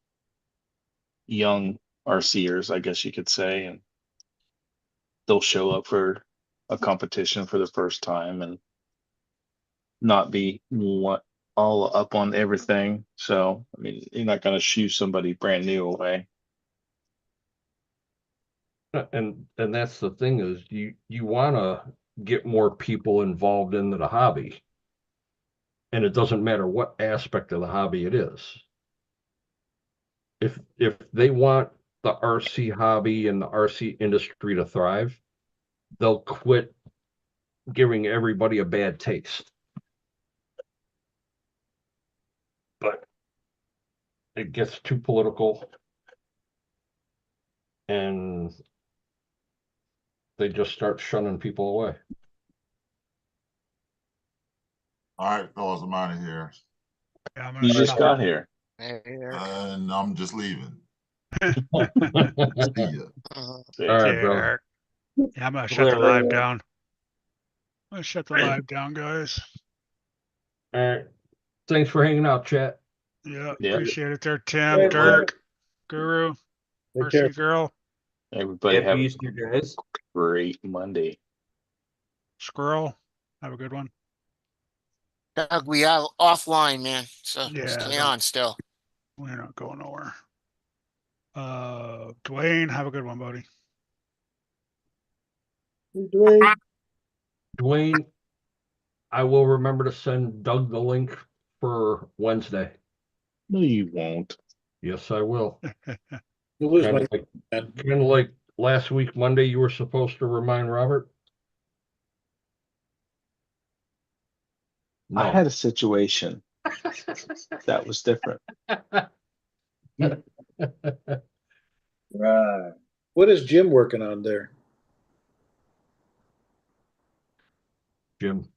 young RCers, I guess you could say, and they'll show up for a competition for the first time and not be all up on everything. So, I mean, you're not going to shoo somebody brand new away. and that's the thing is you want to get more people involved into the hobby. And it doesn't matter what aspect of the hobby it is. If they want the RC hobby and the RC industry to thrive, they'll quit giving everybody a bad taste. But it gets too political and they just start shunning people away. All right, fellas, I'm out of here. Yeah, I'm gonna You just stop. got here. Hey, Eric. And I'm just leaving. All See ya. Mhm. right, bro. Eric. Yeah, I'm gonna shut the live down. I'm gonna shut the live down, guys. All right. Thanks for hanging out, chat. Yeah, Yeah. appreciate it there, Tim, Hey, Dirk, Guru, Take care. RC Girl, Everybody Happy have Easter, guys. a great Monday. Squirrel. Have a good one. Doug, we are offline, man. So Yeah, stay don't- on still. We're not going nowhere. Dwayne, have a good one, buddy. Dwayne, I will remember to send Doug the link for Wednesday. No, you won't. Yes, I will. You lose Kind my. of like last week, Monday, you were supposed to remind Robert. I had a situation that was different. Right. What is Jim working on there? Jim.